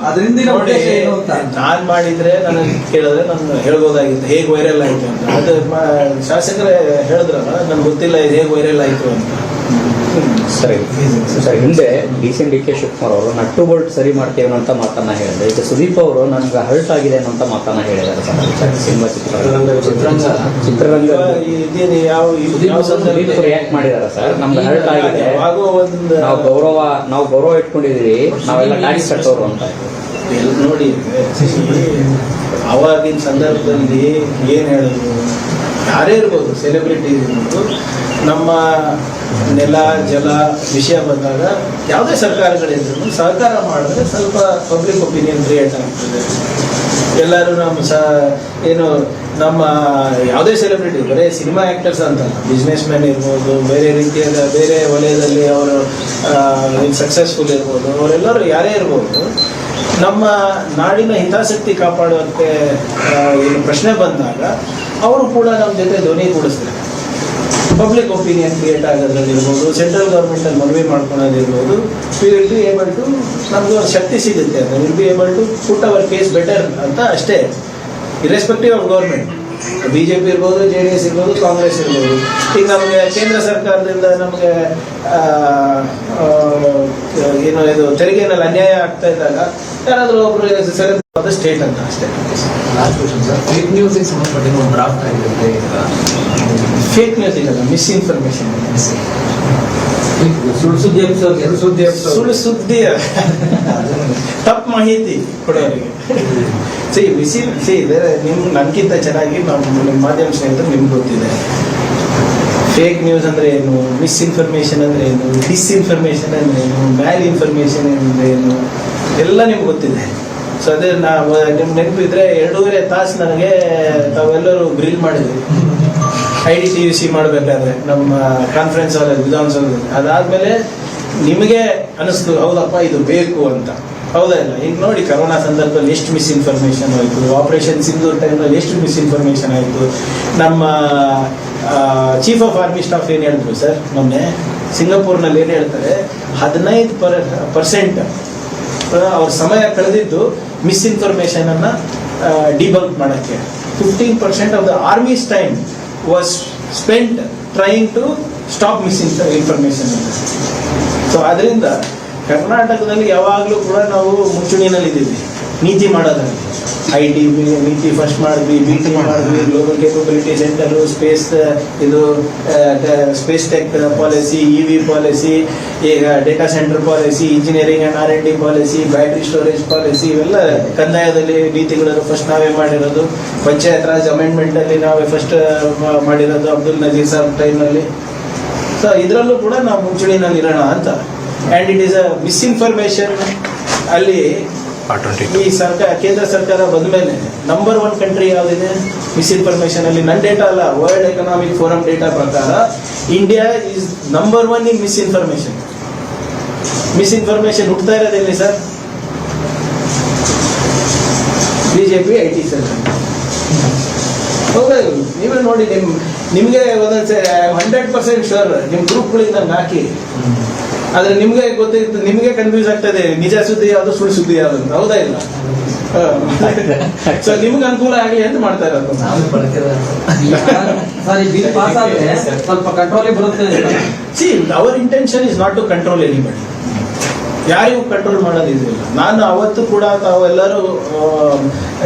ಅದರಿಂದ ಉದ್ದೇಶ ಏನು ಅಂತ ನಾನ್ ಮಾಡಿದ್ರೆ ನನಗೆ ಕೇಳಿದ್ರೆ ನಾನು ಹೇಳ್ಬೋದಾಗಿತ್ತು ಹೇಗೆ ವೈರಲ್ ಆಯ್ತು ಅಂತ. ಅದು ಶಾಸಕರೇ ಹೇಳಿದ್ರಲ್ಲ, ನನ್ಗೆ ಗೊತ್ತಿಲ್ಲ ಇದು ಹೇಗೆ ವೈರಲ್ ಆಯ್ತು ಅಂತ. ಸರಿ ಸರ್, ಹಿಂದೆ DK ಶಿವಕುಮಾರ್ ಅವರು ನಟ್ಟು ಬೋಲ್ಟ್ ಸರಿ ಮಾಡ್ತೇವೆ ಅಂತ ಮಾತನ್ನ ಹೇಳಿದ್ರೆ, ಈಗ ಸುದೀಪ್ ಅವರು ನನ್ಗೆ ಹರ್ಟ್ ಆಗಿದೆ ಅನ್ನೋ ಮಾತನ್ನ ಹೇಳಿದ್ದಾರೆ ಸರ್. ಸಿನಿಮಾ ಚಿತ್ರರಂಗ ಇದೇನು ಯಾವ ಸಂದರ್ಭದಲ್ಲಿ ರಿಯಾಕ್ಟ್ ಮಾಡಿದಾರೆ ಸರ್. ನಮ್ಗೆ ಹರ್ಟ್ ಆಗಿದೆ, ಯಾವಾಗೋ ಒಂದು ನಾವು ಗೌರವ ಇಟ್ಕೊಂಡಿದೀವಿ, ನಾವೆಲ್ಲ ಟ್ಯಾಕ್ಸ್ ಕಟ್ಟೋರು ಅಂತ. ನೋಡಿ, ಅವಾಗಿನ ಸಂದರ್ಭದಲ್ಲಿ ಏನು ಹೇಳಿದ್ರು, ಯಾರೇ ಇರ್ಬೋದು, ಸೆಲೆಬ್ರಿಟಿ ಇರ್ಬೋದು, ನಮ್ಮ ನೆಲ ಜಲ ವಿಷಯ ಬಂದಾಗ ಯಾವುದೇ ಸರ್ಕಾರಗಳಿದ್ರು ಸಹಕಾರ ಮಾಡಿದ್ರೆ ಸ್ವಲ್ಪ ಪಬ್ಲಿಕ್ ಒಪಿನಿಯನ್ ಕ್ರಿಯೇಟ್ ಆಗ್ತದೆ. ಎಲ್ಲರೂ ಏನು ನಮ್ಮ ಯಾವುದೇ ಸೆಲೆಬ್ರಿಟಿ, ಬರೀ ಸಿನಿಮಾ ಆ್ಯಕ್ಟರ್ಸ್ ಅಂತಲ್ಲ, ಬಿಸ್ನೆಸ್ ಮ್ಯಾನ್ ಇರ್ಬೋದು, ಬೇರೆ ರೀತಿಯಾದ ಬೇರೆ ವಲಯದಲ್ಲಿ ಅವರು ಸಕ್ಸಸ್ಫುಲ್ ಇರ್ಬೋದು, ಅವರೆಲ್ಲರೂ ಯಾರೇ ಇರ್ಬೋದು, ನಮ್ಮ ನಾಡಿನ ಹಿತಾಸಕ್ತಿ ಕಾಪಾಡೋಕ್ಕೆ ಏನು ಪ್ರಶ್ನೆ ಬಂದಾಗ ಅವರು ಕೂಡ ನಮ್ಮ ಜೊತೆ ಧ್ವನಿ ಕೂಡಿಸ್ತಾರೆ. ಪಬ್ಲಿಕ್ ಒಪಿನಿಯನ್ ಕ್ರಿಯೇಟ್ ಆಗೋದ್ರಲ್ಲಿರ್ಬೋದು, ಸೆಂಟ್ರಲ್ ಗೌರ್ಮೆಂಟಲ್ಲಿ ಮನವಿ ಮಾಡ್ಕೊಳೋದಿರ್ಬೋದು, we will be able to, ನಮ್ಗೆ ಒಂದು ಶಕ್ತಿ ಸಿಗುತ್ತೆ ಅಂತ, will be able to put our case better ಅಂತ ಅಷ್ಟೇ. ಇರೆಸ್ಪೆಕ್ಟಿವ್ ಆಫ್ ಗೌರ್ಮೆಂಟ್, BJP ಇರ್ಬೋದು, JDS ಇರ್ಬೋದು, ಕಾಂಗ್ರೆಸ್ ಇರ್ಬೋದು. ಈಗ ನಮಗೆ ಕೇಂದ್ರ ಸರ್ಕಾರದಿಂದ ನಮಗೆ ಏನು ಇದು ತೆರಿಗೆನಲ್ಲಿ ಅನ್ಯಾಯ ಆಗ್ತಾ ಇದ್ದಾಗ ಯಾರಾದರೂ ಒಬ್ರು ಸೆಲೆಕ್ಟ್ ಸ್ಟೇಟ್ ಅಂತ ಅಷ್ಟೇ. ಲಾಸ್ಟ್ ಕ್ವಶನ್ ಸರ್, ಫೇಕ್ ನ್ಯೂಸ್ಗೆ ಸಂಬಂಧಪಟ್ಟಿರೋ ಒಂದು ಡ್ರಾಫ್ಟ್ ಆಗಿರುತ್ತೆ. ಫೇಕ್ ನ್ಯೂಸ್ ಇಲ್ಲ, ಮಿಸ್ಇನ್ಫಾರ್ಮೇಶನ್, ಸುಳ್ಳು ಸುದ್ದಿ ಸುಳ್ಳು ಸುದ್ದಿ, ತಪ್ಪು ಮಾಹಿತಿ ಕೊಡೋರಿಗೆ. ನಿಮ್ಗೆ ನನ್ಗಿಂತ ಚೆನ್ನಾಗಿ ನಿಮ್ಮ ಮಾಧ್ಯಮ ಸ್ನೇಹಿತರು ನಿಮ್ಗೆ ಗೊತ್ತಿದೆ. ಫೇಕ್ ನ್ಯೂಸ್ ಅಂದ್ರೆ ಏನು, ಮಿಸ್ಇನ್ಫಾರ್ಮೇಶನ್ ಅಂದ್ರೆ ಏನು, ಡಿಸ್ಇನ್ಫಾರ್ಮೇಶನ್ ಅಂದ್ರೆ ಏನು, ಮ್ಯಾಲ್ ಇನ್ಫಾರ್ಮೇಶನ್ ಅಂದ್ರೆ ಏನು, ಎಲ್ಲ ನಿಮ್ಗೆ ಗೊತ್ತಿದೆ. ಸೊ ಅದೇ ನಿಮ್ಗೆ ನೆನಪಿದ್ರೆ 2.5 ತಾಸು ನನಗೆ ತಾವೆಲ್ಲರೂ ಗ್ರಿಲ್ ಮಾಡಿದ್ವಿ IDTUC ಮಾಡಬೇಕಾದ್ರೆ ನಮ್ಮ ಕಾನ್ಫರೆನ್ಸ್ ಹಾಲ್ ವಿಧಾನಸೌಧ. ಅದಾದ್ಮೇಲೆ ನಿಮಗೆ ಅನಿಸ್ತು ಹೌದಪ್ಪ ಇದು ಬೇಕು ಅಂತ, ಹೌದಾ ಇಲ್ಲ? ಈಗ ನೋಡಿ, ಕರೋನಾ ಸಂದರ್ಭದಲ್ಲಿ ಎಷ್ಟು ಮಿಸ್ಇನ್ಫಾರ್ಮೇಶನ್ ಆಯಿತು, ಆಪರೇಷನ್ ಸಿಂಧೂರ್ ಟೈಮ್ನಲ್ಲಿ ಎಷ್ಟು ಮಿಸ್ಇನ್ಫಾರ್ಮೇಶನ್ ಆಯಿತು. ನಮ್ಮ ಚೀಫ್ ಆಫ್ ಆರ್ಮಿ ಸ್ಟಾಫ್ ಏನು ಹೇಳಿದ್ರು ಸರ್ ಮೊನ್ನೆ ಸಿಂಗಾಪುರ್ನಲ್ಲಿ, ಏನು ಹೇಳ್ತಾರೆ, 15% ಅವ್ರ ಸಮಯ ಕಳೆದಿದ್ದು ಮಿಸ್ಇನ್ಫಾರ್ಮೇಶನ್ ಅನ್ನ ಡಿಬಂಕ್ ಮಾಡೋಕ್ಕೆ. 15% of the army's time was spent trying to stop misinformation. So ಅದರಿಂದ ಕರ್ನಾಟಕದಲ್ಲಿ ಯಾವಾಗಲೂ ಕೂಡ ನಾವು ಮುಂಚೂಣಿನಲ್ಲಿದ್ದೀವಿ ನೀತಿ ಮಾಡೋದ್ರಲ್ಲಿ. IT ನೀತಿ ಫಸ್ಟ್ ಮಾಡಿದ್ವಿ, BT ಮಾಡಿದ್ವಿ, global capability centre, space tech policy, EV policy, ಈಗ data centre policy, engineering and R&D policy, battery storage policy, ಇವೆಲ್ಲ ಕಂದಾಯದಲ್ಲಿ ನೀತಿಗಳನ್ನು ಫಸ್ಟ್ ನಾವೇ ಮಾಡಿರೋದು. ಪಂಚಾಯತ್ ರಾಜ್ ಅಮೆಂಡ್ಮೆಂಟಲ್ಲಿ ನಾವೇ ಫಸ್ಟ್ ಮಾಡಿರೋದು ಅಬ್ದುಲ್ ನಜೀರ್ ಸಾಹೇಬ್ ಟೈಮ್ನಲ್ಲಿ. ಸೊ ಇದರಲ್ಲೂ ಕೂಡ ನಾವು ಮುಂಚೂಣಿನಲ್ಲಿ ಇರೋಣ ಅಂತ. And it is a misinformation. ಅಲ್ಲಿ ಈ ಕೇಂದ್ರ ಸರ್ಕಾರ ಬಂದ ಮೇಲೆ ನಂಬರ್ 1 ಕಂಟ್ರಿ ಯಾವುದಿದೆ ಮಿಸ್ಇನ್ಫಾರ್ಮೇಶನ್ ಅಲ್ಲಿ? ನನ್ನ ಡೇಟಾ ಅಲ್ಲ, ವರ್ಲ್ಡ್ ಎಕನಾಮಿಕ್ ಫೋರಂ ಡೇಟಾ ಪ್ರಕಾರ India is number 1 in misinformation. Misinformation ಹುಡ್ತಾ ಇರೋದಿಲ್ಲ ಸರ್, BJP IT ಸರ್ಕಾರ. ಹೌದಾ? ನೀವೇ ನೋಡಿ, ನಿಮಗೆ ಒಂದೊಂದ್ಸರಿ 100% ಶೋರ್ ನಿಮ್ಮ ಗ್ರೂಪ್ಗಳಿಗೆ ನಂಗೆ ಹಾಕಿ, ಆದ್ರೆ ನಿಮ್ಗೆ ಗೊತ್ತಿತ್ತು, ನಿಮ್ಗೆ ಕನ್ಫ್ಯೂಸ್ ಆಗ್ತದೆ ನಿಜ ಸುದ್ದಿ ಯಾವುದು ಸುಳ್ಳು ಸುದ್ದಿ ಯಾವುದು ಅಂತ. ಹೌದಾ ಇಲ್ಲ? ಸೊ ನಿಮ್ಗೆ ಅನುಕೂಲ ಆಗಲಿ ಅಂತ ಮಾಡ್ತಾ ಇರೋದು. ಬಿಲ್ ಪಾಸ್ ಆದ್ರೆ ಸ್ವಲ್ಪ ಕಂಟ್ರೋಲ್ ಬರುತ್ತೆ. See, our intention is not to control anybody. ಯಾರಿಗೂ ಕಂಟ್ರೋಲ್ ಮಾಡೋದು ಇದಿಲ್ಲ. ನಾನು ಅವತ್ತು ಕೂಡ ತಾವೆಲ್ಲರೂ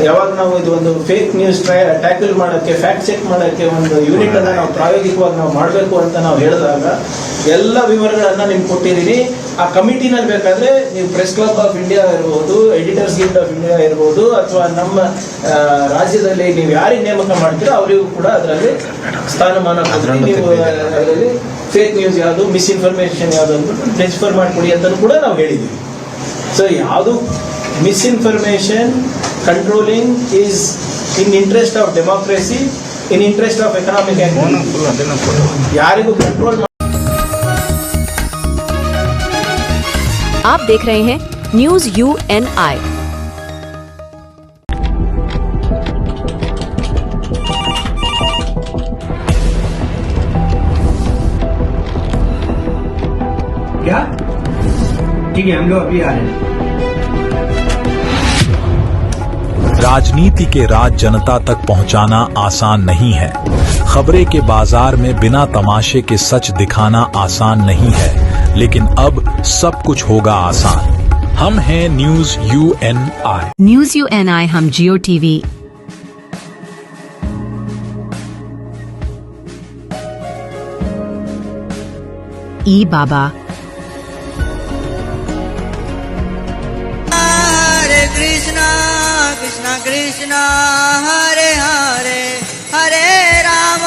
ಯಾವಾಗ ನಾವು ಇದು ಒಂದು ಫೇಕ್ ನ್ಯೂಸ್ ಟ್ಯಾಕಲ್ ಮಾಡೋಕ್ಕೆ, ಫ್ಯಾಕ್ಟ್ ಚೆಕ್ ಮಾಡೋಕ್ಕೆ ಒಂದು ಯೂನಿಟ್ ಅನ್ನ ನಾವು ಪ್ರಾಯೋಗಿಕವಾಗಿ ನಾವು ಮಾಡಬೇಕು ಅಂತ ನಾವು ಹೇಳಿದಾಗ ಎಲ್ಲ ವಿವರಗಳನ್ನ ನಿಮ್ಗೆ ಕೊಟ್ಟಿದ್ದೀನಿ. ಆ ಕಮಿಟಿನಲ್ಲಿ ಬೇಕಾದ್ರೆ ನೀವು ಪ್ರೆಸ್ ಕ್ಲಬ್ ಆಫ್ ಇಂಡಿಯಾ ಇರ್ಬೋದು, ಎಡಿಟರ್ಸ್ ಗಿಲ್ಡ್ ಆಫ್ ಇಂಡಿಯಾ ಇರ್ಬೋದು, ಅಥವಾ ನಮ್ಮ ರಾಜ್ಯದಲ್ಲಿ ನೀವು ಯಾರಿಗೆ ನೇಮಕ ಮಾಡ್ತೀರೋ ಅವರಿಗೂ ಕೂಡ ಅದರಲ್ಲಿ ಸ್ಥಾನಮಾನ ಕೊಡ್ತೀವಿ. ನೀವು ಅದರಲ್ಲಿ ಫೇಕ್ ನ್ಯೂಸ್ ಯಾವುದು, ಮಿಸ್ಇನ್ಫಾರ್ಮೇಶನ್ ಯಾವುದು ಅಂದ್ಬಿಟ್ಟು ಟ್ರಾನ್ಸ್ಫರ್ ಮಾಡಿಕೊಡಿ ಅಂತ ಕೂಡ ನಾವು ಹೇಳಿದ್ದೀವಿ. ಸೊ ಯಾವುದು misinformation controlling is in interest of democracy, in interest of economic activity. ಯಾರಿಗೂ ಕಂಟ್ರೋಲ್. आप देख रहे हैं न्यूज UNI। क्या ठीक है, हम लोग अभी आ रहे हैं। राजनीति के राज जनता तक पहुंचाना आसान नहीं है। खबरें के बाजार में बिना तमाशे के सच दिखाना आसान नहीं है, लेकिन अब सब कुछ होगा आसान। हम हैं न्यूज UNI। न्यूज UNI हम जियो टीवी ई बाबा हरे कृष्णा कृष्णा कृष्णा हरे हरे हरे राम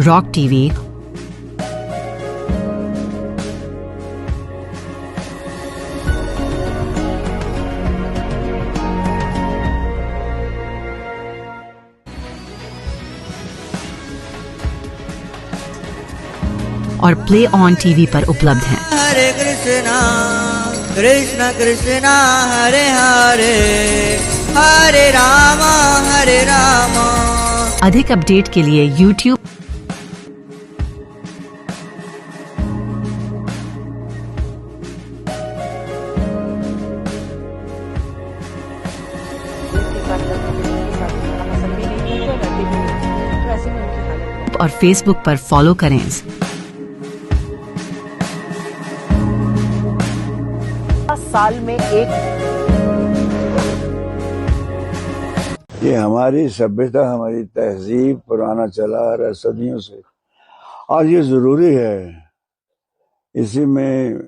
रॉक टीवी और प्ले ऑन टीवी पर उपलब्ध हैं। हरे कृष्णा कृष्णा कृष्णा हरे हरे हरे राम अधिक अपडेट के लिए YouTube और Facebook पर फॉलो करें। साल में एक ये हमारी सभ्यता, हमारी तहजीब पुराना चला आ रहा है सदियों से, और ये जरूरी है। इसी में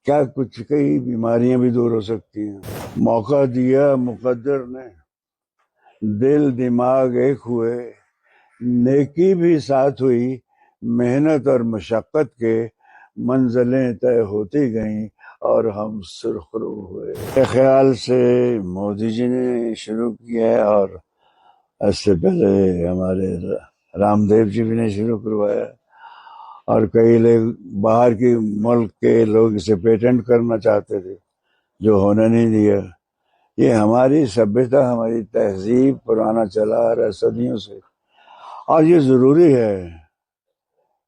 क्या कुछ कई बीमारियां भी दूर हो सकती हैं। मौका दिया मुकद्दर ने, दिल दिमाग एक हुए, नेकी भी साथ हुई, मेहनत और मशक्क़त के मंजिलें तय होती गईं और हम सुरखरू हुए। मेरे ख्याल से मोदी जी ने शुरू किया है, और इससे पहले हमारे रामदेव जी भी ने शुरू करवाया, और कई लोग बाहर की मुल्क के लोग इसे पेटेंट करना चाहते थे, जो होने नहीं दिया। ये हमारी सभ्यता, हमारी तहजीब पुराना चला आ रहा है सदियों से, और ये ज़रूरी है।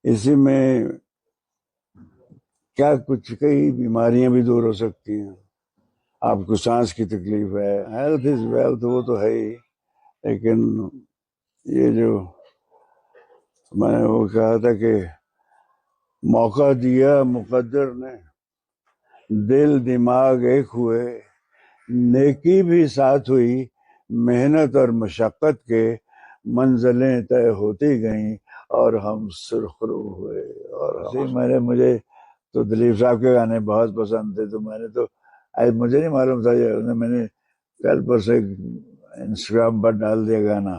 इसी में क्या कुछ कई बीमारियां भी दूर हो सकती हैं। आपको सांस की तकलीफ है, हेल्थ इज वेल्थ, वो तो है ही, लेकिन ये जो मैंने वो कहा था कि मौका दिया मुकद्दर ने, दिल दिमाग एक हुए, नेकी भी साथ हुई, मेहनत और मशक्क़त के मंजिलें तय होती गईं और हम सुरखरू हुए। और मुझे तो दिलीप साहब के गाने बहुत पसंद थे, तो मैंने तो मुझे नहीं मालूम था, ये मैंने कल परसों इंस्टाग्राम पर डाल दिया गाना,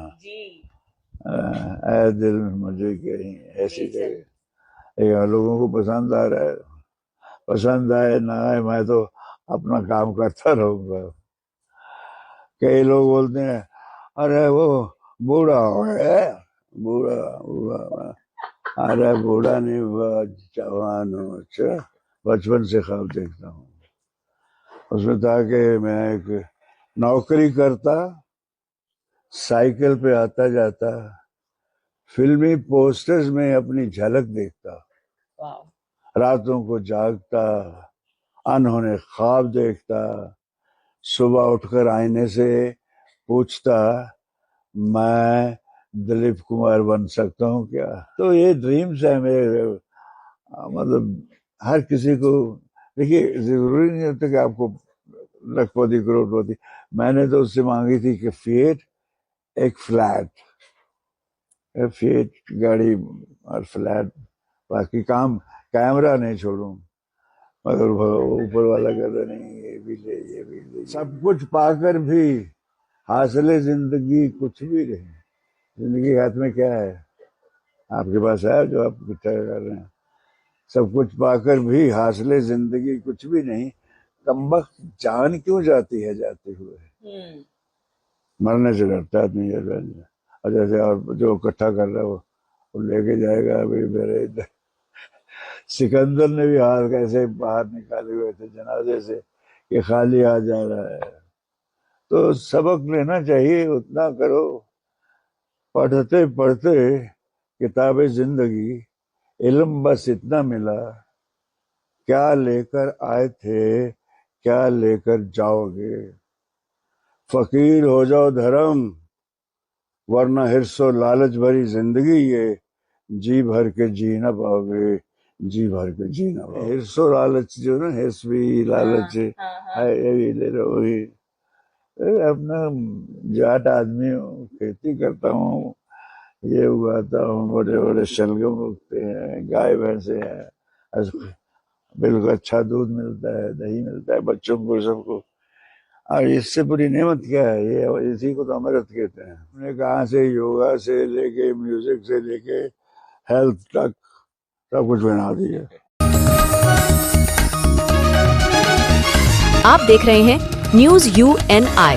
ऐ दिल मुझे कहीं ऐसी जगह। लोगों को पसंद आ रहा है, पसंद आए ना आए, मैं तो अपना काम करता रहूंगा। कई लोग बोलते हैं अरे वो बूढ़ा हो गया, बूढ़ा हुआ। अरे बूढ़ा नहीं हुआ, जवान हूँ। अच्छा, बचपन से ख्वाब देखता हूँ। उसमें था कि मैं एक नौकरी करता, साइकिल पे आता जाता, फिल्मी पोस्टर्स में अपनी झलक देखता, रातों को जागता, अनहोने ख्वाब देखता, सुबह उठकर आईने से पूछता मैं दिलीप कुमार बन सकता हूँ क्या। तो ये ड्रीम्स है मेरे, मतलब हर किसी को, देखिए जरूरी नहीं होता कि आपको लखपति करोड़पति। मैंने तो उससे मांगी थी कि फिएट एक फ्लैट, फिएट गाड़ी और फ्लैट, बाकी काम कैमरा नहीं छोड़ूं। मगर ऊपर वाला कहता नहीं ये भी ले ये भी ले। सब कुछ पाकर भी हासिले जिंदगी कुछ भी नहीं। जिंदगी हाथ में क्या है? आपके पास है जो आप इकट्ठा कर रहे हैं। सब कुछ पाकर भी हासिले जिंदगी कुछ भी नहीं, कमबख्त जान क्यों जाती है जाते हुए। मरने से डरता आदमी है। और जैसे और जो इकट्ठा कर रहा है वो लेके जाएगा। अभी मेरे इधर सिकंदर ने भी हाथ कैसे बाहर निकाले हुए थे जनाजे से कि खाली आ जा रहा है। तो सबक लेना चाहिए, उतना करो। पढ़ते पढ़ते किताबे जिंदगी, इल्म बस इतना मिला, क्या लेकर आए थे क्या लेकर जाओगे। फकीर हो जाओ धर्म, वरना हिर्सो लालच भरी जिंदगी ये, जी भर के जी ना पाओगे, जी भर के जी ना पाओगे। हिर्सो लालच जो ना, हिर्स भी लालच है, ये भी ले लो वही। अपना जाट आदमी हूँ, खेती करता हूँ, ये उगाता हूँ, बड़े बड़े शलगम उगते हैं, गाय भैंसे हैं, बिल्कुल अच्छा दूध मिलता है, दही मिलता है बच्चों को सबको। और इससे बड़ी नेमत क्या है? ये इसी को तो अमृत कहते हैं। हमने कहा से योगा से लेके म्यूजिक से लेके हेल्थ तक सब कुछ बना दिया। आप देख रहे हैं news UNI।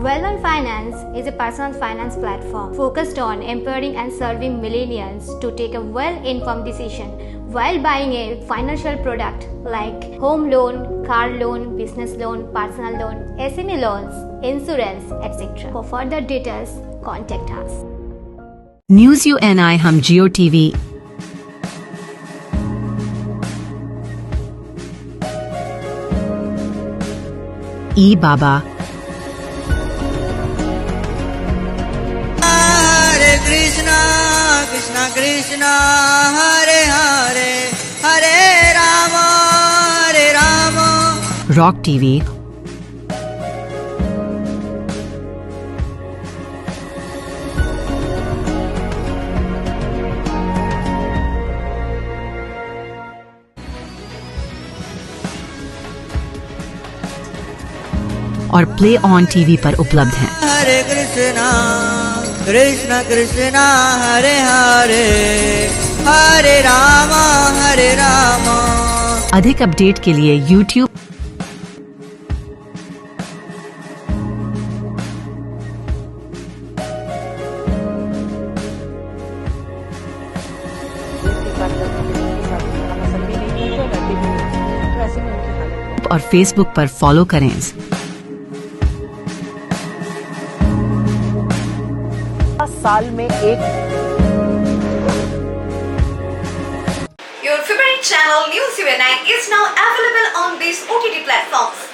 Wellman Finance is a personal finance platform focused on empowering and serving millennials to take a well-informed decision while buying a financial product like home loan, car loan, business loan, personal loan, SME loans, insurance, etc. For further details, contact us. News UNI हम जियो TV, ई बाबा, हरे कृष्णा कृष्णा कृष्णा हरे हरे, हरे Ram rock TV, और play on TV पर उपलब्ध हैं। हरे कृष्णा कृष्णा कृष्णा हरे हरे, हरे राम हरे राम। अधिक update के लिए YouTube और Facebook पर फॉलो करें। साल में एक Your favorite channel News UNI is now available on these OTT platforms.